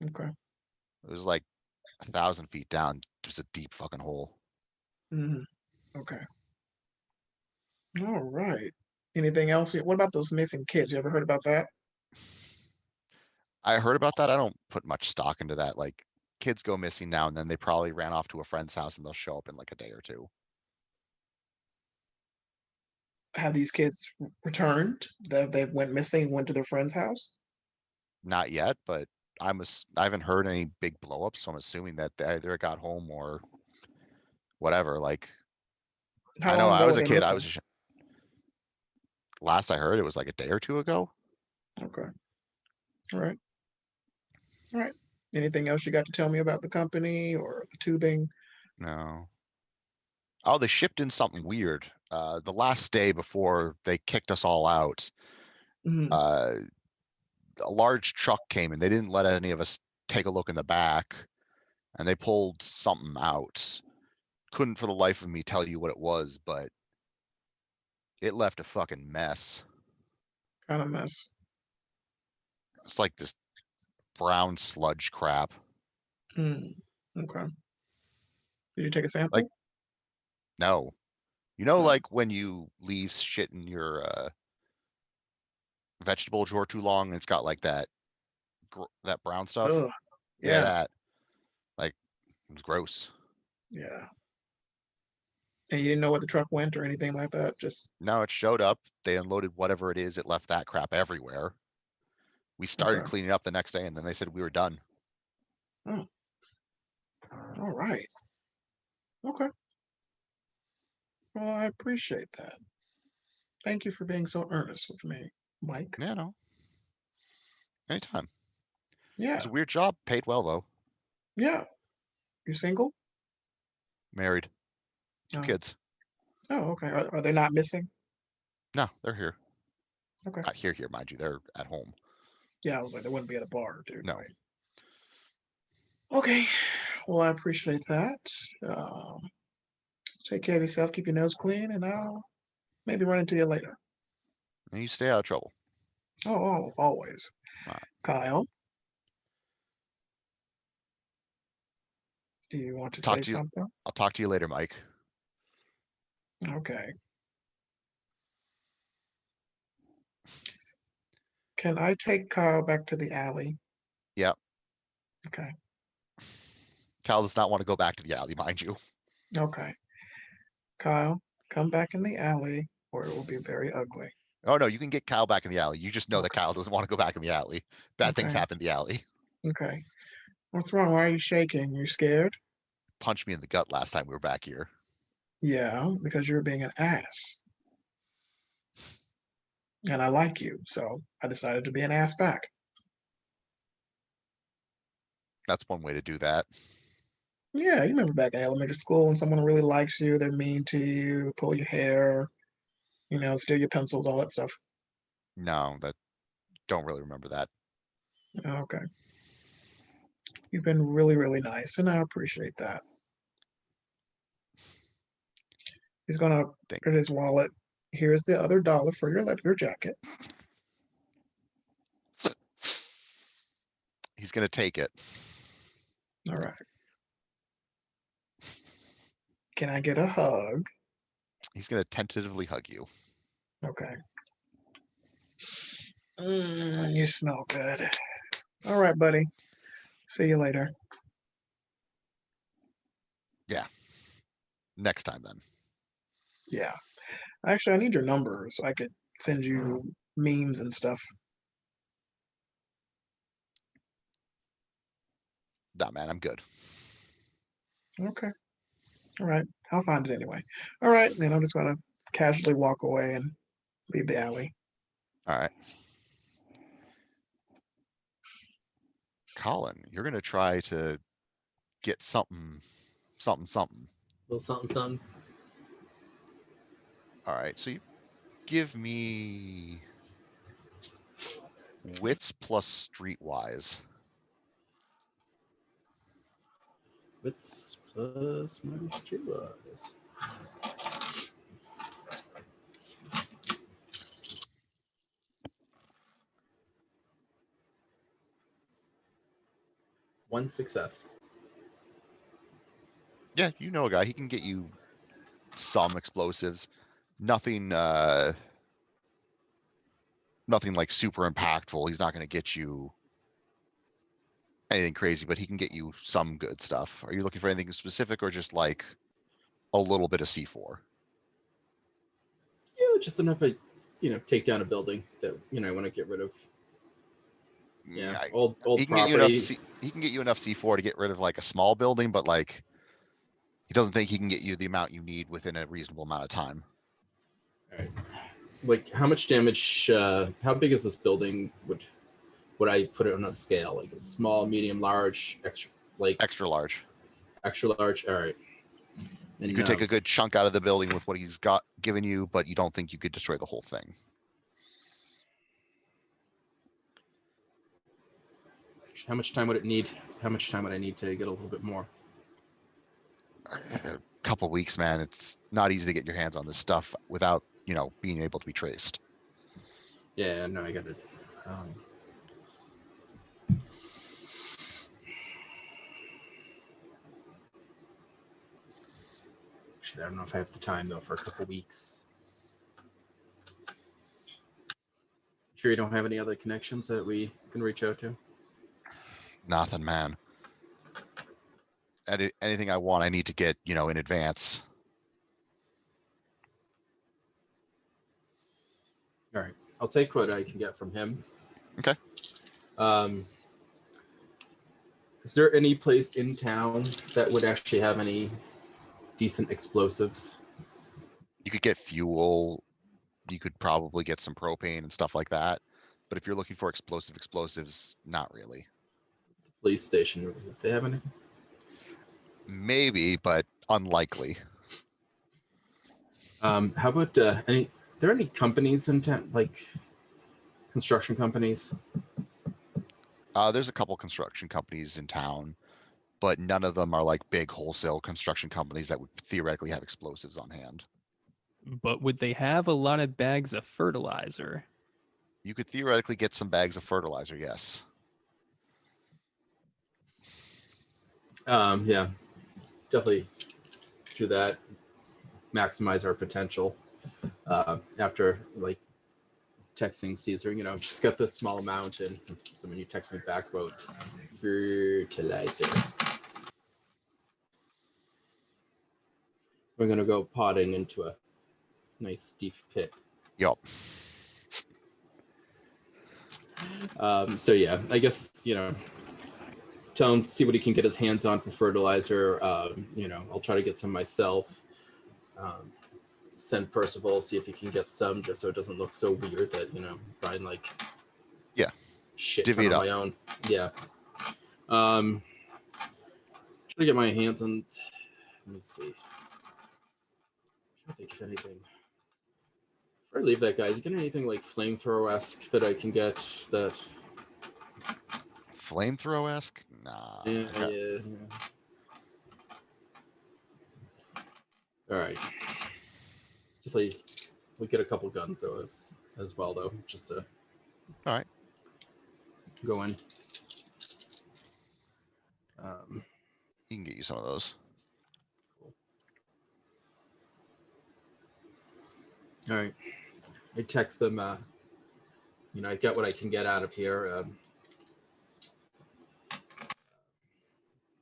[SPEAKER 3] Okay.
[SPEAKER 1] It was like 1,000 feet down. Just a deep fucking hole.
[SPEAKER 3] Mm-hmm. Okay. All right. Anything else? What about those missing kids? You ever heard about that?
[SPEAKER 1] I heard about that. I don't put much stock into that. Like kids go missing now and then they probably ran off to a friend's house and they'll show up in like a day or two.
[SPEAKER 3] Have these kids returned? They went missing, went to their friend's house?
[SPEAKER 1] Not yet, but I haven't heard any big blowups, so I'm assuming that they either got home or whatever. Like
[SPEAKER 3] How
[SPEAKER 1] I know
[SPEAKER 3] long
[SPEAKER 1] I
[SPEAKER 3] ago
[SPEAKER 1] was
[SPEAKER 3] were
[SPEAKER 1] a
[SPEAKER 3] they
[SPEAKER 1] kid.
[SPEAKER 3] missing?
[SPEAKER 1] Last I heard it was like a day or two ago.
[SPEAKER 3] Okay. All right. All right. Anything else you got to tell me about the company or the tubing?
[SPEAKER 1] No. Oh, they shipped in something weird. The last day before they kicked us all out,
[SPEAKER 3] Mhm.
[SPEAKER 1] a large truck came and they didn't let any of us take a look in the back, and they pulled something out. Couldn't for the life of me tell you what it was, but it left a fucking mess.
[SPEAKER 3] Kind of mess.
[SPEAKER 1] It's like this brown sludge crap.
[SPEAKER 3] Mm. Okay. Did you take a sample?
[SPEAKER 1] Like- No. You know,
[SPEAKER 3] No.
[SPEAKER 1] like when you leave shit in your vegetable drawer too long and it's got like that brown stuff?
[SPEAKER 3] Ugh.
[SPEAKER 1] Yeah,
[SPEAKER 3] Yeah.
[SPEAKER 1] that. Like, it was gross.
[SPEAKER 3] Yeah. And you didn't know where the truck went or anything like that? Just
[SPEAKER 1] No, it showed up. They unloaded whatever it is. It left that crap everywhere. We started
[SPEAKER 3] okay.
[SPEAKER 1] cleaning up the next day, and then they said we were done.
[SPEAKER 3] Oh. All right. Okay. Well, I appreciate that. Thank you for being so earnest with me, Mike.
[SPEAKER 1] Yeah, no. Anytime. It
[SPEAKER 3] Yeah.
[SPEAKER 1] was a weird job. Paid well, though.
[SPEAKER 3] Yeah. You single?
[SPEAKER 1] Married. 2
[SPEAKER 3] Oh.
[SPEAKER 1] kids.
[SPEAKER 3] Oh, okay. Are they not missing?
[SPEAKER 1] No, they're here.
[SPEAKER 3] Okay.
[SPEAKER 1] Not here, mind you. They're at home.
[SPEAKER 3] Yeah, I was like, they wouldn't be at a bar, dude.
[SPEAKER 1] No.
[SPEAKER 3] Right? Okay. Well, I appreciate that. Take care of yourself. Keep your nose clean, and I'll maybe run into you later.
[SPEAKER 1] And you stay out of trouble.
[SPEAKER 3] Oh, always.
[SPEAKER 1] All right.
[SPEAKER 3] Kyle, do you want to
[SPEAKER 1] Talk
[SPEAKER 3] say
[SPEAKER 1] to you.
[SPEAKER 3] something?
[SPEAKER 1] I'll talk to you later, Mike.
[SPEAKER 3] Okay. Can I take Kyle back to the alley?
[SPEAKER 1] Yep.
[SPEAKER 3] Okay.
[SPEAKER 1] Cal does not want to go back to the alley, mind you.
[SPEAKER 3] Okay. Kyle, come back in the alley, or it will be very ugly.
[SPEAKER 1] Oh, no, you can get Kyle back in the alley. You just know that
[SPEAKER 3] Okay.
[SPEAKER 1] Kyle doesn't want to go back in the alley. Bad things
[SPEAKER 3] Okay.
[SPEAKER 1] happen in the alley.
[SPEAKER 3] Okay. What's wrong? Why are you shaking? You scared?
[SPEAKER 1] Punched me in the gut last time we were back here.
[SPEAKER 3] Yeah, because you're being an ass. And I like you, so I decided to be an ass back.
[SPEAKER 1] That's one way to do that.
[SPEAKER 3] Yeah, you remember back in elementary school when someone really likes you, they're mean to you, pull your hair, steal your pencils, all that stuff.
[SPEAKER 1] No, don't really remember that.
[SPEAKER 3] Okay. You've been really, really nice, and I appreciate that. He's gonna
[SPEAKER 1] Thank
[SPEAKER 3] put his wallet. Here's the other dollar for your jacket.
[SPEAKER 1] He's gonna take it.
[SPEAKER 3] All right. Can I get a hug?
[SPEAKER 1] He's gonna tentatively hug you.
[SPEAKER 3] Okay. You smell good. All right, buddy. See you later.
[SPEAKER 1] Yeah. Next time then.
[SPEAKER 3] Yeah. Actually, I need your number so I could send you memes and stuff.
[SPEAKER 1] Nah, man, I'm good.
[SPEAKER 3] Okay. All right. I'll find it anyway. All right. Then I'm just going to casually walk away and leave the alley.
[SPEAKER 1] All right. Colin, you're gonna try to get something.
[SPEAKER 5] Little something.
[SPEAKER 1] All right, so you give me wits plus streetwise.
[SPEAKER 5] Wits plus minus 2 was. One success.
[SPEAKER 1] Yeah, you know a guy. He can get you some explosives. Nothing nothing like super impactful. He's not going to get you anything crazy, but he can get you some good stuff. Are you looking for anything specific or just like a little bit of C4?
[SPEAKER 5] Yeah, just enough to, take down a building that, I want to get rid of. Yeah, old
[SPEAKER 1] he can
[SPEAKER 5] property.
[SPEAKER 1] get you enough he can get you enough C4 to get rid of like a small building, but like he doesn't think he can get you the amount you need within a reasonable amount of time.
[SPEAKER 5] All right. Like, how much damage? How big is this building? Would I put it on a scale? Like a small, medium, large, extra
[SPEAKER 1] large.
[SPEAKER 5] Extra large. All right. And
[SPEAKER 1] you could take a good chunk out of the building with what he's got given you, but you don't think you could destroy the whole thing.
[SPEAKER 5] How much time would it need? How much time would I need to get a little bit more?
[SPEAKER 1] A couple weeks, man. It's not easy to get your hands on this stuff without, being able to be traced.
[SPEAKER 5] Yeah, no, I got it. Actually, I don't know if I have the time though for a couple weeks. Sure, you don't have any other connections that we can reach out to?
[SPEAKER 1] Nothing, man. Anything I want, I need to get, in advance.
[SPEAKER 5] All right, I'll take what I can get from him.
[SPEAKER 1] Okay.
[SPEAKER 5] Is there any place in town that would actually have any decent explosives?
[SPEAKER 1] You could get fuel. You could probably get some propane and stuff like that. But if you're looking for explosives, not really.
[SPEAKER 5] The police station, would they have any?
[SPEAKER 1] Maybe, but unlikely.
[SPEAKER 5] How about there any companies in town, like construction companies?
[SPEAKER 1] There's a couple construction companies in town, but none of them are like big wholesale construction companies that would theoretically have explosives on hand.
[SPEAKER 4] But would they have a lot of bags of fertilizer?
[SPEAKER 1] You could theoretically get some bags of fertilizer, yes.
[SPEAKER 5] Yeah, definitely do that. Maximize our potential. After like texting Caesar, just got this small amount, and so when you text me back about fertilizer, we're gonna go potting into a nice deep pit.
[SPEAKER 1] Yup.
[SPEAKER 5] So yeah, I guess tell him, see what he can get his hands on for fertilizer. I'll try to get some myself. Send Percival, see if he can get some, just so it doesn't look so weird that buying like shit
[SPEAKER 1] Divvy it
[SPEAKER 5] on
[SPEAKER 1] up.
[SPEAKER 5] my own. Yeah. Try to get my hands on. Let me see. I think if anything. Before I leave that, guys, you get anything like flamethrower-esque that I can get that?
[SPEAKER 1] Flamethrower-esque? Nah.
[SPEAKER 5] Yeah. All right. Definitely, we get a couple guns though as well though, just to.
[SPEAKER 1] All right.
[SPEAKER 5] Go in.
[SPEAKER 1] You can get you some of those.
[SPEAKER 5] Cool. All right. I text them. I get what I can get out of here.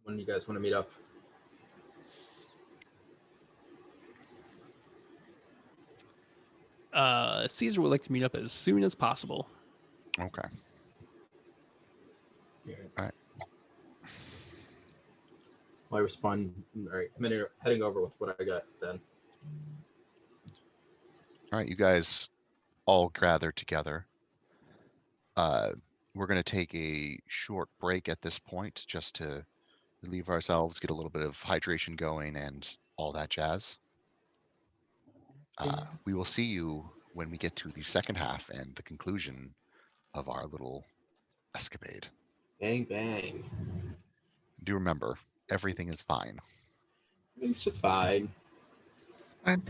[SPEAKER 5] When do you guys want to meet up?
[SPEAKER 4] Caesar would like to meet up as soon as possible.
[SPEAKER 1] Okay.
[SPEAKER 5] Yeah.
[SPEAKER 1] All right.
[SPEAKER 5] Well, I respond. All right. I'm heading over with what I got then.
[SPEAKER 1] All right, you guys all gather together. We're going to take a short break at this point just to relieve ourselves, get a little bit of hydration going and all that jazz. We will see you when we get to the second half and the conclusion of our little escapade.
[SPEAKER 5] Bang, bang.
[SPEAKER 1] Do remember, everything is fine.
[SPEAKER 5] It's just fine.
[SPEAKER 3] Fine.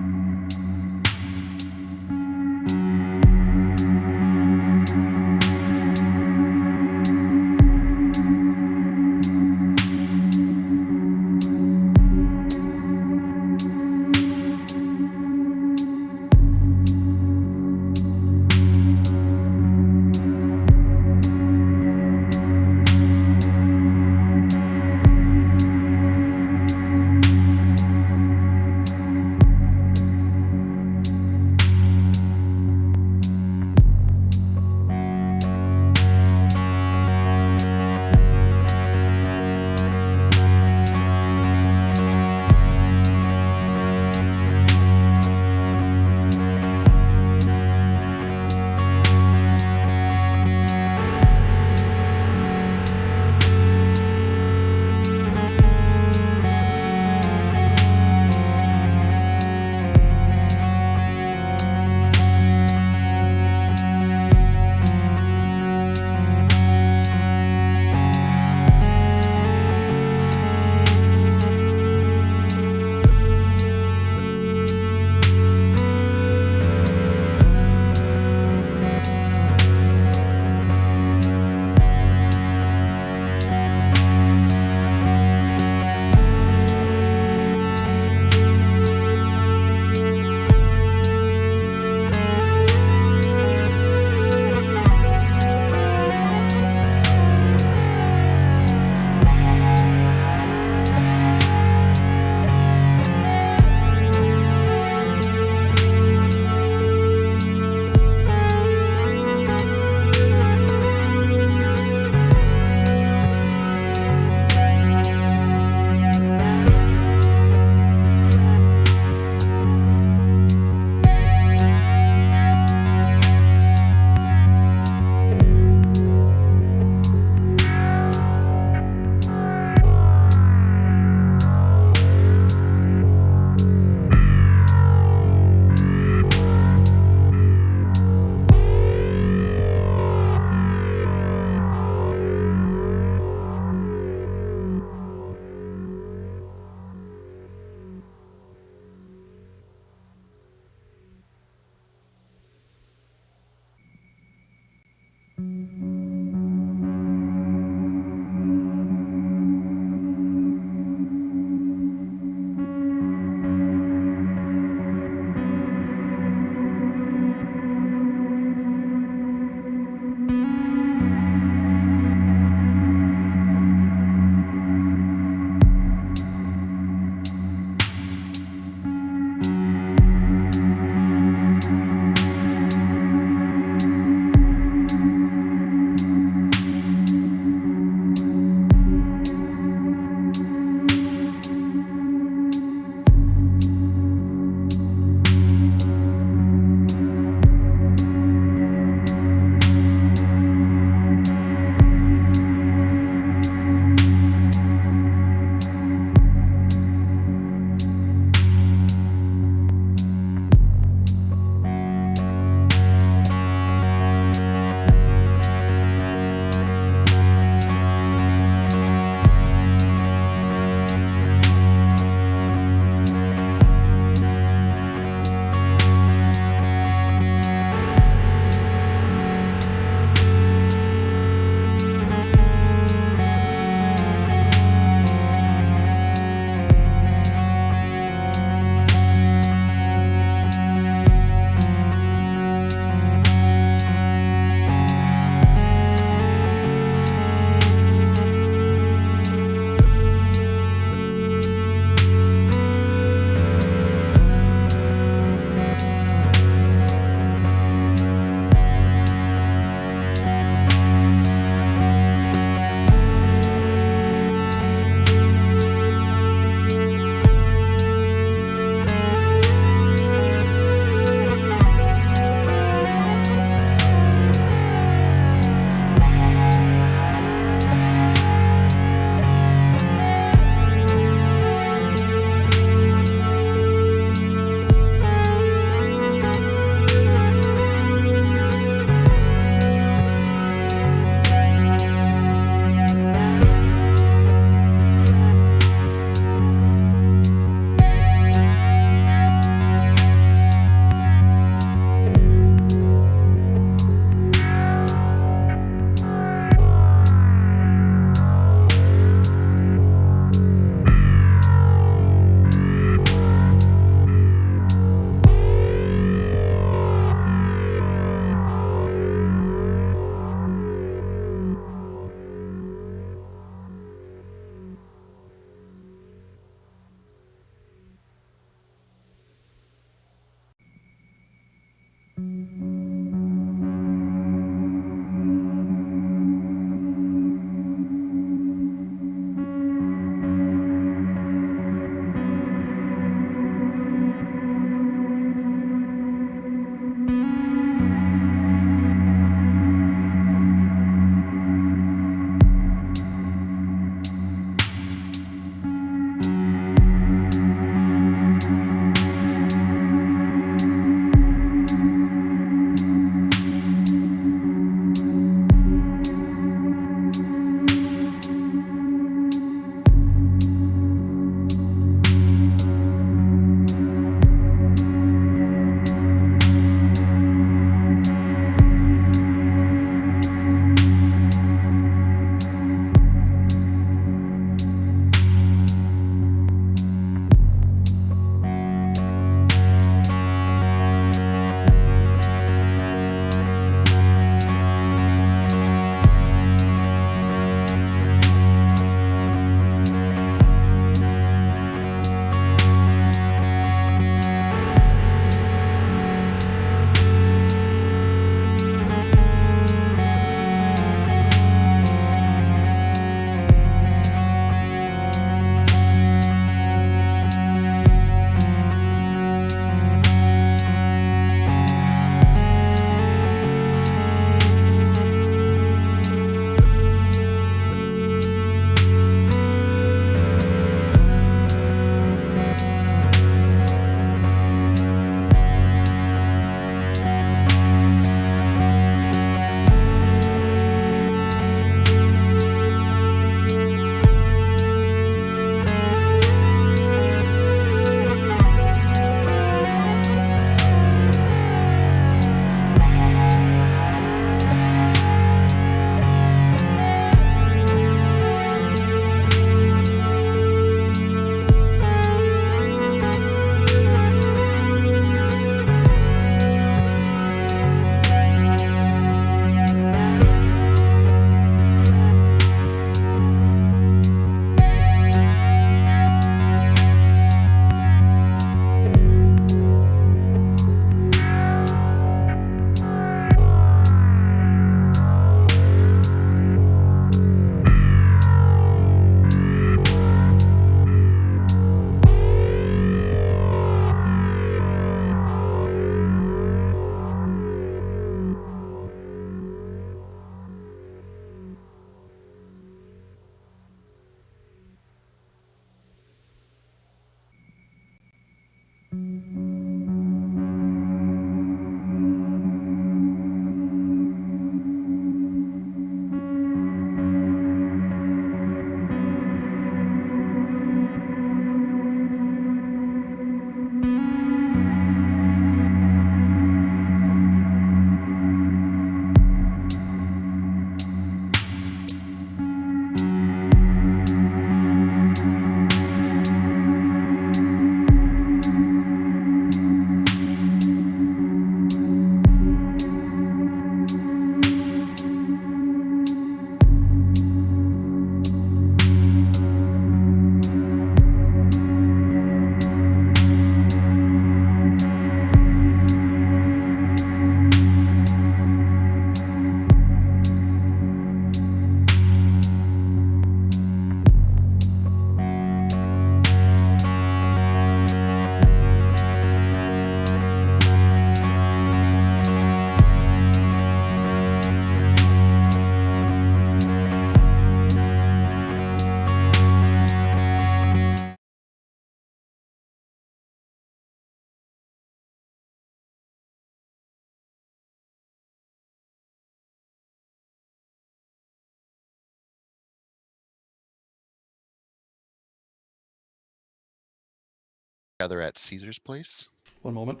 [SPEAKER 1] Together at Caesar's place.
[SPEAKER 2] One moment.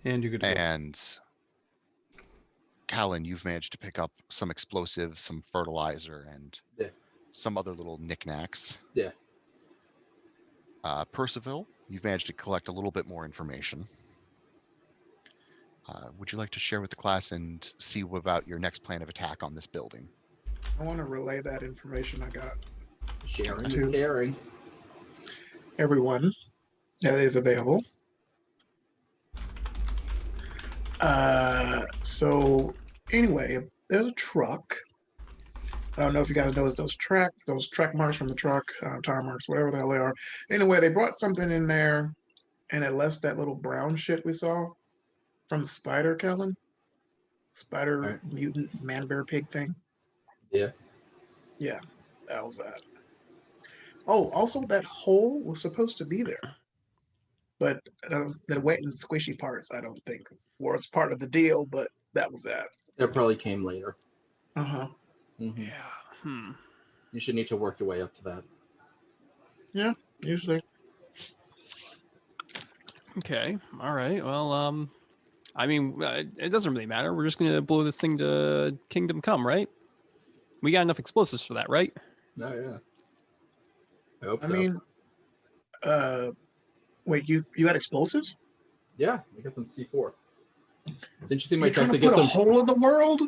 [SPEAKER 2] And you could go.
[SPEAKER 1] And Callan, you've managed to pick up some explosives, some fertilizer, and
[SPEAKER 5] Yeah.
[SPEAKER 1] some other little knickknacks.
[SPEAKER 5] Yeah.
[SPEAKER 1] Percival, you've managed to collect a little bit more information. Would you like to share with the class and see about your next plan of attack on this building?
[SPEAKER 3] I want to relay that information I got
[SPEAKER 5] Sharing is
[SPEAKER 3] To-
[SPEAKER 5] caring.
[SPEAKER 3] everyone that is available. So anyway, there's a truck. I don't know if you guys noticed those tracks, those track marks from the truck, tire marks, whatever the hell they are. Anyway, they brought something in there, and it left that little brown shit we saw from the spider, Kellen. Spider
[SPEAKER 5] Right.
[SPEAKER 3] mutant man bear pig thing.
[SPEAKER 5] Yeah.
[SPEAKER 3] Yeah, that was that. Oh, also that hole was supposed to be there, but the wet and squishy parts I don't think was part of the deal. But that was that.
[SPEAKER 5] That probably came later.
[SPEAKER 3] Uh-huh.
[SPEAKER 5] Mm-hmm.
[SPEAKER 4] Yeah.
[SPEAKER 5] You should need to work your way up to that.
[SPEAKER 3] Yeah, usually.
[SPEAKER 4] Okay. All right. Well, I mean, it doesn't really matter. We're just gonna blow this thing to Kingdom Come, right? We got enough explosives for that, right?
[SPEAKER 5] Oh yeah. I hope
[SPEAKER 3] I
[SPEAKER 5] so.
[SPEAKER 3] mean, wait, you had explosives?
[SPEAKER 5] Yeah, I got some C4. Didn't you see my
[SPEAKER 3] You're trying
[SPEAKER 5] text
[SPEAKER 3] to
[SPEAKER 5] to get
[SPEAKER 3] put a
[SPEAKER 5] some?
[SPEAKER 3] hole in the world?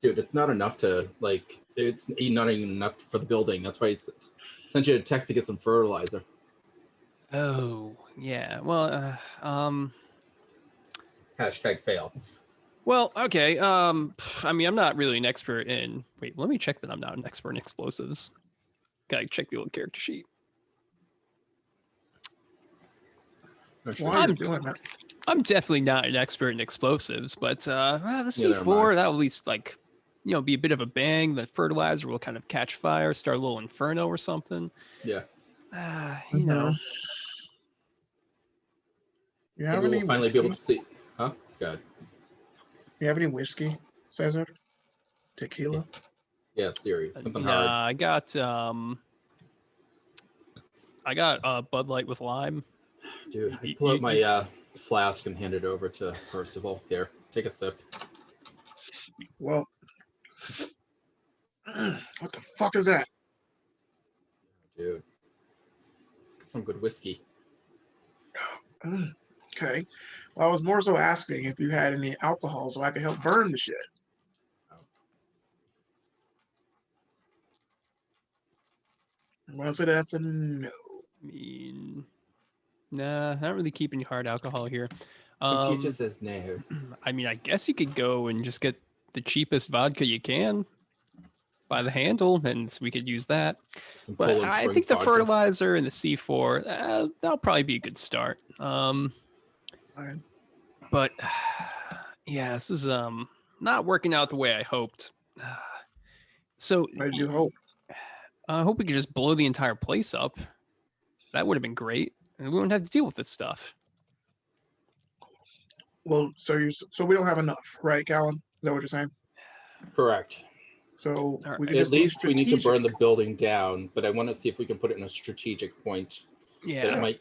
[SPEAKER 5] Dude, it's not enough to like. It's not even enough for the building. That's why I sent you a text to get some fertilizer.
[SPEAKER 4] Oh, yeah. Well,
[SPEAKER 5] Hashtag fail.
[SPEAKER 4] well, okay. I mean, I'm not really an expert in. Wait, let me check that I'm not an expert in explosives. Gotta check the old character sheet.
[SPEAKER 3] Why are you doing that?
[SPEAKER 4] I'm definitely not an expert in explosives, but the
[SPEAKER 5] Neither am
[SPEAKER 4] C4
[SPEAKER 5] I.
[SPEAKER 4] that'll at least like, be a bit of a bang. The fertilizer will kind of catch fire, start a little inferno or something.
[SPEAKER 5] Yeah.
[SPEAKER 4] You know.
[SPEAKER 3] You have
[SPEAKER 5] Maybe
[SPEAKER 3] any
[SPEAKER 5] we'll finally
[SPEAKER 3] whiskey?
[SPEAKER 5] be able to see. Huh? God.
[SPEAKER 3] You have any whiskey, Cesar? Tequila?
[SPEAKER 5] Yeah, serious. Something hard.
[SPEAKER 4] Nah, I got Bud Light with lime.
[SPEAKER 5] Dude, I pull out my flask and hand it over to Percival. Here, take a sip.
[SPEAKER 3] Well, what the fuck is that?
[SPEAKER 5] Dude, let's get some good whiskey.
[SPEAKER 3] Okay. Well, I was more so asking if you had any alcohol so I could help burn the shit. I'm gonna say that's a no.
[SPEAKER 4] I mean, nah, not really keeping hard alcohol here.
[SPEAKER 5] Computer says no.
[SPEAKER 4] I mean, I guess you could go and just get the cheapest vodka you can by the handle, and we could use that.
[SPEAKER 5] Some
[SPEAKER 4] But
[SPEAKER 5] Poland
[SPEAKER 4] I
[SPEAKER 5] Spring
[SPEAKER 4] think the
[SPEAKER 5] vodka.
[SPEAKER 4] fertilizer and the C4, that'll probably be a good start.
[SPEAKER 3] Fine.
[SPEAKER 4] But yeah, this is not working out the way I hoped. So
[SPEAKER 3] What did you hope?
[SPEAKER 4] I hope we could just blow the entire place up. That would have been great, and we wouldn't have to deal with this stuff.
[SPEAKER 3] Well, so we don't have enough, right, Callan? Is that what you're saying?
[SPEAKER 5] Correct.
[SPEAKER 3] So
[SPEAKER 4] All
[SPEAKER 3] we
[SPEAKER 4] right.
[SPEAKER 3] can
[SPEAKER 5] At
[SPEAKER 3] just be
[SPEAKER 5] least we need to burn the
[SPEAKER 3] strategic.
[SPEAKER 5] building down, but I want to see if we can put it in a strategic point.
[SPEAKER 4] Yeah.
[SPEAKER 5] That it might.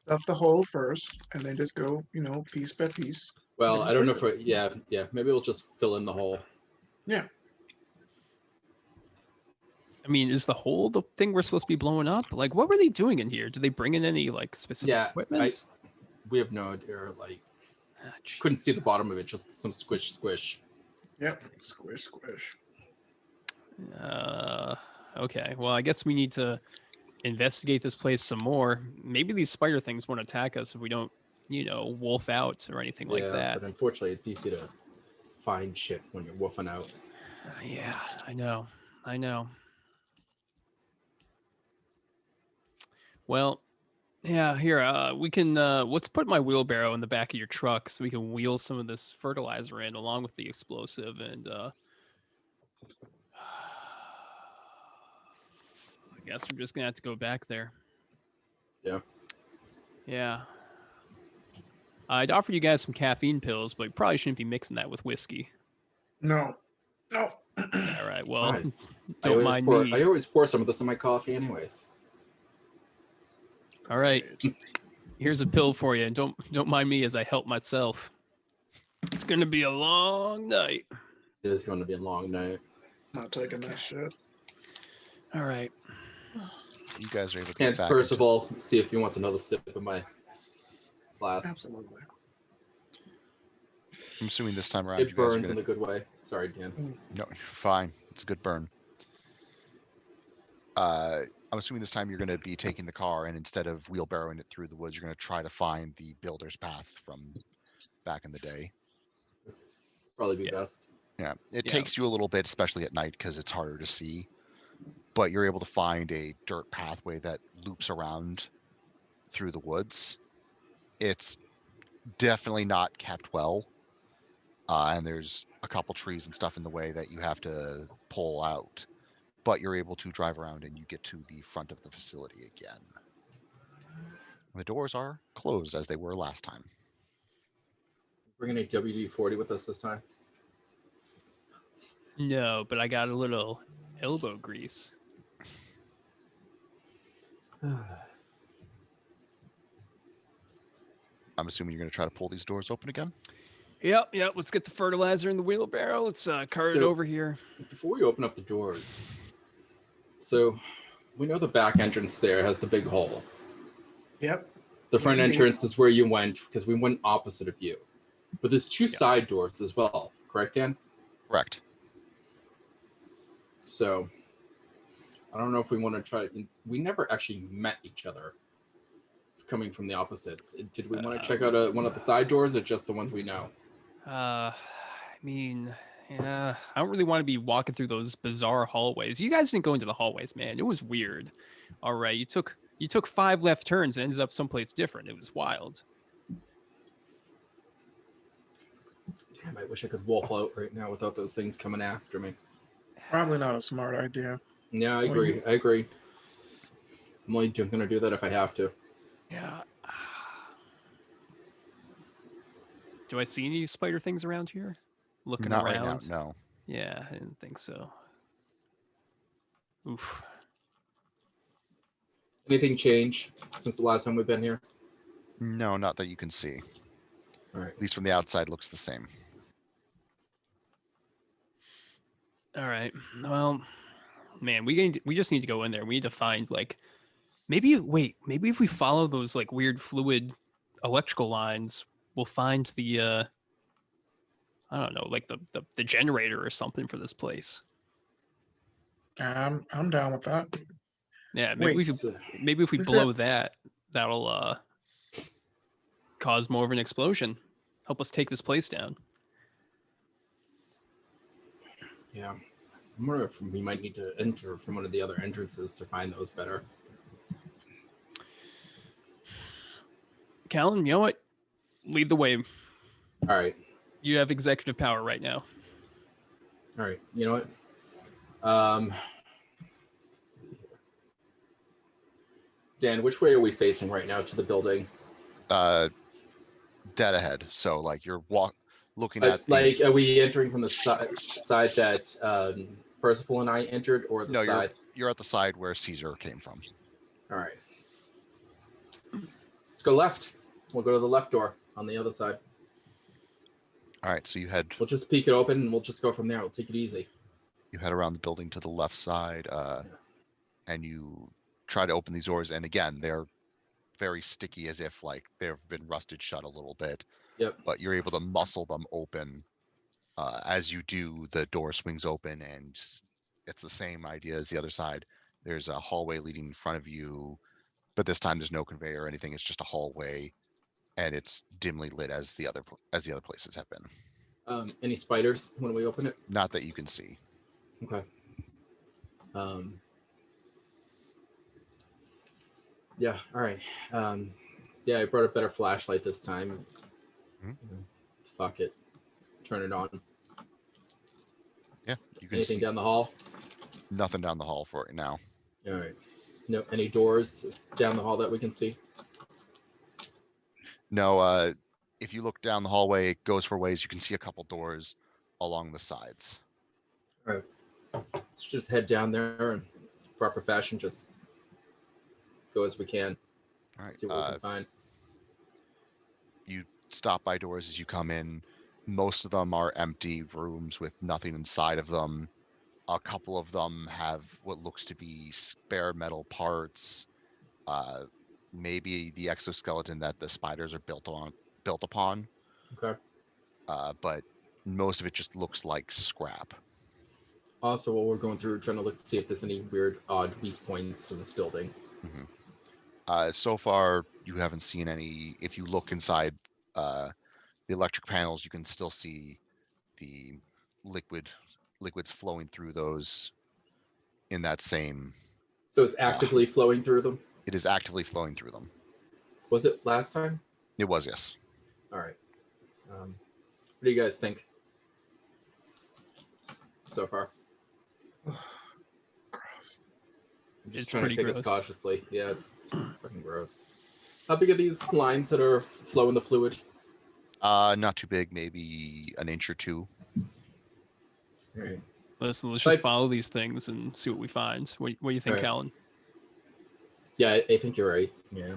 [SPEAKER 3] Stuff the hole first, and then just go, piece by piece.
[SPEAKER 5] Well,
[SPEAKER 3] Then
[SPEAKER 5] I don't know
[SPEAKER 3] replace
[SPEAKER 5] if yeah. Maybe we'll just fill in the hole.
[SPEAKER 3] Yeah.
[SPEAKER 4] I mean, is the hole the thing we're supposed to be blowing up? Like, what were they doing in here? Did they bring in any like specific equipment?
[SPEAKER 5] We have no idea. Like,
[SPEAKER 4] Ah,
[SPEAKER 5] couldn't see
[SPEAKER 4] jeez.
[SPEAKER 5] the bottom of it. Just some squish.
[SPEAKER 3] Yep. Squish.
[SPEAKER 4] Okay. Well, I guess we need to investigate this place some more. Maybe these spider things won't attack us if we don't, wolf out or anything like that.
[SPEAKER 5] But unfortunately, it's easy to find shit when you're wolfing out.
[SPEAKER 4] Yeah, I know. Well, yeah, here, we can, let's put my wheelbarrow in the back of your truck so we can wheel some of this fertilizer in along with the explosive and, I guess we're just gonna have to go back there. Yeah. I'd offer you guys some caffeine pills, but you probably shouldn't be mixing that with whiskey.
[SPEAKER 3] No.
[SPEAKER 4] All right, well,
[SPEAKER 5] Fine.
[SPEAKER 4] don't mind me.
[SPEAKER 5] I always pour some of this in my coffee, anyways.
[SPEAKER 4] All right, here's a pill for you, and don't mind me as I help myself. It's gonna be a long night.
[SPEAKER 5] It is going to be a long night.
[SPEAKER 3] Not taking that shit.
[SPEAKER 4] All right.
[SPEAKER 1] You guys are able to
[SPEAKER 5] And
[SPEAKER 1] get back.
[SPEAKER 5] Percival, see if he wants another sip of my glass.
[SPEAKER 3] Absolutely.
[SPEAKER 1] I'm assuming this time around
[SPEAKER 5] It
[SPEAKER 1] you guys are
[SPEAKER 5] burns in
[SPEAKER 1] gonna...
[SPEAKER 5] the good way. Sorry, Dan.
[SPEAKER 1] No, fine. It's a good burn. I'm assuming this time you're going to be taking the car, and instead of wheelbarrowing it through the woods, you're going to try to find the builder's path from back in the day.
[SPEAKER 5] Probably be
[SPEAKER 4] Yeah.
[SPEAKER 5] best.
[SPEAKER 1] Yeah, it
[SPEAKER 4] Yeah.
[SPEAKER 1] takes you a little bit, especially at night, because it's harder to see. But you're able to find a dirt pathway that loops around through the woods. It's definitely not kept well, and there's a couple trees and stuff in the way that you have to pull out. But you're able to drive around and you get to the front of the facility again. The doors are closed as they were last time.
[SPEAKER 5] Bringing a WD-40 with us this time.
[SPEAKER 4] No, but I got a little elbow grease.
[SPEAKER 1] I'm assuming you're going to try to pull these doors open again?
[SPEAKER 4] Yep. Let's get the fertilizer in the wheelbarrow. Let's cart it
[SPEAKER 5] So-
[SPEAKER 4] over here.
[SPEAKER 5] Before we open up the doors, so we know the back entrance there has the big hole.
[SPEAKER 3] Yep.
[SPEAKER 5] The front
[SPEAKER 3] Indeed.
[SPEAKER 5] entrance is where you went because we went opposite of you. But there's two
[SPEAKER 4] Yeah.
[SPEAKER 5] side doors as well, correct, Dan?
[SPEAKER 1] Correct.
[SPEAKER 5] So I don't know if we want to try to. We never actually met each other coming from the opposites. Did we want to check out one of the side doors or just the ones we know?
[SPEAKER 4] I mean, yeah, I don't really want to be walking through those bizarre hallways. You guys didn't go into the hallways, man. It was weird. All right, you took 5 left turns and ended up someplace different. It was wild.
[SPEAKER 5] Damn, I wish I could wolf out right now without those things coming after me.
[SPEAKER 3] Probably not a smart idea.
[SPEAKER 5] Yeah, I
[SPEAKER 3] Well,
[SPEAKER 5] agree. I agree. I'm only going to do that if I have to.
[SPEAKER 4] Yeah. Do I see any spider things around here? Looking
[SPEAKER 1] Not
[SPEAKER 4] around.
[SPEAKER 1] right now, no.
[SPEAKER 4] Yeah, I didn't think so. Oof.
[SPEAKER 5] Anything change since the last time we've been here?
[SPEAKER 1] No, not that you can see.
[SPEAKER 5] All right.
[SPEAKER 1] At least from the outside, looks the same.
[SPEAKER 4] All right. Well, man, we just need to go in there. We need to find maybe if we follow those like weird fluid electrical lines, we'll find the I don't know, like the generator or something for this place.
[SPEAKER 3] I'm down with that.
[SPEAKER 4] Yeah, maybe
[SPEAKER 3] Wait,
[SPEAKER 4] if we
[SPEAKER 3] is
[SPEAKER 4] blow that, that'll cause more of an explosion. Help us take this place down.
[SPEAKER 5] Yeah. I'm wondering if we might need to enter from one of the other entrances to find those better.
[SPEAKER 4] Callan, you know what? Lead the way.
[SPEAKER 5] All right.
[SPEAKER 4] You have executive power right now.
[SPEAKER 5] All right. You know what? Let's see here. Dan, which way are we facing right now to the building?
[SPEAKER 1] Dead ahead. So like you're looking at the...
[SPEAKER 5] Like, are we entering from the side that Percival and I entered, or the
[SPEAKER 1] No,
[SPEAKER 5] side?
[SPEAKER 1] you're at the side where Caesar came from.
[SPEAKER 5] All right. Let's go left. We'll go to the left door on the other side.
[SPEAKER 1] All right, so you head
[SPEAKER 5] We'll just peek it open and we'll just go from there. We'll take it easy.
[SPEAKER 1] around the building to the left side, and you try to open these doors. And again, they're very sticky, as if like they've been rusted shut a little bit.
[SPEAKER 5] Yep.
[SPEAKER 1] But you're able to muscle them open. As you do, the door swings open, and it's the same idea as the other side. There's a hallway leading in front of you, but this time there's no conveyor or anything. It's just a hallway, and it's dimly lit as the other places have been.
[SPEAKER 5] Any spiders when we open it?
[SPEAKER 1] Not that you can see.
[SPEAKER 5] Okay. Yeah. All right. Yeah, I brought a better flashlight this time.
[SPEAKER 1] Mhm.
[SPEAKER 5] Fuck it. Turn it on.
[SPEAKER 1] Yeah, you can
[SPEAKER 5] Anything
[SPEAKER 1] see
[SPEAKER 5] down the hall?
[SPEAKER 1] nothing down the hall for it now.
[SPEAKER 5] All right. No, any doors down the hall that we can see?
[SPEAKER 1] No, if you look down the hallway, it goes for ways. You can see a couple doors along the sides.
[SPEAKER 5] All right. Let's just head down there in proper fashion. Just go as we can.
[SPEAKER 1] All right.
[SPEAKER 5] See what we can find.
[SPEAKER 1] You stop by doors as you come in. Most of them are empty rooms with nothing inside of them. A couple of them have what looks to be spare metal parts. Maybe the exoskeleton that the spiders are built upon.
[SPEAKER 5] Okay.
[SPEAKER 1] But most of it just looks like scrap.
[SPEAKER 5] Also, while we're going through, trying to look to see if there's any weird, odd weak points to this building.
[SPEAKER 1] So far, you haven't seen any. If you look inside the electric panels, you can still see the liquids flowing through those in that same.
[SPEAKER 5] So it's actively flowing through them?
[SPEAKER 1] It is actively flowing through them.
[SPEAKER 5] Was it last time?
[SPEAKER 1] It was, yes.
[SPEAKER 5] All right. What do you guys think so far?
[SPEAKER 3] Gross.
[SPEAKER 5] I'm just
[SPEAKER 4] It's
[SPEAKER 5] trying to
[SPEAKER 4] pretty
[SPEAKER 5] take us
[SPEAKER 4] gross.
[SPEAKER 5] cautiously. Yeah, it's fucking gross. How big are these lines that are flowing the fluid?
[SPEAKER 1] Not too big, maybe an inch or two.
[SPEAKER 5] All right.
[SPEAKER 4] Let's just
[SPEAKER 5] Like-
[SPEAKER 4] follow these things and see what we find. What do you think,
[SPEAKER 5] Alright.
[SPEAKER 4] Callan?
[SPEAKER 5] Yeah, I think you're right. Yeah.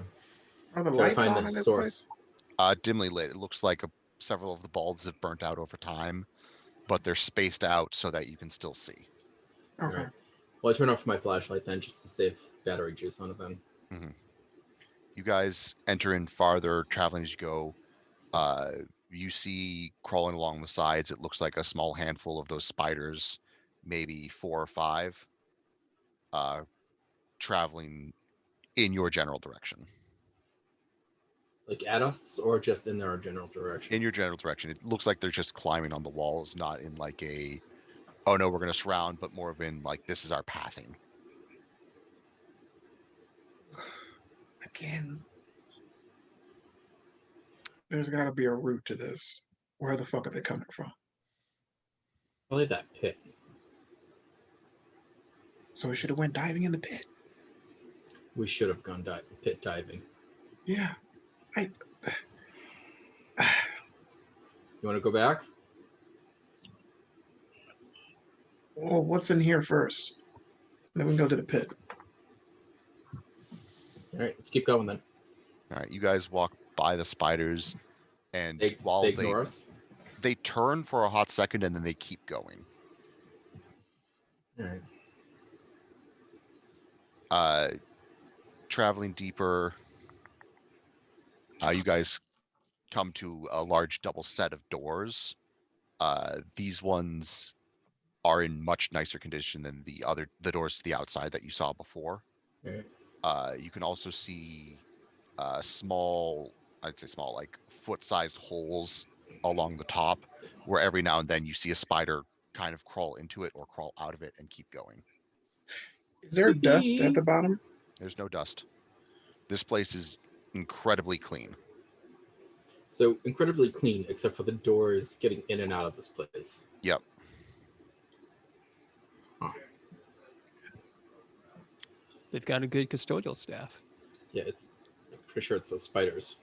[SPEAKER 3] Are the
[SPEAKER 5] Gotta
[SPEAKER 3] lights
[SPEAKER 5] find
[SPEAKER 3] on
[SPEAKER 5] the
[SPEAKER 3] in this
[SPEAKER 5] source.
[SPEAKER 3] place?
[SPEAKER 1] Dimly lit. It looks like several of the bulbs have burnt out over time, but they're spaced out so that you can still see.
[SPEAKER 3] Okay.
[SPEAKER 5] Right. Well, I turn off my flashlight then just to save battery juice on it then.
[SPEAKER 1] You guys enter in farther, traveling as you go. You see crawling along the sides, it looks like a small handful of those spiders, maybe 4 or 5, traveling in your general direction.
[SPEAKER 5] Like at us or just in our general direction?
[SPEAKER 1] In your general direction. It looks like they're just climbing on the walls, not in like a, oh no, we're going to surround, but more of in like, this is our pathing.
[SPEAKER 3] Again. There's got to be a route to this. Where the fuck are they coming from?
[SPEAKER 5] Probably that pit.
[SPEAKER 3] So we should have went diving in the pit.
[SPEAKER 5] We should have gone pit diving.
[SPEAKER 3] Yeah.
[SPEAKER 5] You want to go back?
[SPEAKER 3] Well, what's in here first? Then we can go to the pit.
[SPEAKER 5] All right, let's keep going then.
[SPEAKER 1] All right, you guys walk by the spiders, and while
[SPEAKER 5] They ignore us.
[SPEAKER 1] they turn for a hot second and then they keep going.
[SPEAKER 5] All right.
[SPEAKER 1] Traveling deeper, you guys come to a large double set of doors. These ones are in much nicer condition than the doors to the outside that you saw before.
[SPEAKER 5] All right.
[SPEAKER 1] You can also see small, I'd say small, like foot-sized holes along the top, where every now and then you see a spider kind of crawl into it or crawl out of it and keep going.
[SPEAKER 3] Is there dust at the bottom?
[SPEAKER 1] There's no dust. This place is incredibly clean.
[SPEAKER 5] So incredibly clean, except for the doors getting in and out of this place.
[SPEAKER 1] Yep.
[SPEAKER 4] They've got a good custodial staff.
[SPEAKER 5] Yeah, I'm pretty sure it's those spiders.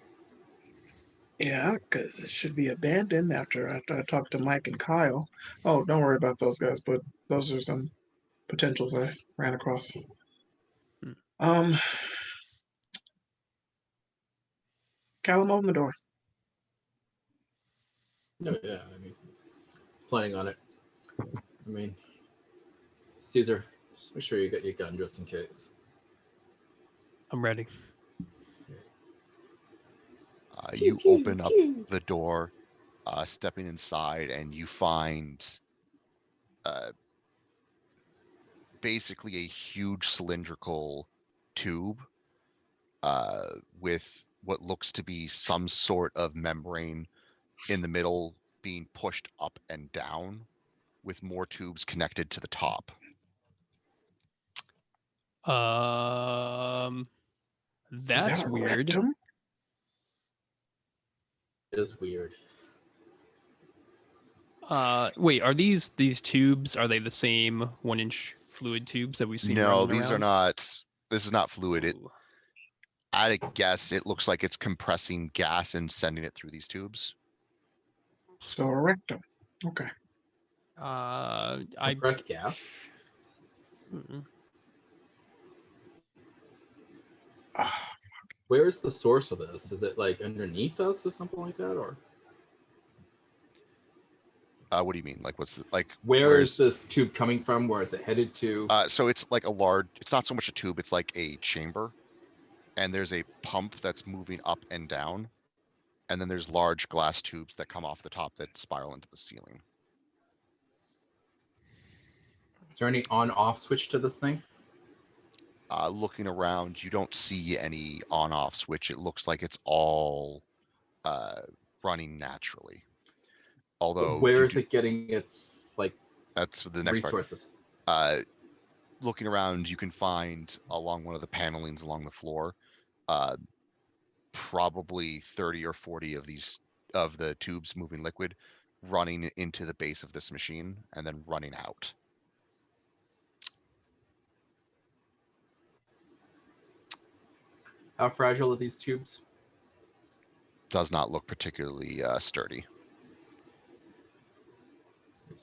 [SPEAKER 3] Yeah, because it should be abandoned after I talked to Mike and Kyle. Oh, don't worry about those guys, but those are some potentials I ran across. Callum, open the door.
[SPEAKER 5] No, yeah, I mean, planning on it. I mean, Caesar, just make sure you got your gun just in case.
[SPEAKER 4] I'm ready.
[SPEAKER 1] You open up the door, stepping inside, and you find basically a huge cylindrical tube with what looks to be some sort of membrane in the middle being pushed up and down with more tubes connected to the top.
[SPEAKER 4] That's
[SPEAKER 3] Is that a
[SPEAKER 4] weird.
[SPEAKER 3] rectum?
[SPEAKER 5] It is weird.
[SPEAKER 4] Wait, are these tubes, are they the same 1-inch fluid tubes that we've seen?
[SPEAKER 1] No,
[SPEAKER 4] rolling
[SPEAKER 1] these are
[SPEAKER 4] around?
[SPEAKER 1] not. This is not fluid.
[SPEAKER 4] Ooh.
[SPEAKER 1] I'd guess it looks like it's compressing gas and sending it through these tubes.
[SPEAKER 3] So a rectum. Okay.
[SPEAKER 5] Compressed gas?
[SPEAKER 4] Mm-mm.
[SPEAKER 3] Ah,
[SPEAKER 5] Where is the source of this? Is it like underneath us or something like that? Or
[SPEAKER 1] What do you mean? Like, what's the, like?
[SPEAKER 5] where is this tube coming from? Where is it headed to?
[SPEAKER 1] So it's like a large. It's not so much a tube. It's like a chamber, and there's a pump that's moving up and down, and then there's large glass tubes that come off the top that spiral into the ceiling.
[SPEAKER 5] Is there any on-off switch to this thing?
[SPEAKER 1] Looking around, you don't see any on-off switch. It looks like it's all running naturally. Although,
[SPEAKER 5] where is it getting its
[SPEAKER 1] that's the next
[SPEAKER 5] resources?
[SPEAKER 1] part. Looking around, you can find along one of the panelings along the floor, probably 30 or 40 of the tubes moving liquid running into the base of this machine and then running out.
[SPEAKER 5] How fragile are these tubes?
[SPEAKER 1] Does not look particularly sturdy.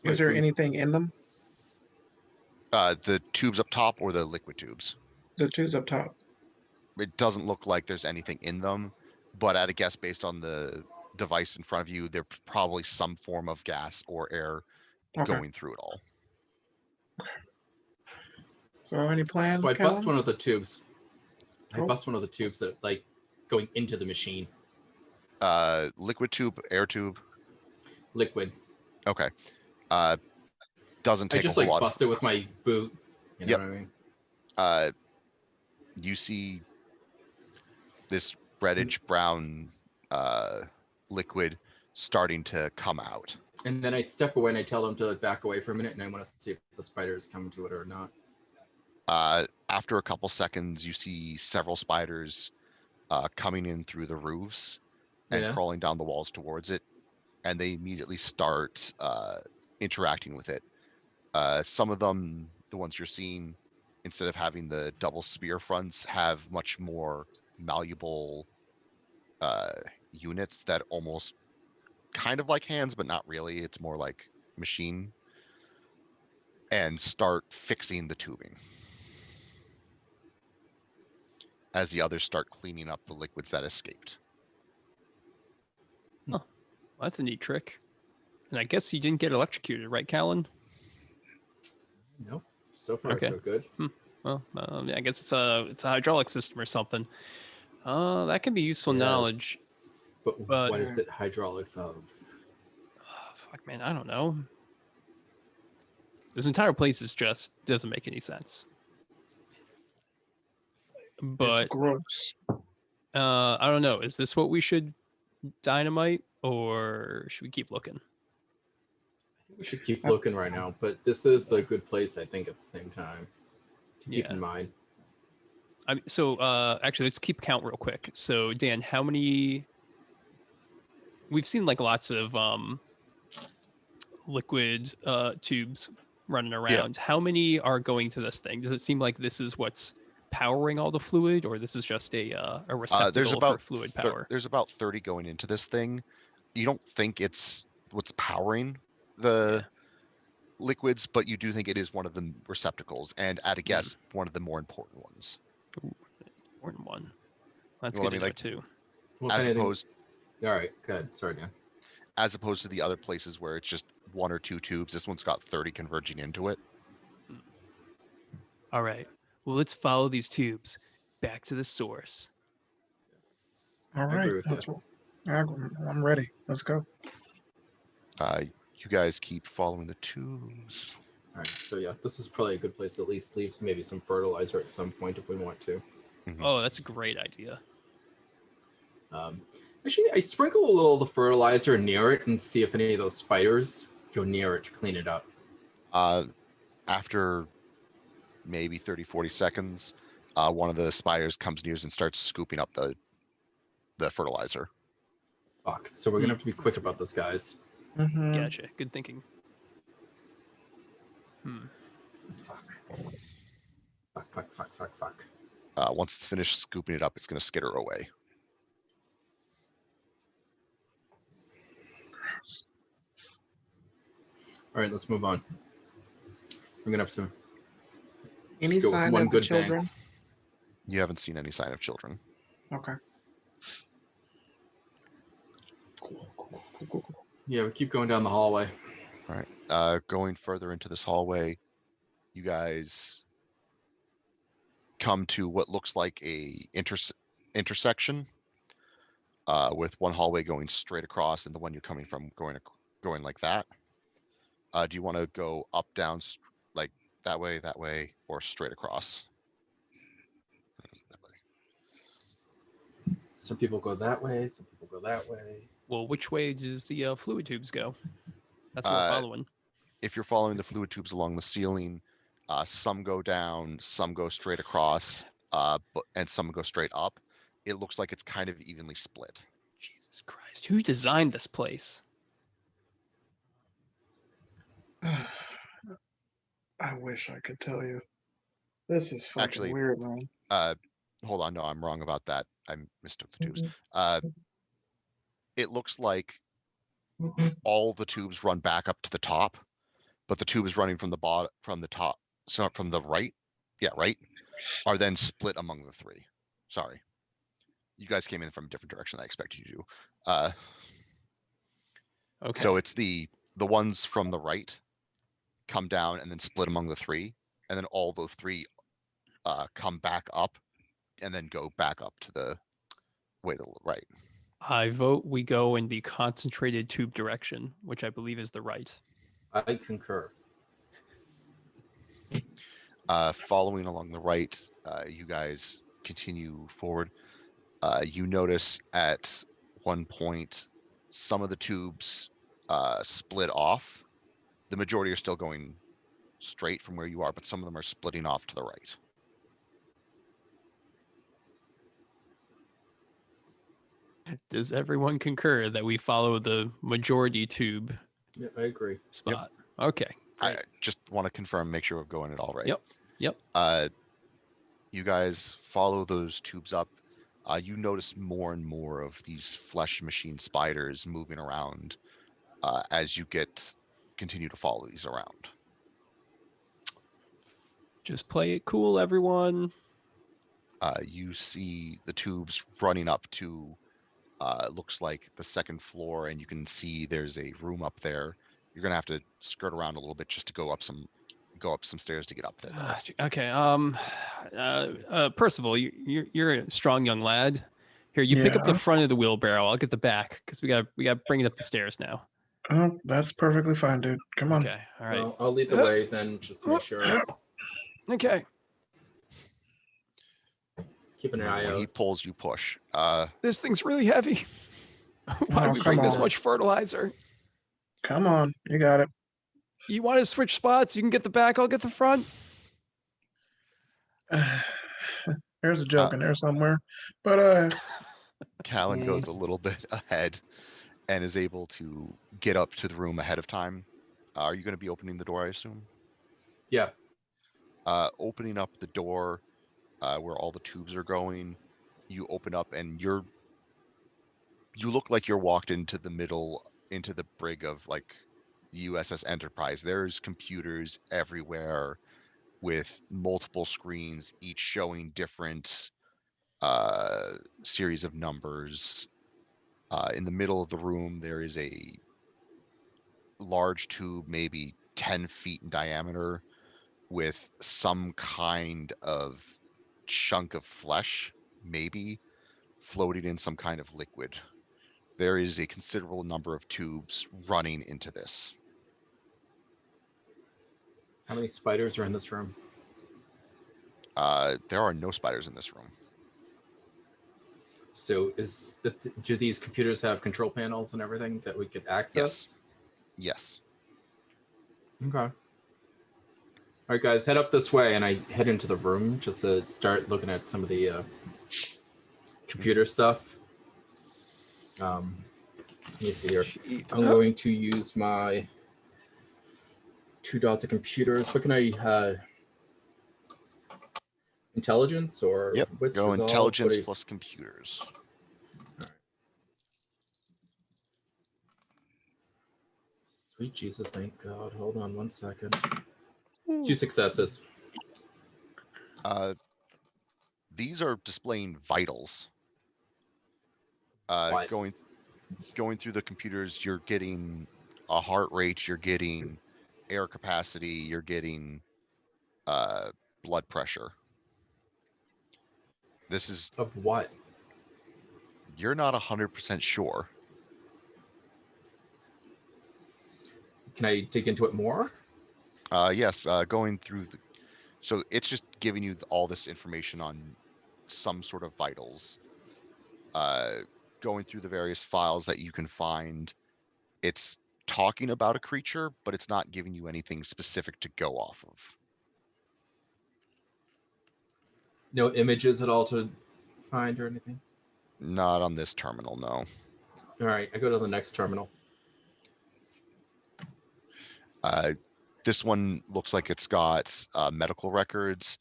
[SPEAKER 3] Is there anything in them?
[SPEAKER 1] The tubes up top or the liquid tubes?
[SPEAKER 3] The tubes up top.
[SPEAKER 1] It doesn't look like there's anything in them, but at a guess based on the device in front of you, there's probably some form of gas or air going through it all.
[SPEAKER 3] So any plans?
[SPEAKER 5] So I
[SPEAKER 3] Callum?
[SPEAKER 5] bust one of the tubes.
[SPEAKER 3] Cool.
[SPEAKER 5] I bust one of the tubes that going into the machine.
[SPEAKER 1] Liquid tube, air tube.
[SPEAKER 5] Liquid.
[SPEAKER 1] Okay. Doesn't take
[SPEAKER 5] I just
[SPEAKER 1] a whole lot.
[SPEAKER 5] bust it with my boot. You know what I mean?
[SPEAKER 1] You see this reddish brown liquid starting to come out.
[SPEAKER 5] And then I step away and I tell them to back away for a minute, and I want to see if the spider is coming to it or not.
[SPEAKER 1] After a couple seconds, you see several spiders coming in through the roofs and crawling down the walls towards it, and they immediately start interacting with it. Some of them, the ones you're seeing, instead of having the double spear fronts, have much more malleable units that almost kind of like hands, but not really. It's more like machine, and start fixing the tubing as the others start cleaning up the liquids that escaped.
[SPEAKER 4] Oh, well, that's a neat trick. And I guess you didn't get electrocuted, right, Callan?
[SPEAKER 5] Nope. So far, so good.
[SPEAKER 4] Well, I guess it's a hydraulic system or something. That can be useful knowledge.
[SPEAKER 5] But what is it hydraulics of?
[SPEAKER 4] Fuck, man, I don't know. This entire place is just doesn't make any sense. But
[SPEAKER 3] it's gross.
[SPEAKER 4] I don't know. Is this what we should dynamite, or should we keep looking?
[SPEAKER 5] We should keep looking right now, but this is a good place, I think, at the same time to keep in mind.
[SPEAKER 4] Actually, let's keep count real quick. So, Dan, how many? We've seen lots of liquid tubes running around. Yeah. How many are going to this thing? Does it seem like this is what's powering all the fluid, or this is just a receptacle for fluid power?
[SPEAKER 1] There's about 30 going into this thing. You don't think it's what's powering the liquids, but you do think it is one of the receptacles, and at a guess, one of the more important ones.
[SPEAKER 4] Ooh, important one. That's good to know too.
[SPEAKER 1] As opposed.
[SPEAKER 5] All right, good. Sorry, Dan.
[SPEAKER 1] As opposed to the other places where it's just one or two tubes, this one's got 30 converging into it.
[SPEAKER 4] All right. Well, let's follow these tubes back to the source.
[SPEAKER 3] All right. I'm ready. Let's go.
[SPEAKER 1] You guys keep following the tubes.
[SPEAKER 5] All right. So yeah, this is probably a good place to at least leave maybe some fertilizer at some point if we want to.
[SPEAKER 4] Mm-hmm. Oh, that's a great idea.
[SPEAKER 5] Actually, I sprinkle a little of the fertilizer near it and see if any of those spiders go near it to clean it up.
[SPEAKER 1] After maybe 30, 40 seconds, one of the spiders comes near and starts scooping up the fertilizer.
[SPEAKER 5] Fuck. So we're going to have to be quick about this, guys.
[SPEAKER 3] Mm-hmm.
[SPEAKER 4] Gotcha. Good thinking.
[SPEAKER 5] Fuck.
[SPEAKER 1] Once it's finished scooping it up, it's going to skitter away.
[SPEAKER 5] All right, let's move on. We're gonna have some.
[SPEAKER 3] Any sign of the children?
[SPEAKER 1] Bang. You haven't seen any sign of children.
[SPEAKER 3] Okay.
[SPEAKER 5] Cool. Yeah, we keep going down the hallway.
[SPEAKER 1] All right. Going further into this hallway, you guys come to what looks like a intersection with one hallway going straight across and the one you're coming from going like that. Do you want to go up, down, like that way, or straight across. That way.
[SPEAKER 5] Some people go that way. Some people go that way.
[SPEAKER 4] Well, which way does the fluid tubes go? That's what we're following.
[SPEAKER 1] If you're following the fluid tubes along the ceiling, some go down, some go straight across, and some go straight up. It looks like it's kind of evenly split.
[SPEAKER 4] Jesus Christ. Who designed this place?
[SPEAKER 3] I wish I could tell you. This is fucking
[SPEAKER 1] Actually,
[SPEAKER 3] weird, man.
[SPEAKER 1] Hold on, no, I'm wrong about that. I mistook the tubes. It looks like all the tubes run back up to the top, but the tubes running from the bottom, from the top, so from the right, right, are then split among the three. Sorry, you guys came in from a different direction than I expected you to.
[SPEAKER 4] Okay.
[SPEAKER 1] So it's the ones from the right come down and then split among the three, and then all the three come back up and then go back up to the way to the right.
[SPEAKER 4] I vote we go in the concentrated tube direction, which I believe is the right.
[SPEAKER 5] I concur.
[SPEAKER 1] Following along the right, you guys continue forward. You notice at one point some of the tubes split off. The majority are still going straight from where you are, but some of them are splitting off to the right.
[SPEAKER 4] Does everyone concur that we follow the majority tube
[SPEAKER 5] Yeah, I agree.
[SPEAKER 4] spot? Yep. Okay.
[SPEAKER 1] Great. I just want to confirm, make sure we're going it all right.
[SPEAKER 4] Yep.
[SPEAKER 1] You guys follow those tubes up. You notice more and more of these flesh machine spiders moving around as you continue to follow these around.
[SPEAKER 4] Just play it cool, everyone.
[SPEAKER 1] You see the tubes running up to looks like the second floor, and you can see there's a room up there. You're gonna have to skirt around a little bit just to go up some stairs to get up there.
[SPEAKER 4] Okay. Percival, you're a strong young lad. Here, you pick up the front of the wheelbarrow. I'll get the back because we got bring it up the stairs now.
[SPEAKER 3] Oh, that's perfectly fine, dude. Come on.
[SPEAKER 4] Okay. All right.
[SPEAKER 5] Well, I'll lead the way then, just to make sure.
[SPEAKER 4] Okay.
[SPEAKER 5] Keep an eye
[SPEAKER 1] When
[SPEAKER 5] out.
[SPEAKER 1] he pulls, you push.
[SPEAKER 4] This thing's really heavy. Why
[SPEAKER 3] Oh,
[SPEAKER 4] we
[SPEAKER 3] come
[SPEAKER 4] bring this
[SPEAKER 3] on.
[SPEAKER 4] much fertilizer?
[SPEAKER 3] Come on. You got it.
[SPEAKER 4] You want to switch spots? You can get the back. I'll get the front.
[SPEAKER 3] There's a joke in there somewhere. But
[SPEAKER 1] Callan goes a little bit ahead and is able to get up to the room ahead of time. Are you going to be opening the door, I assume?
[SPEAKER 5] Yeah.
[SPEAKER 1] Opening up the door where all the tubes are going, you open up and you look like you're walked into the brig of like the USS Enterprise. There's computers everywhere with multiple screens, each showing different series of numbers. In the middle of the room, there is a large tube, maybe 10 feet in diameter, with some kind of chunk of flesh, maybe floating in some kind of liquid. There is a considerable number of tubes running into this.
[SPEAKER 5] How many spiders are in this room?
[SPEAKER 1] There are no spiders in this room.
[SPEAKER 5] So do these computers have control panels and everything that we could access?
[SPEAKER 1] Yes.
[SPEAKER 5] Okay. All right, guys, head up this way, and I head into the room just to start looking at some of the computer stuff. Let me see here. I'm going to use my 2 dots of computers. What can I... intelligence or
[SPEAKER 1] Yep.
[SPEAKER 5] wits,
[SPEAKER 1] Go
[SPEAKER 5] resolve?
[SPEAKER 1] intelligence plus computers.
[SPEAKER 5] Right. Sweet Jesus, thank God. Hold on 1 second. 2 successes.
[SPEAKER 1] These are displaying vitals. Going through the computers, you're getting a heart rate, you're getting air capacity, you're getting blood pressure. This is
[SPEAKER 5] of what?
[SPEAKER 1] You're not 100% sure.
[SPEAKER 5] Can I dig into it more?
[SPEAKER 1] Yes, going through the. So it's just giving you all this information on some sort of vitals. Going through the various files that you can find, it's talking about a creature, but it's not giving you anything specific to go off of.
[SPEAKER 5] No images at all to find or anything?
[SPEAKER 1] Not on this terminal, no.
[SPEAKER 5] All right, I go to the next terminal.
[SPEAKER 1] This one looks like it's got medical records.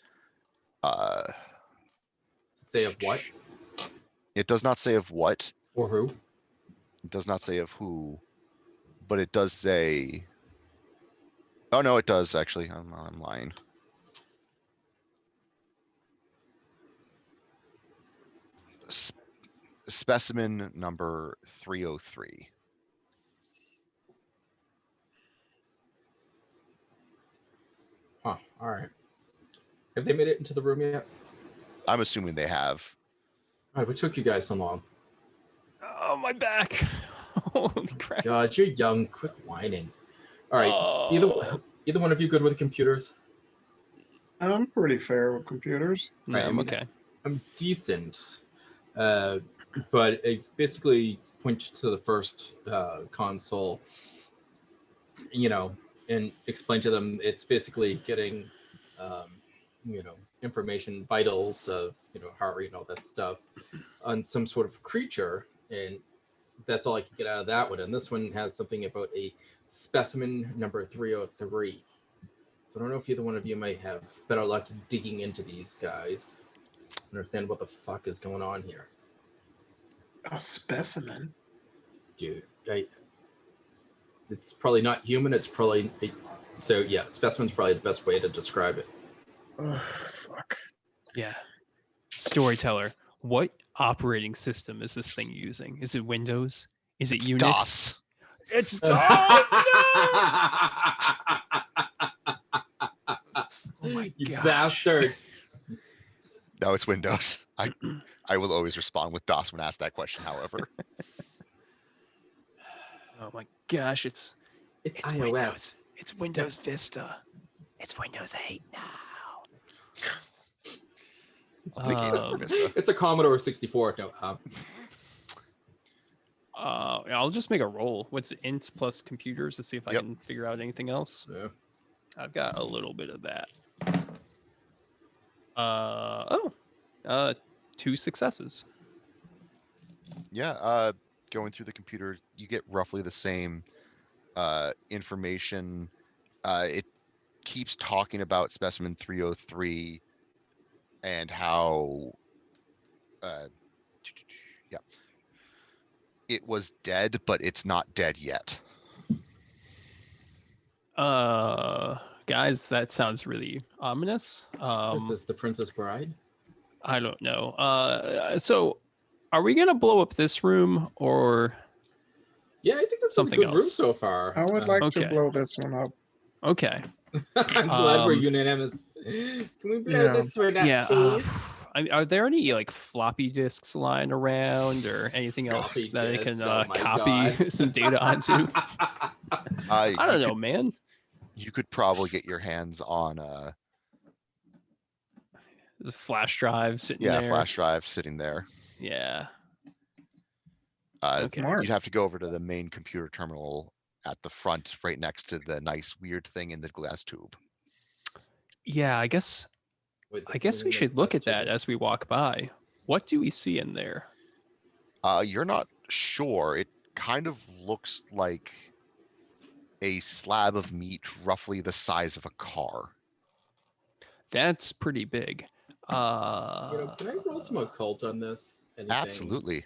[SPEAKER 5] Say of what?
[SPEAKER 1] It does not say of what.
[SPEAKER 5] Or who?
[SPEAKER 1] It does not say of who, but it does say. Oh no, it does actually. I'm lying. Specimen number 303.
[SPEAKER 5] Huh. All right. Have they made it into the room yet?
[SPEAKER 1] I'm assuming they have.
[SPEAKER 5] All right. What took you guys so long?
[SPEAKER 4] Oh, my back. Holy crap.
[SPEAKER 5] God, you're young. Quit whining. All right.
[SPEAKER 4] Oh.
[SPEAKER 5] Either one of you good with computers?
[SPEAKER 3] I'm pretty fair with computers.
[SPEAKER 4] No,
[SPEAKER 5] Right, I
[SPEAKER 4] I'm
[SPEAKER 5] mean,
[SPEAKER 4] okay.
[SPEAKER 5] I'm decent. But it basically points to the first console, and explain to them it's basically getting, information, vitals of, heart rate and all that stuff on some sort of creature. And that's all I can get out of that one. And this one has something about a specimen number 303. So I don't know if either one of you might have better luck digging into these guys. Understand what the fuck is going on here.
[SPEAKER 3] A specimen?
[SPEAKER 5] Dude, it's probably not human. It's probably specimen's probably the best way to describe it.
[SPEAKER 3] Oh, fuck.
[SPEAKER 4] Yeah. Storyteller, what operating system is this thing using? Is it Windows? Is it Unix?
[SPEAKER 1] DOS.
[SPEAKER 4] It's DOS! Oh my
[SPEAKER 5] You
[SPEAKER 4] gosh.
[SPEAKER 5] bastard.
[SPEAKER 1] No, it's Windows. I will always respond with DOS when asked that question, however.
[SPEAKER 4] Oh my gosh, it's
[SPEAKER 5] iOS.
[SPEAKER 4] Windows. It's Windows Vista. It's Windows 8 now.
[SPEAKER 1] I'll take it over Vista.
[SPEAKER 5] It's a Commodore 64. No,
[SPEAKER 4] I'll just make a roll. What's int plus computers to see if I
[SPEAKER 1] Yep.
[SPEAKER 4] can figure out anything else?
[SPEAKER 5] yeah.
[SPEAKER 4] I've got a little bit of that. 2 successes.
[SPEAKER 1] Yeah, going through the computer, you get roughly the same information. It keeps talking about specimen 303 and how it was dead, but it's not dead yet.
[SPEAKER 4] Guys, that sounds really ominous.
[SPEAKER 5] Is this the Princess Bride?
[SPEAKER 4] I don't know. So are we gonna blow up this room or
[SPEAKER 5] Yeah, I think this
[SPEAKER 4] Something
[SPEAKER 5] is a good room
[SPEAKER 4] else.
[SPEAKER 5] so far.
[SPEAKER 3] I would like
[SPEAKER 4] Okay.
[SPEAKER 3] to blow this one up.
[SPEAKER 4] okay?
[SPEAKER 5] I'm glad we're
[SPEAKER 4] Um,
[SPEAKER 5] unanimous. Can we blow
[SPEAKER 3] Yeah.
[SPEAKER 5] this one up,
[SPEAKER 4] Yeah.
[SPEAKER 5] please?
[SPEAKER 4] Are there any like floppy disks lying around or anything else
[SPEAKER 5] Floppy
[SPEAKER 4] that I
[SPEAKER 5] disk,
[SPEAKER 4] can
[SPEAKER 5] oh my
[SPEAKER 4] copy
[SPEAKER 5] God.
[SPEAKER 4] some data onto? I don't know, man.
[SPEAKER 1] You could probably get your hands on
[SPEAKER 4] There's a flash drive sitting there.
[SPEAKER 1] flash drive sitting there.
[SPEAKER 4] Yeah.
[SPEAKER 1] Okay.
[SPEAKER 3] Smart.
[SPEAKER 1] You'd have to go over to the main computer terminal at the front, right next to the nice weird thing in the glass tube.
[SPEAKER 4] Yeah, I guess
[SPEAKER 5] Wait,
[SPEAKER 4] I
[SPEAKER 5] this
[SPEAKER 4] guess
[SPEAKER 5] is
[SPEAKER 4] we
[SPEAKER 5] in the
[SPEAKER 4] should look at
[SPEAKER 5] question.
[SPEAKER 4] that as we walk by. What do we see in there?
[SPEAKER 1] You're not sure. It kind of looks like a slab of meat roughly the size of a car.
[SPEAKER 4] That's pretty big.
[SPEAKER 5] Can I roll some occult on this? Anything?
[SPEAKER 1] Absolutely.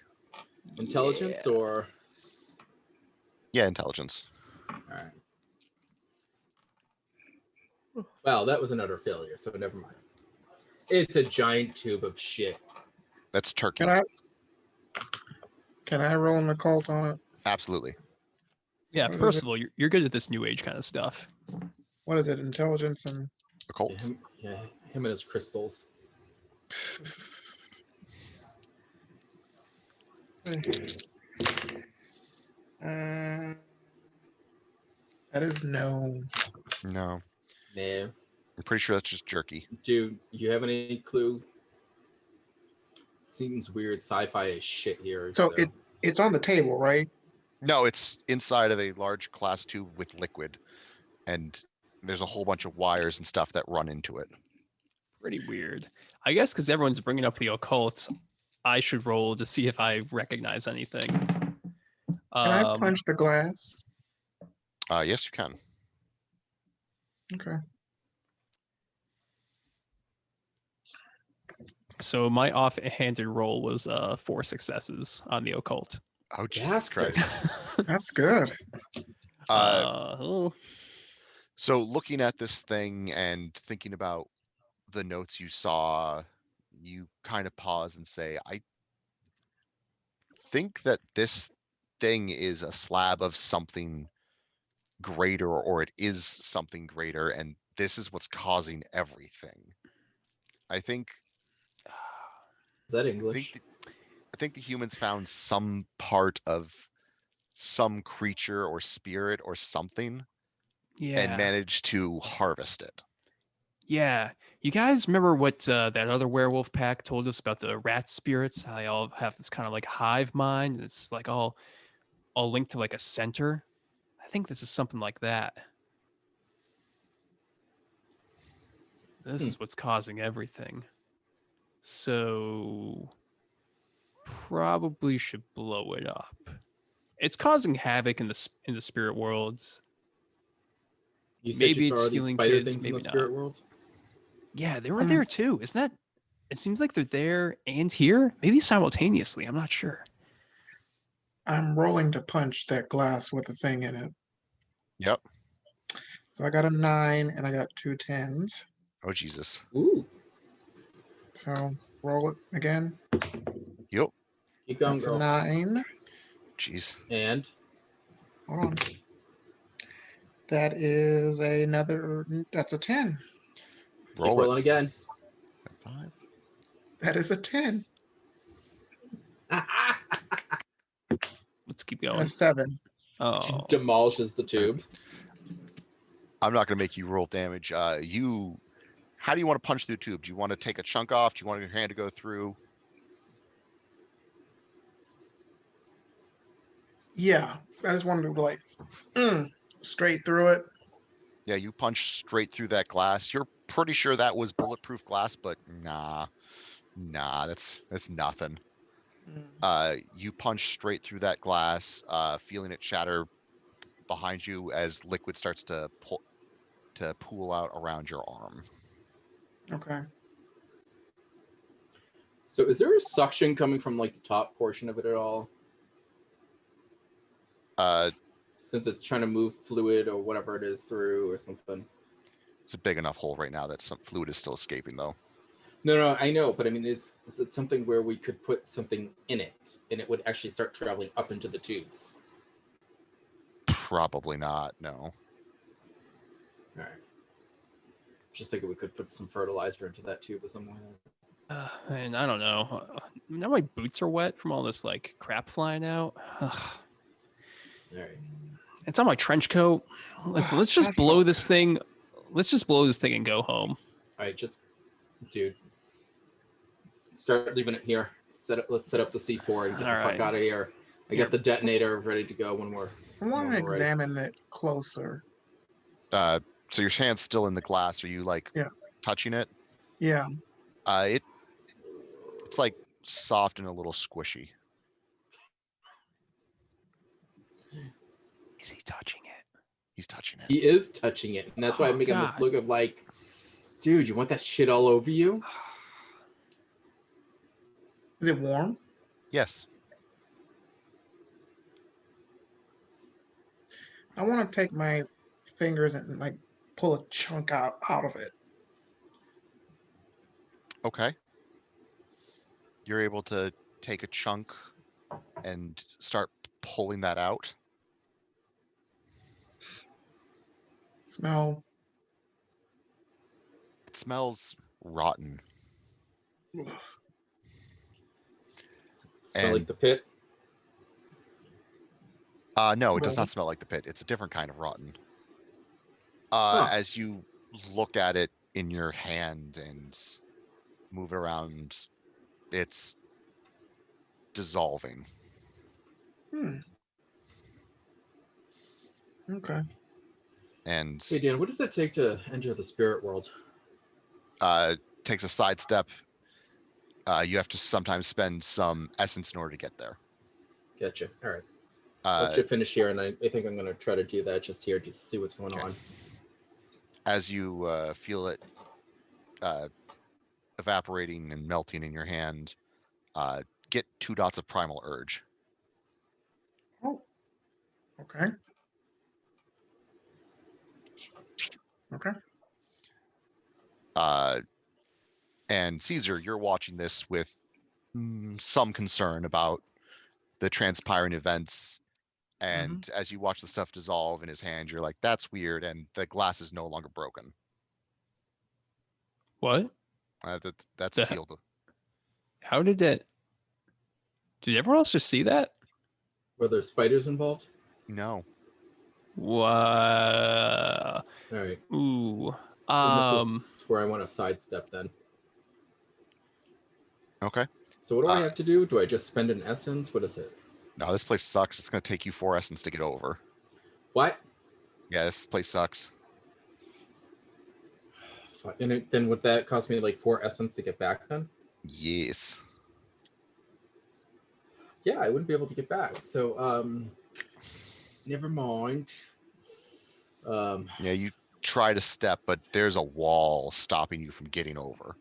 [SPEAKER 5] Intelligence
[SPEAKER 4] Yeah.
[SPEAKER 5] or?
[SPEAKER 1] Yeah, intelligence.
[SPEAKER 5] All right. Well, that was another failure, so never mind. It's a giant tube of shit.
[SPEAKER 1] That's turkey.
[SPEAKER 3] Can I roll an occult on it?
[SPEAKER 1] Absolutely.
[SPEAKER 4] Yeah,
[SPEAKER 3] What is
[SPEAKER 4] Percival, you're good at this new age kind of stuff.
[SPEAKER 3] What is it? Intelligence and
[SPEAKER 1] Occult.
[SPEAKER 5] Him and his crystals.
[SPEAKER 3] that is no.
[SPEAKER 1] No.
[SPEAKER 5] Nah.
[SPEAKER 1] I'm pretty sure that's just jerky.
[SPEAKER 5] Do you have any clue? Seems weird sci-fi as shit here.
[SPEAKER 3] So it's on the table, right?
[SPEAKER 1] No, it's inside of a large glass tube with liquid, and there's a whole bunch of wires and stuff that run into it.
[SPEAKER 4] Pretty weird. I guess because everyone's bringing up the occult, I should roll to see if I recognize anything.
[SPEAKER 3] Can I punch the glass?
[SPEAKER 1] Yes, you can.
[SPEAKER 3] Okay.
[SPEAKER 4] So my offhanded roll was 4 successes on the occult.
[SPEAKER 1] Oh, Jesus
[SPEAKER 5] Bastard.
[SPEAKER 1] Christ.
[SPEAKER 3] That's good.
[SPEAKER 4] Oh.
[SPEAKER 1] So looking at this thing and thinking about the notes you saw, you kind of pause and say, I think that this thing is a slab of something greater, or it is something greater, and this is what's causing everything. I think
[SPEAKER 5] Is that English?
[SPEAKER 1] I think the humans found some part of some creature or spirit or something
[SPEAKER 4] Yeah.
[SPEAKER 1] and managed to harvest it.
[SPEAKER 4] Yeah. You guys remember what that other werewolf pack told us about the rat spirits? How they all have this kind of like hive mind. It's like all linked to like a center. I think this is something like that. This is what's causing everything. So probably should blow it up. It's causing havoc in the spirit worlds.
[SPEAKER 5] You said
[SPEAKER 4] Maybe
[SPEAKER 5] you
[SPEAKER 4] it's
[SPEAKER 5] saw these
[SPEAKER 4] stealing
[SPEAKER 5] spider
[SPEAKER 4] kids,
[SPEAKER 5] things in
[SPEAKER 4] maybe
[SPEAKER 5] the spirit
[SPEAKER 4] not.
[SPEAKER 5] world?
[SPEAKER 4] Yeah, they were there too. Isn't that? It seems like they're there and here, maybe simultaneously. I'm not sure.
[SPEAKER 3] I'm rolling to punch that glass with a thing in it.
[SPEAKER 1] Yep.
[SPEAKER 3] So I got a 9 and I got 2 10s.
[SPEAKER 1] Oh, Jesus.
[SPEAKER 5] Ooh.
[SPEAKER 3] So roll it again.
[SPEAKER 1] Yep.
[SPEAKER 5] Keep going,
[SPEAKER 3] That's a
[SPEAKER 5] girl.
[SPEAKER 3] 9.
[SPEAKER 1] Jeez.
[SPEAKER 5] And
[SPEAKER 3] Hold on. That is another. That's a 10.
[SPEAKER 5] keep
[SPEAKER 1] Roll
[SPEAKER 5] rolling again.
[SPEAKER 1] 5.
[SPEAKER 3] That is a 10
[SPEAKER 4] Let's keep
[SPEAKER 3] and
[SPEAKER 4] going.
[SPEAKER 3] a 7.
[SPEAKER 5] She
[SPEAKER 4] Oh,
[SPEAKER 5] demolishes the tube.
[SPEAKER 1] I'm not going to make you roll damage. How do you want to punch through the tube? Do you want to take a chunk off? Do you want your hand to go through?
[SPEAKER 3] Yeah, I just wanted to like straight through it.
[SPEAKER 1] Yeah, you punch straight through that glass. You're pretty sure that was bulletproof glass, but nah, that's nothing. You punch straight through that glass, feeling it shatter behind you as liquid starts to pool out around your arm.
[SPEAKER 3] Okay.
[SPEAKER 5] So is there a suction coming from like the top portion of it at all? Since it's trying to move fluid or whatever it is through or something.
[SPEAKER 1] It's a big enough hole right now that some fluid is still escaping, though.
[SPEAKER 5] No, I know, but I mean, is it something where we could put something in it and it would actually start traveling up into the tubes?
[SPEAKER 1] Probably not. No.
[SPEAKER 5] All right. Just thinking we could put some fertilizer into that tube or something like that.
[SPEAKER 4] man, I don't know. Now my boots are wet from all this like crap flying out.
[SPEAKER 5] All right.
[SPEAKER 4] It's on my trench coat. Listen, let's just blow this thing. Let's just blow this thing and go home.
[SPEAKER 5] All right, dude, start leaving it here. Let's set up the C4 and get the fuck out of here. I got the detonator ready to go when we're.
[SPEAKER 3] I want to examine it closer.
[SPEAKER 1] So your hand's still in the glass. Are you like touching it?
[SPEAKER 3] Yeah.
[SPEAKER 1] It's like soft and a little squishy.
[SPEAKER 4] Is he touching it?
[SPEAKER 1] He's touching it.
[SPEAKER 5] He is touching it, and that's why I'm making this look of like, dude, you want that shit all over you?
[SPEAKER 3] Is it warm?
[SPEAKER 1] Yes.
[SPEAKER 3] I want to take my fingers and like pull a chunk out of it.
[SPEAKER 1] Okay. You're able to take a chunk and start pulling that out.
[SPEAKER 3] Smell.
[SPEAKER 1] It smells rotten.
[SPEAKER 5] Smell like the pit?
[SPEAKER 1] No, it does not smell like the pit. It's a different kind of rotten. As you look at it in your hand and move it around, it's dissolving.
[SPEAKER 3] Okay.
[SPEAKER 1] And
[SPEAKER 5] Hey Dan, what does it take to enter the spirit world?
[SPEAKER 1] takes a sidestep. You have to sometimes spend some essence in order to get there.
[SPEAKER 5] Gotcha. All right. I'll let you finish here, and I think I'm going to try to do that just here, just to see what's going on.
[SPEAKER 1] As you feel it evaporating and melting in your hand, get 2 dots of primal urge.
[SPEAKER 3] Oh. Okay. Okay.
[SPEAKER 1] And Caesar, you're watching this with some concern about the transpiring events. And as you watch the stuff dissolve in his hand, you're like, that's weird. And the glass is no longer broken.
[SPEAKER 4] What?
[SPEAKER 1] That's
[SPEAKER 4] The-
[SPEAKER 1] sealed.
[SPEAKER 4] How did that? Did everyone else just see that?
[SPEAKER 5] Were there spiders involved?
[SPEAKER 1] No.
[SPEAKER 4] Wow.
[SPEAKER 5] All right.
[SPEAKER 4] Ooh.
[SPEAKER 5] And this is where I want to sidestep then.
[SPEAKER 1] Okay.
[SPEAKER 5] So what do I have to do? Do I just spend an essence? What is it?
[SPEAKER 1] No, this place sucks. It's going to take you 4 essence to get over.
[SPEAKER 5] What?
[SPEAKER 1] Yeah, this place sucks.
[SPEAKER 5] And then would that cost me like 4 essence to get back then?
[SPEAKER 1] Yes.
[SPEAKER 5] Yeah, I wouldn't be able to get back. So, never mind.
[SPEAKER 1] Yeah, you try to step, but there's a wall stopping you from getting over.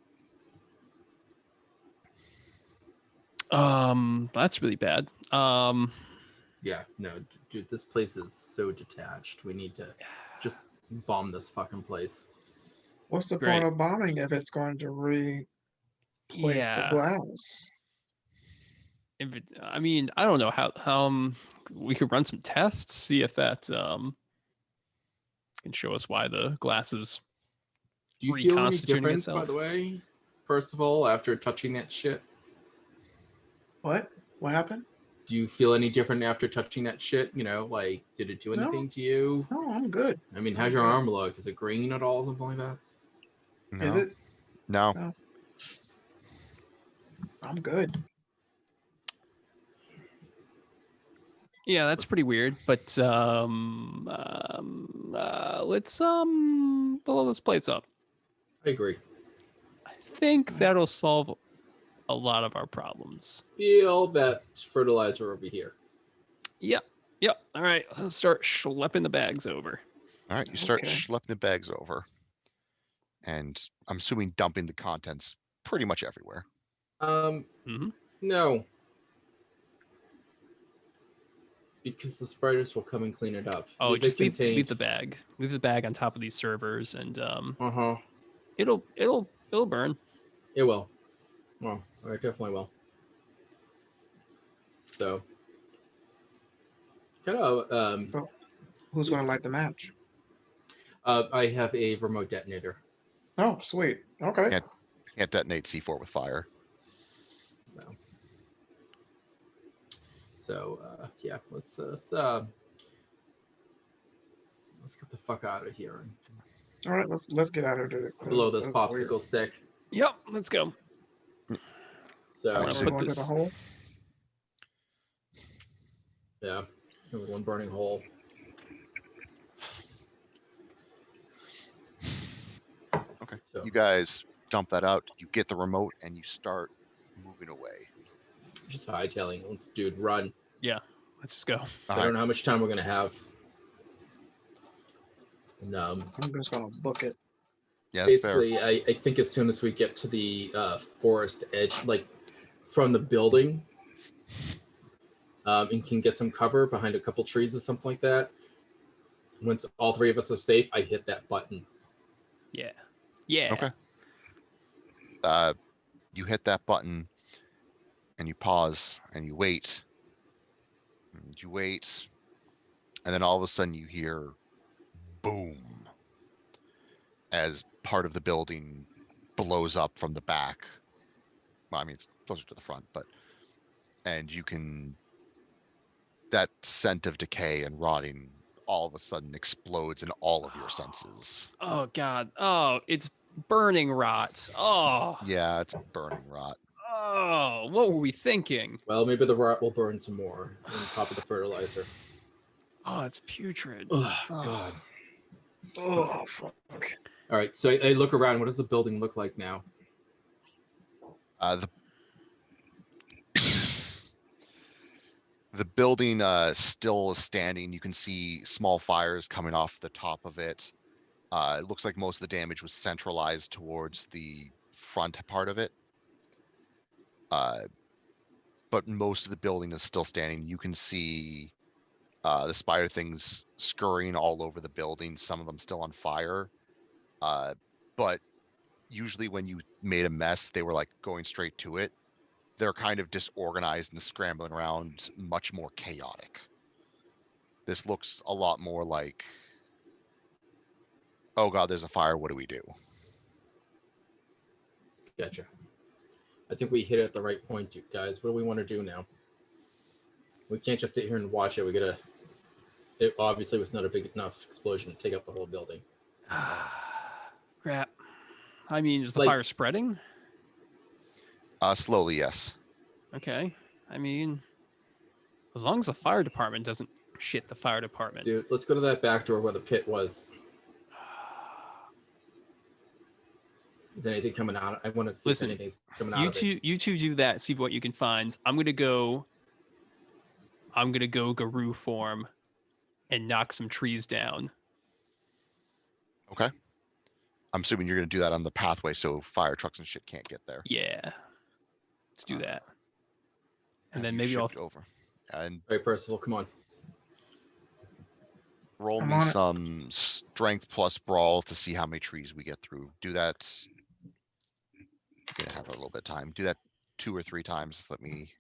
[SPEAKER 4] That's really bad.
[SPEAKER 5] Yeah, no, dude, this place is so detached. We need to just bomb this fucking place.
[SPEAKER 3] What's the
[SPEAKER 4] Great.
[SPEAKER 3] point of bombing if it's going to replace the glass?
[SPEAKER 4] If it, I mean, I don't know how we could run some tests, see if that can show us why the glass is
[SPEAKER 5] Do you feel any
[SPEAKER 4] reconstituting
[SPEAKER 5] different, by
[SPEAKER 4] itself.
[SPEAKER 5] the way? First of all, after touching that shit?
[SPEAKER 3] What? What happened?
[SPEAKER 5] Do you feel any different after touching that shit? You know, like, did it do anything to you?
[SPEAKER 3] No, I'm good.
[SPEAKER 5] I mean, how's your arm look? Is it green at all, something like that?
[SPEAKER 1] No.
[SPEAKER 3] Is it?
[SPEAKER 1] No.
[SPEAKER 3] No. I'm good.
[SPEAKER 4] Yeah, that's pretty weird. But let's blow this place up.
[SPEAKER 5] I agree.
[SPEAKER 4] I think that'll solve a lot of our problems.
[SPEAKER 5] Feel that fertilizer over here.
[SPEAKER 4] Yep. All right, let's start schlepping the bags over.
[SPEAKER 1] All right, you start
[SPEAKER 3] Okay.
[SPEAKER 1] schlepping the bags over. And I'm assuming dumping the contents pretty much everywhere.
[SPEAKER 5] No. Because the spiders will come and clean it up.
[SPEAKER 4] Oh, just leave
[SPEAKER 5] contained-
[SPEAKER 4] the bag. Leave the bag on top of these servers, and it'll burn.
[SPEAKER 5] It will. Well, it definitely will. So, kind of.
[SPEAKER 3] So, who's going to light the match?
[SPEAKER 5] I have a remote detonator.
[SPEAKER 3] Oh, sweet. Okay.
[SPEAKER 1] Yeah. Can't detonate C4 with fire.
[SPEAKER 5] So yeah, let's get the fuck out of here and
[SPEAKER 3] All right, let's get out of there.
[SPEAKER 5] blow this popsicle stick.
[SPEAKER 4] Yep, let's go.
[SPEAKER 5] So
[SPEAKER 4] I'm
[SPEAKER 3] Are
[SPEAKER 4] gonna
[SPEAKER 3] we
[SPEAKER 4] put
[SPEAKER 3] going to
[SPEAKER 4] this-
[SPEAKER 3] the hole?
[SPEAKER 5] yeah, one burning hole.
[SPEAKER 1] Okay.
[SPEAKER 5] So
[SPEAKER 1] You guys dump that out. You get the remote and you start moving away.
[SPEAKER 5] just hightailing. Let's dude run.
[SPEAKER 4] Yeah, let's just go.
[SPEAKER 5] So
[SPEAKER 1] All
[SPEAKER 5] I don't
[SPEAKER 1] right.
[SPEAKER 5] know how much time we're gonna have. And
[SPEAKER 3] I'm just going to book it.
[SPEAKER 1] Yeah, that's fair.
[SPEAKER 5] basically, I think as soon as we get to the forest edge, like from the building, and can get some cover behind a couple trees or something like that. Once all 3 of us are safe, I hit that button.
[SPEAKER 4] Yeah.
[SPEAKER 1] Okay. You hit that button and you pause and you wait. And you wait. And then all of a sudden you hear boom as part of the building blows up from the back. Well, I mean, it's closer to the front, but and you can that scent of decay and rotting all of a sudden explodes in all of your senses.
[SPEAKER 4] Oh God. Oh, it's burning rot. Oh.
[SPEAKER 1] Yeah, it's burning rot.
[SPEAKER 4] Oh, what were we thinking?
[SPEAKER 5] Well, maybe the rot will burn some more on top of the fertilizer.
[SPEAKER 4] Oh, it's putrid.
[SPEAKER 5] Oh, God.
[SPEAKER 3] Oh, fuck.
[SPEAKER 5] All right, so I look around. What does the building look like now?
[SPEAKER 1] The the building still is standing. You can see small fires coming off the top of it. It looks like most of the damage was centralized towards the front part of it. But most of the building is still standing. You can see the spider things scurrying all over the building, some of them still on fire. But usually when you made a mess, they were like going straight to it. They're kind of disorganized and scrambling around, much more chaotic. This looks a lot more like, oh God, there's a fire, what do we do?
[SPEAKER 5] Gotcha. I think we hit it at the right point, you guys. What do we want to do now? We can't just sit here and watch it. We gotta. It obviously was not a big enough explosion to take up the whole building.
[SPEAKER 4] Crap. I mean, is the
[SPEAKER 5] Like-
[SPEAKER 4] fire spreading?
[SPEAKER 1] Slowly, yes.
[SPEAKER 4] Okay. I mean, as long as the fire department doesn't shit the fire department.
[SPEAKER 5] Dude, let's go to that back door where the pit was. Is anything coming out? I want to see
[SPEAKER 4] Listen,
[SPEAKER 5] if anything's coming out
[SPEAKER 4] You
[SPEAKER 5] of
[SPEAKER 4] two,
[SPEAKER 5] it.
[SPEAKER 4] you two do that. See what you can find. I'm gonna go Garou form and knock some trees down.
[SPEAKER 1] Okay. I'm assuming you're going to do that on the pathway so fire trucks and shit can't get there.
[SPEAKER 4] Yeah. Let's do that. And then
[SPEAKER 1] You
[SPEAKER 4] maybe I'll
[SPEAKER 1] shift over. And
[SPEAKER 5] All right, Percival, come on.
[SPEAKER 1] roll
[SPEAKER 3] I'm
[SPEAKER 1] me
[SPEAKER 3] on it.
[SPEAKER 1] some strength plus brawl to see how many trees we get through. Do that. You're gonna have a little bit of time. Do that 2 or 3 times. Let me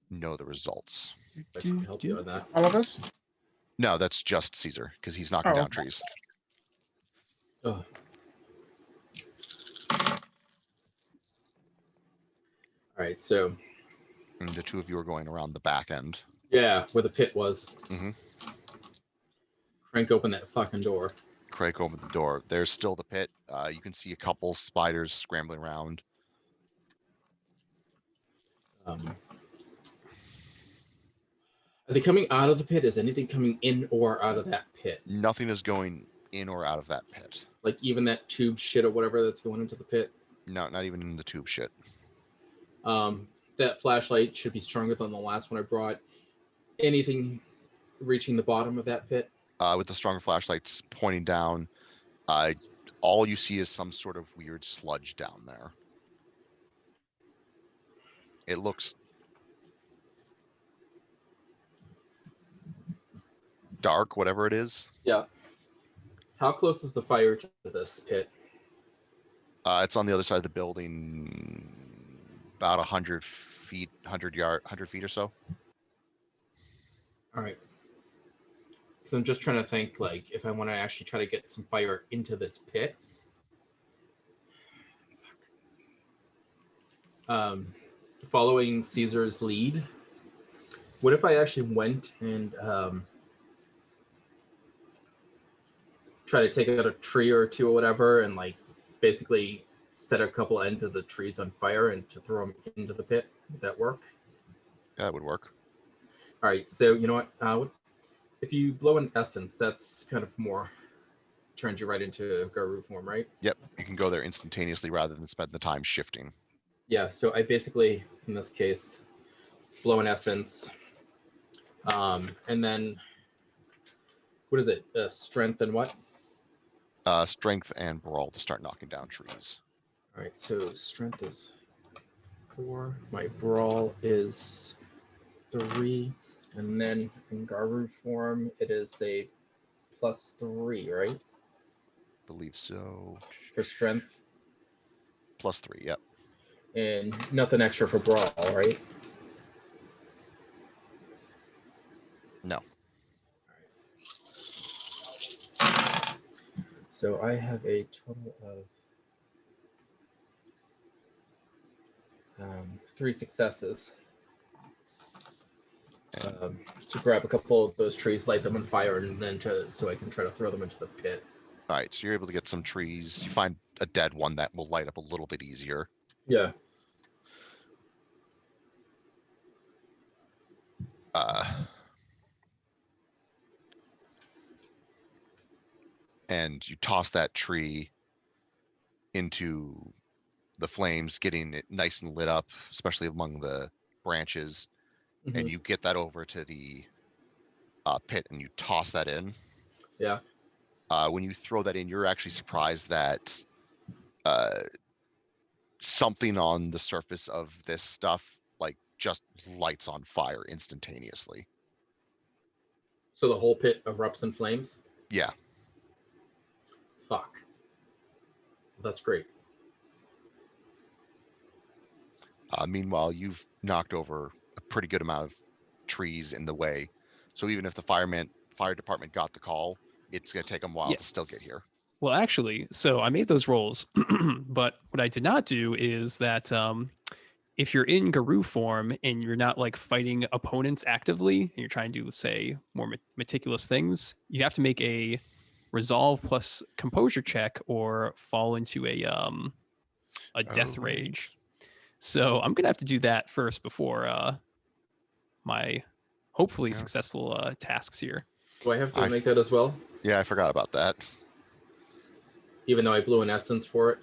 [SPEAKER 1] know the results.
[SPEAKER 5] I can help you on that.
[SPEAKER 3] All of us?
[SPEAKER 1] No, that's just Caesar because he's knocking
[SPEAKER 3] Oh,
[SPEAKER 1] down
[SPEAKER 3] okay.
[SPEAKER 1] trees.
[SPEAKER 5] Oh. All right, so
[SPEAKER 1] And the 2 of you are going around the back end.
[SPEAKER 5] yeah, where the pit was.
[SPEAKER 1] Mhm.
[SPEAKER 5] Crank open that fucking door.
[SPEAKER 1] Craig opened the door. There's still the pit. You can see a couple spiders scrambling around.
[SPEAKER 5] Are they coming out of the pit? Is anything coming in or out of that pit?
[SPEAKER 1] Nothing is going in or out of that pit.
[SPEAKER 5] Like even that tube shit or whatever that's going into the pit?
[SPEAKER 1] No, not even in the tube shit.
[SPEAKER 5] That flashlight should be stronger than the last one I brought. Anything reaching the bottom of that pit?
[SPEAKER 1] With the stronger flashlights pointing down, all you see is some sort of weird sludge down there. It looks dark, whatever it is.
[SPEAKER 5] Yeah. How close is the fire to this pit?
[SPEAKER 1] It's on the other side of the building, about 100 feet, 100 feet or so.
[SPEAKER 5] All right. Because I'm just trying to think, like, if I want to actually try to get some fire into this pit. Following Caesar's lead, what if I actually went and try to take out a tree or two or whatever and, like, basically set a couple ends of the trees on fire and to throw them into the pit? Would that work?
[SPEAKER 1] Yeah, that would work.
[SPEAKER 5] All right, so you know what? If you blow an essence, that's kind of more turns you right into Garou form, right?
[SPEAKER 1] Yep, you can go there instantaneously rather than spend the time shifting.
[SPEAKER 5] Yeah, so I basically, in this case, blow an essence, and then what is it? Strength and what?
[SPEAKER 1] Strength and brawl to start knocking down trees.
[SPEAKER 5] All right, so strength is 4. My brawl is 3. And then in Garou form, it is a +3, right?
[SPEAKER 1] Believe so.
[SPEAKER 5] For strength.
[SPEAKER 1] +3, yep.
[SPEAKER 5] And nothing extra for brawl, right?
[SPEAKER 1] No.
[SPEAKER 5] So I have a total of 3 successes. to grab a couple of those trees, light them on fire, and then so I can try to throw them into the pit.
[SPEAKER 1] All right, so you're able to get some trees. You find a dead one that will light up a little bit easier.
[SPEAKER 5] Yeah.
[SPEAKER 1] And you toss that tree into the flames, getting it nice and lit up, especially among the branches. And you get that over to the pit and you toss that in.
[SPEAKER 5] Yeah.
[SPEAKER 1] When you throw that in, you're actually surprised that something on the surface of this stuff like just lights on fire instantaneously.
[SPEAKER 5] So the whole pit erupts in flames?
[SPEAKER 1] Yeah.
[SPEAKER 5] Fuck. That's great.
[SPEAKER 1] Meanwhile, you've knocked over a pretty good amount of trees in the way. So even if the fire department got the call, it's going to take them a while to still get here.
[SPEAKER 4] Well, actually, so I made those rolls, but what I did not do is that if you're in Garou form and you're not like fighting opponents actively, and you're trying to do, say, more meticulous things, you have to make a resolve plus composure check or fall into a death rage. So I'm gonna have to do that first before my hopefully successful tasks here.
[SPEAKER 5] Do I have to make that as well?
[SPEAKER 1] Yeah, I forgot about that.
[SPEAKER 5] Even though I blew an essence for it?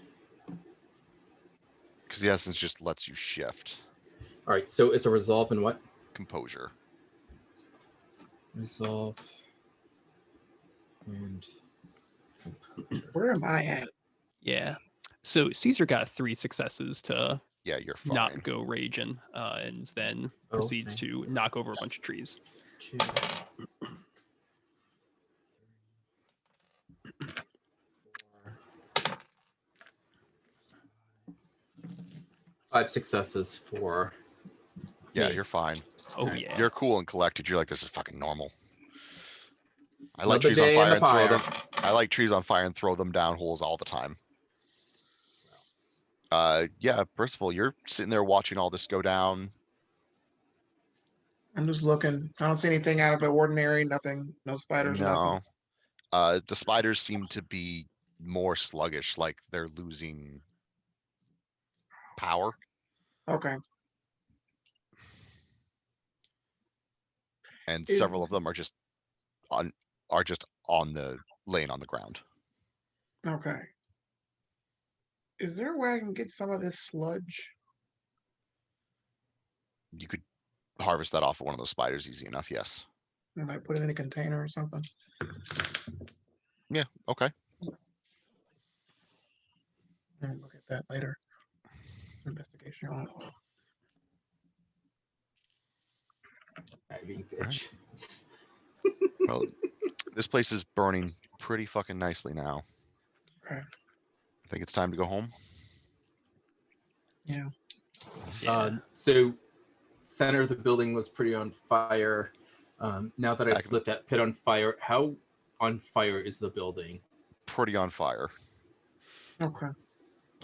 [SPEAKER 1] Because the essence just lets you shift.
[SPEAKER 5] All right, so it's a resolve and what?
[SPEAKER 1] Composure.
[SPEAKER 5] Resolve and composure.
[SPEAKER 3] Where am I at?
[SPEAKER 4] Yeah. So Caesar got 3 successes to
[SPEAKER 1] Yeah, you're fine.
[SPEAKER 4] not go raging, and then proceeds to knock over a bunch of trees.
[SPEAKER 5] 2, 5 successes for.
[SPEAKER 1] Yeah, you're fine.
[SPEAKER 4] Oh yeah.
[SPEAKER 1] You're cool and collected. You're like, this is fucking normal. I like
[SPEAKER 5] Another
[SPEAKER 1] trees on
[SPEAKER 5] day in
[SPEAKER 1] fire
[SPEAKER 5] the
[SPEAKER 1] and throw them.
[SPEAKER 5] fire.
[SPEAKER 1] I like trees on fire and throw them down holes all the time. Yeah, Percival, you're sitting there watching all this go down.
[SPEAKER 3] I'm just looking. I don't see anything out of the ordinary. Nothing. No spiders. Nothing.
[SPEAKER 1] No. The spiders seem to be more sluggish, like they're losing power.
[SPEAKER 3] Okay.
[SPEAKER 1] And
[SPEAKER 3] Is-
[SPEAKER 1] several of them are just on the laying on the ground.
[SPEAKER 3] Okay. Is there a way I can get some of this sludge?
[SPEAKER 1] You could harvest that off of one of those spiders easy enough, yes.
[SPEAKER 3] I might put it in a container or something.
[SPEAKER 1] Yeah, okay.
[SPEAKER 3] And look at that later. Investigation on it.
[SPEAKER 5] Bitch.
[SPEAKER 1] Well, this place is burning pretty fucking nicely now.
[SPEAKER 3] Okay.
[SPEAKER 1] I think it's time to go home.
[SPEAKER 3] Yeah.
[SPEAKER 5] So center of the building was pretty on fire. Now that I've lit that pit on fire, how on fire is the building?
[SPEAKER 1] Pretty on fire.
[SPEAKER 3] Okay.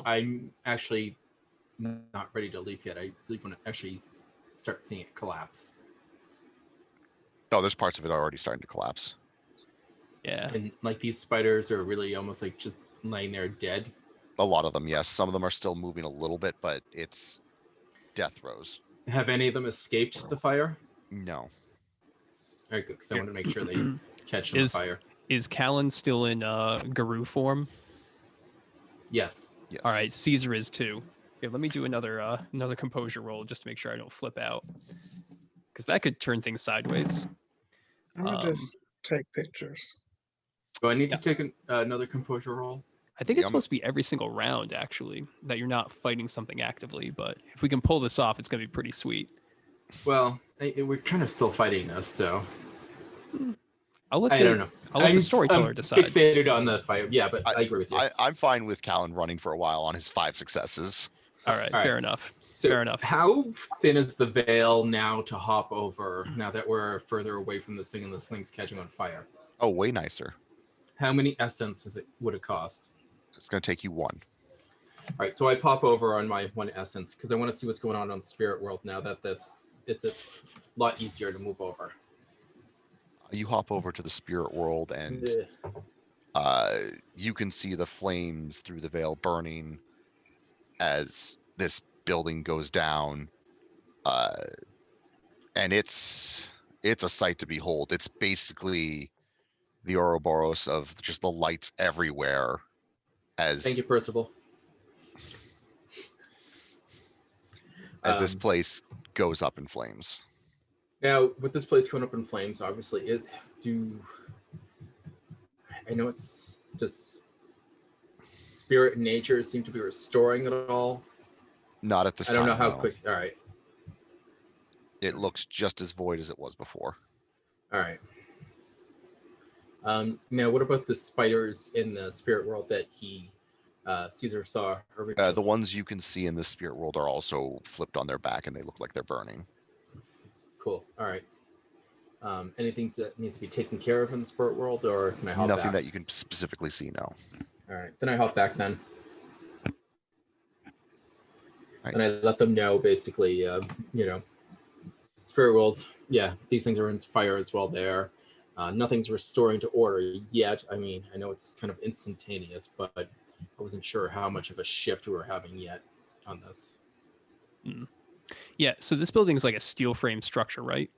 [SPEAKER 5] I'm actually not ready to leave yet. I leave when I actually start seeing it collapse.
[SPEAKER 1] Oh, there's parts of it already starting to collapse.
[SPEAKER 4] Yeah.
[SPEAKER 5] And like these spiders are really almost like just laying there dead.
[SPEAKER 1] A lot of them, yes. Some of them are still moving a little bit, but it's death throes.
[SPEAKER 5] Have any of them escaped the fire?
[SPEAKER 1] No.
[SPEAKER 5] All right, good, because I want to make sure they catch in the fire.
[SPEAKER 4] Is Callan still in Garou form?
[SPEAKER 5] Yes.
[SPEAKER 1] Yes.
[SPEAKER 4] All right, Caesar is too. Okay, let me do another composure roll just to make sure I don't flip out, because that could turn things sideways.
[SPEAKER 3] I'm gonna just take pictures.
[SPEAKER 5] Do I need to take another composure roll?
[SPEAKER 4] I think it's supposed to be every single round, actually, that you're not fighting something actively. But if we can pull this off, it's going to be pretty sweet.
[SPEAKER 5] Well, we're kind of still fighting this, so
[SPEAKER 4] I don't know. I'll let the storyteller decide.
[SPEAKER 5] Fixated on the fire. Yeah, but I agree with you.
[SPEAKER 1] I'm fine with Callan running for a while on his 5 successes.
[SPEAKER 4] All right, fair enough.
[SPEAKER 5] So
[SPEAKER 4] fair enough.
[SPEAKER 5] How thin is the veil now to hop over now that we're further away from this thing and this thing's catching on fire?
[SPEAKER 1] Oh, way nicer.
[SPEAKER 5] How many essence would it cost?
[SPEAKER 1] It's going to take you 1.
[SPEAKER 5] All right, so I pop over on my 1 essence because I want to see what's going on Spirit World now that that's it's a lot easier to move over.
[SPEAKER 1] You hop over to the spirit world, and you can see the flames through the veil burning as this building goes down. And it's a sight to behold. It's basically the Ouroboros of just the lights everywhere.
[SPEAKER 5] Thank you, Percival.
[SPEAKER 1] As this place goes up in flames.
[SPEAKER 5] Now, with this place going up in flames, obviously, I know it's just spirit and nature seem to be restoring it all.
[SPEAKER 1] Not at this time.
[SPEAKER 5] I don't know how
[SPEAKER 1] no.
[SPEAKER 5] quick. All right.
[SPEAKER 1] It looks just as void as it was before.
[SPEAKER 5] All right. Now, what about the spiders in the spirit world that Caesar saw originally?
[SPEAKER 1] The ones you can see in the spirit world are also flipped on their back, and they look like they're burning.
[SPEAKER 5] Cool. All right. Anything that needs to be taken care of in the spirit world, or can I hop
[SPEAKER 1] Nothing
[SPEAKER 5] back?
[SPEAKER 1] that you can specifically see, no.
[SPEAKER 5] All right. Then I hop back then.
[SPEAKER 1] Right.
[SPEAKER 5] And I let them know, basically, spirit world, yeah, these things are in fire as well there. Nothing's restoring to order yet. I mean, I know it's kind of instantaneous, but I wasn't sure how much of a shift we were having yet on this.
[SPEAKER 4] Yeah, so this building is like a steel frame structure, right?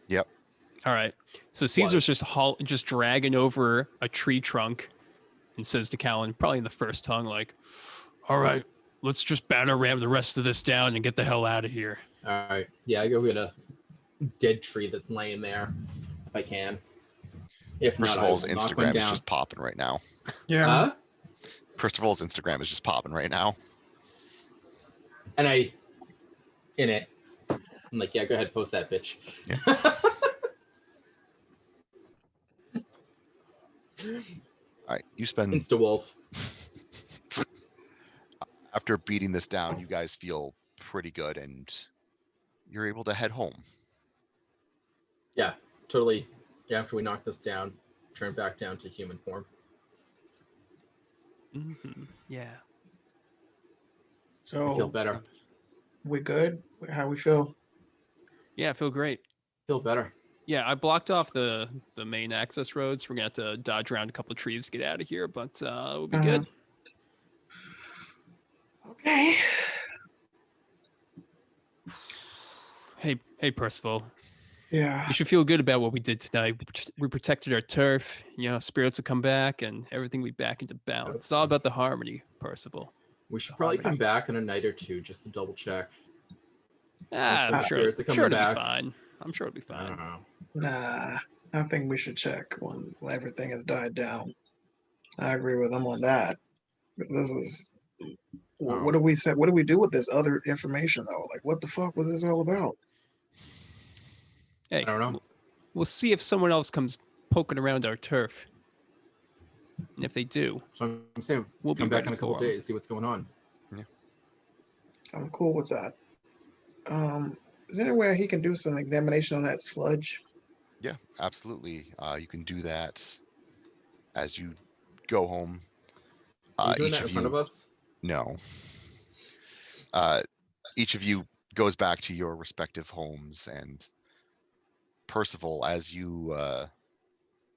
[SPEAKER 1] Yep.
[SPEAKER 4] All right. So Caesar's just dragging over a tree trunk and says to Callan, probably in the first tongue, like, all right, let's just batter ram the rest of this down and get the hell out of here.
[SPEAKER 5] All right. Yeah, I go get a dead tree that's laying there if I can. If not, I will
[SPEAKER 1] Percival's
[SPEAKER 5] knock one
[SPEAKER 1] Instagram is
[SPEAKER 5] down.
[SPEAKER 1] just popping right now.
[SPEAKER 3] Yeah.
[SPEAKER 1] Percival's Instagram is just popping right now.
[SPEAKER 5] And I'm like, yeah, go ahead, post that, bitch.
[SPEAKER 1] Yeah. All right, you spend
[SPEAKER 5] Insta wolf.
[SPEAKER 1] after beating this down, you guys feel pretty good, and you're able to head home.
[SPEAKER 5] Yeah, totally. Yeah, after we knock this down, turn back down to human form.
[SPEAKER 4] Yeah.
[SPEAKER 3] So
[SPEAKER 5] I feel better.
[SPEAKER 3] we good? How we feel?
[SPEAKER 4] Yeah, I feel great.
[SPEAKER 5] Feel better.
[SPEAKER 4] Yeah, I blocked off the main access roads. We're gonna have to dodge around a couple of trees to get out of here, but we'll be good.
[SPEAKER 3] Okay.
[SPEAKER 4] Hey, Percival.
[SPEAKER 3] Yeah.
[SPEAKER 4] You should feel good about what we did tonight. We protected our turf. You know, spirits will come back, and everything will be back into balance. It's all about the harmony, Percival.
[SPEAKER 5] We should probably come back in a night or two just to double check.
[SPEAKER 4] I'm sure
[SPEAKER 5] spirits are
[SPEAKER 4] it'll
[SPEAKER 5] coming
[SPEAKER 4] be
[SPEAKER 5] back.
[SPEAKER 4] fine. I'm sure it'll be
[SPEAKER 5] I don't
[SPEAKER 4] fine.
[SPEAKER 5] know.
[SPEAKER 3] Nah, I think we should check when everything has died down. I agree with him on that. This is what do we say? What do we do with this other information though? Like, what the fuck was this all about?
[SPEAKER 4] Hey,
[SPEAKER 5] I don't know.
[SPEAKER 4] We'll see if someone else comes poking around our turf. And if they do,
[SPEAKER 5] So I'm saying
[SPEAKER 4] we'll
[SPEAKER 5] come
[SPEAKER 4] be
[SPEAKER 5] back
[SPEAKER 4] ready
[SPEAKER 5] in a couple
[SPEAKER 4] for 'em.
[SPEAKER 5] days, see what's going on.
[SPEAKER 3] I'm cool with that. Is there any way he can do some examination on that sludge?
[SPEAKER 1] Yeah, absolutely. You can do that as you go home.
[SPEAKER 5] Are you doing
[SPEAKER 1] Each
[SPEAKER 5] that
[SPEAKER 1] of
[SPEAKER 5] in front
[SPEAKER 1] you,
[SPEAKER 5] of us?
[SPEAKER 1] no. Each of you goes back to your respective homes, and Percival, as you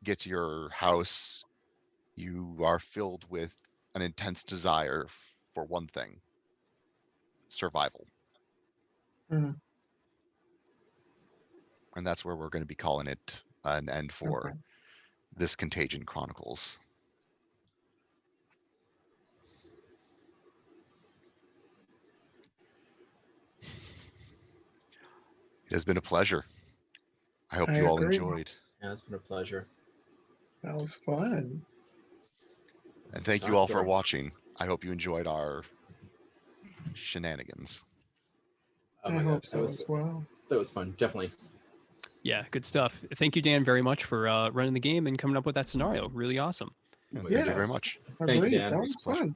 [SPEAKER 1] get to your house, you are filled with an intense desire for one thing: survival.
[SPEAKER 3] Mhm.
[SPEAKER 1] And that's where we're going to be calling it an end for
[SPEAKER 3] Okay.
[SPEAKER 1] this Contagion Chronicles. It has been a pleasure. I hope
[SPEAKER 3] I
[SPEAKER 1] you all
[SPEAKER 3] agree.
[SPEAKER 1] enjoyed.
[SPEAKER 5] Yeah, it's been a pleasure.
[SPEAKER 3] That was fun.
[SPEAKER 1] And thank you
[SPEAKER 5] Not
[SPEAKER 1] all for
[SPEAKER 5] boring.
[SPEAKER 1] watching. I hope you enjoyed our shenanigans.
[SPEAKER 5] Oh
[SPEAKER 3] I
[SPEAKER 5] my God,
[SPEAKER 3] hope so as well.
[SPEAKER 5] that was fun. Definitely.
[SPEAKER 4] Yeah, good stuff. Thank you, Dan, very much for running the game and coming up with that scenario. Really awesome.
[SPEAKER 1] And
[SPEAKER 3] Yes.
[SPEAKER 1] thank you very much.
[SPEAKER 5] Thank you,
[SPEAKER 3] Agreed.
[SPEAKER 5] Dan.
[SPEAKER 3] That
[SPEAKER 5] It
[SPEAKER 3] was
[SPEAKER 1] was a pleasure.
[SPEAKER 3] fun.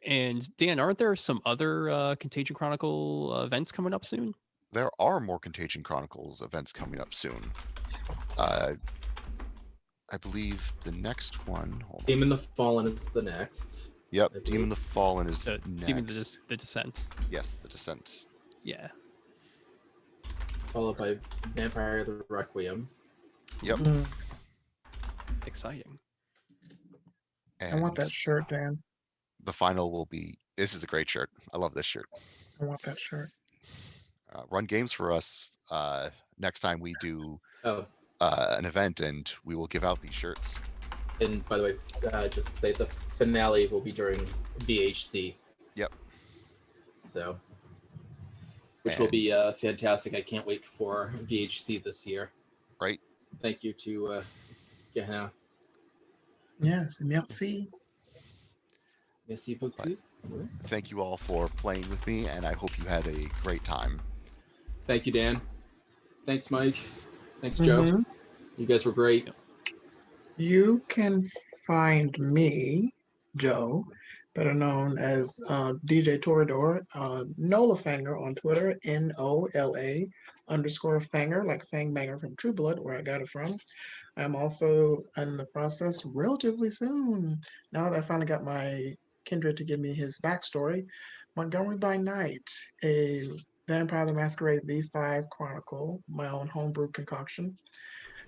[SPEAKER 4] And Dan, aren't there some other Contagion Chronicle events coming up soon?
[SPEAKER 1] There are more Contagion Chronicles events coming up soon. I believe the next one. Hold on.
[SPEAKER 5] Demon the Fallen is the next.
[SPEAKER 1] Yep,
[SPEAKER 5] I
[SPEAKER 1] Demon
[SPEAKER 5] believe.
[SPEAKER 1] the Fallen is
[SPEAKER 4] Demon
[SPEAKER 1] next.
[SPEAKER 4] the Descent.
[SPEAKER 1] Yes, the Descent.
[SPEAKER 4] Yeah.
[SPEAKER 5] followed by Vampire the Requiem.
[SPEAKER 1] Yep.
[SPEAKER 4] Exciting.
[SPEAKER 3] I want that shirt, Dan.
[SPEAKER 1] The final will be. This is a great shirt. I love this shirt.
[SPEAKER 3] I want that shirt.
[SPEAKER 1] Run games for us next time we do
[SPEAKER 5] Oh,
[SPEAKER 1] an event, and we will give out these shirts.
[SPEAKER 5] and by the way, just to say the finale will be during VHC.
[SPEAKER 1] Yep.
[SPEAKER 5] So, which will be fantastic. I can't wait for VHC this year.
[SPEAKER 1] Right.
[SPEAKER 5] Thank you to Gehenna.
[SPEAKER 3] Yes, merci.
[SPEAKER 5] Merci beaucoup.
[SPEAKER 1] Thank you all for playing with me, and I hope you had a great time.
[SPEAKER 5] Thank you, Dan. Thanks, Mike. Thanks, Joe. You guys were great.
[SPEAKER 3] You can find me, Joe, better known as DJ Torador, Nolafanger on Twitter, NOLA_Fanger, like Fangbanger from True Blood, where I got it from. I'm also in the process relatively soon, now that I finally got my kindred to give me his backstory, Montgomery by Night, a Vampire the Masquerade V5 Chronicle, my own homebrew concoction.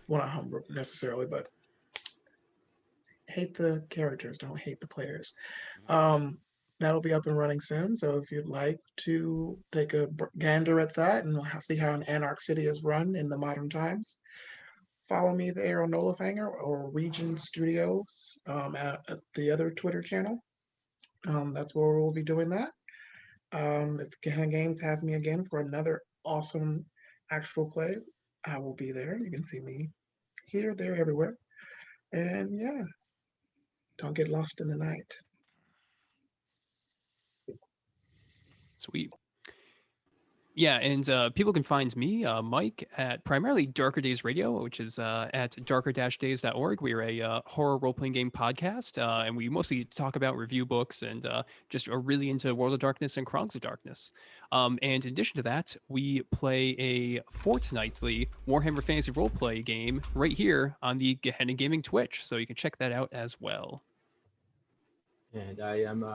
[SPEAKER 3] Well, not homebrew necessarily, but hate the characters, don't hate the players. That'll be up and running soon, so if you'd like to take a gander at that and see how an Anarch City is run in the modern times, follow me there on Nolafanger or Region Studios at the other Twitter channel. That's where we'll be doing that. If Gehenna Games has me again for another awesome actual play, I will be there. You can see me here, there, everywhere. And yeah, don't get lost in the night.
[SPEAKER 4] Sweet. Yeah, and people can find me, Mike, at primarily Darker Days Radio, which is at darker-days.org. We're a horror role-playing game podcast, and we mostly talk about review books and just are really into World of Darkness and Chronicles of Darkness. And in addition to that, we play a fortnightly Warhammer Fantasy Roleplay game right here on the Gehenna Gaming Twitch, so you can check that out as well.
[SPEAKER 5] And I am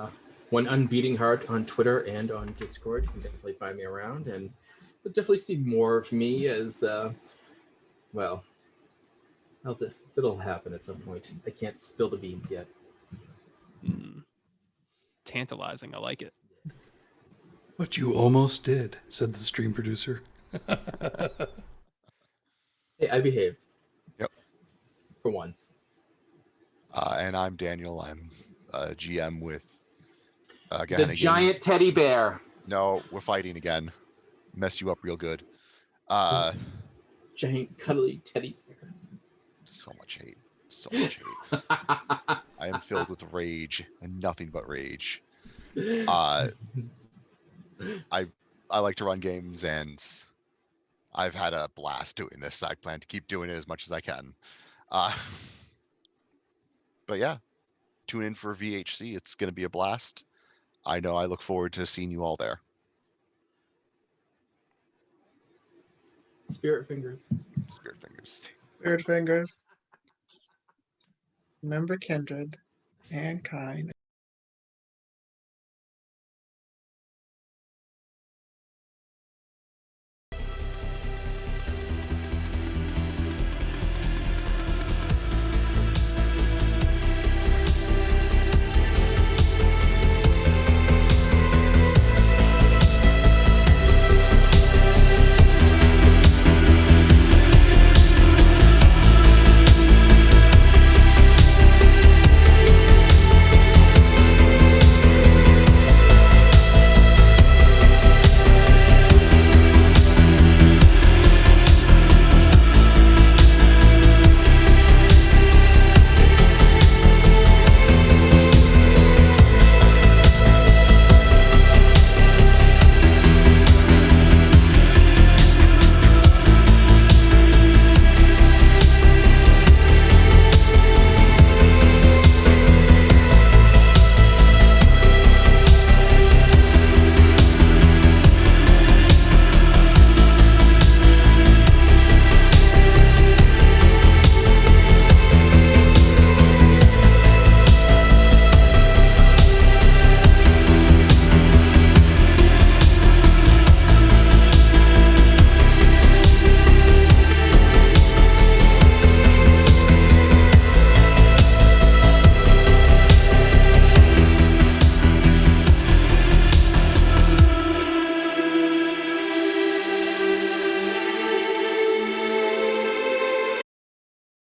[SPEAKER 5] One Unbeating Heart on Twitter and on Discord. You can definitely find me around, and you'll definitely see more of me as, well, it'll happen at some point. I can't spill the beans yet.
[SPEAKER 4] Tantalizing, I like it.
[SPEAKER 2] But you almost did, said the stream producer.
[SPEAKER 5] Hey, I behaved.
[SPEAKER 1] Yep.
[SPEAKER 5] For once.
[SPEAKER 1] And I'm Daniel. I'm GM with
[SPEAKER 5] The
[SPEAKER 1] Gehenna
[SPEAKER 5] giant
[SPEAKER 1] Gaming.
[SPEAKER 5] teddy bear.
[SPEAKER 1] No, we're fighting again. Mess you up real good.
[SPEAKER 5] Giant cuddly teddy bear.
[SPEAKER 1] So much hate. So much hate. I am filled with rage and nothing but rage. I like to run games, and I've had a blast doing this. I plan to keep doing it as much as I can. But yeah, tune in for VHC. It's going to be a blast. I know. I look forward to seeing you all there.
[SPEAKER 5] Spirit fingers.
[SPEAKER 1] Spirit fingers.
[SPEAKER 3] Spirit fingers. Remember kindred and kind.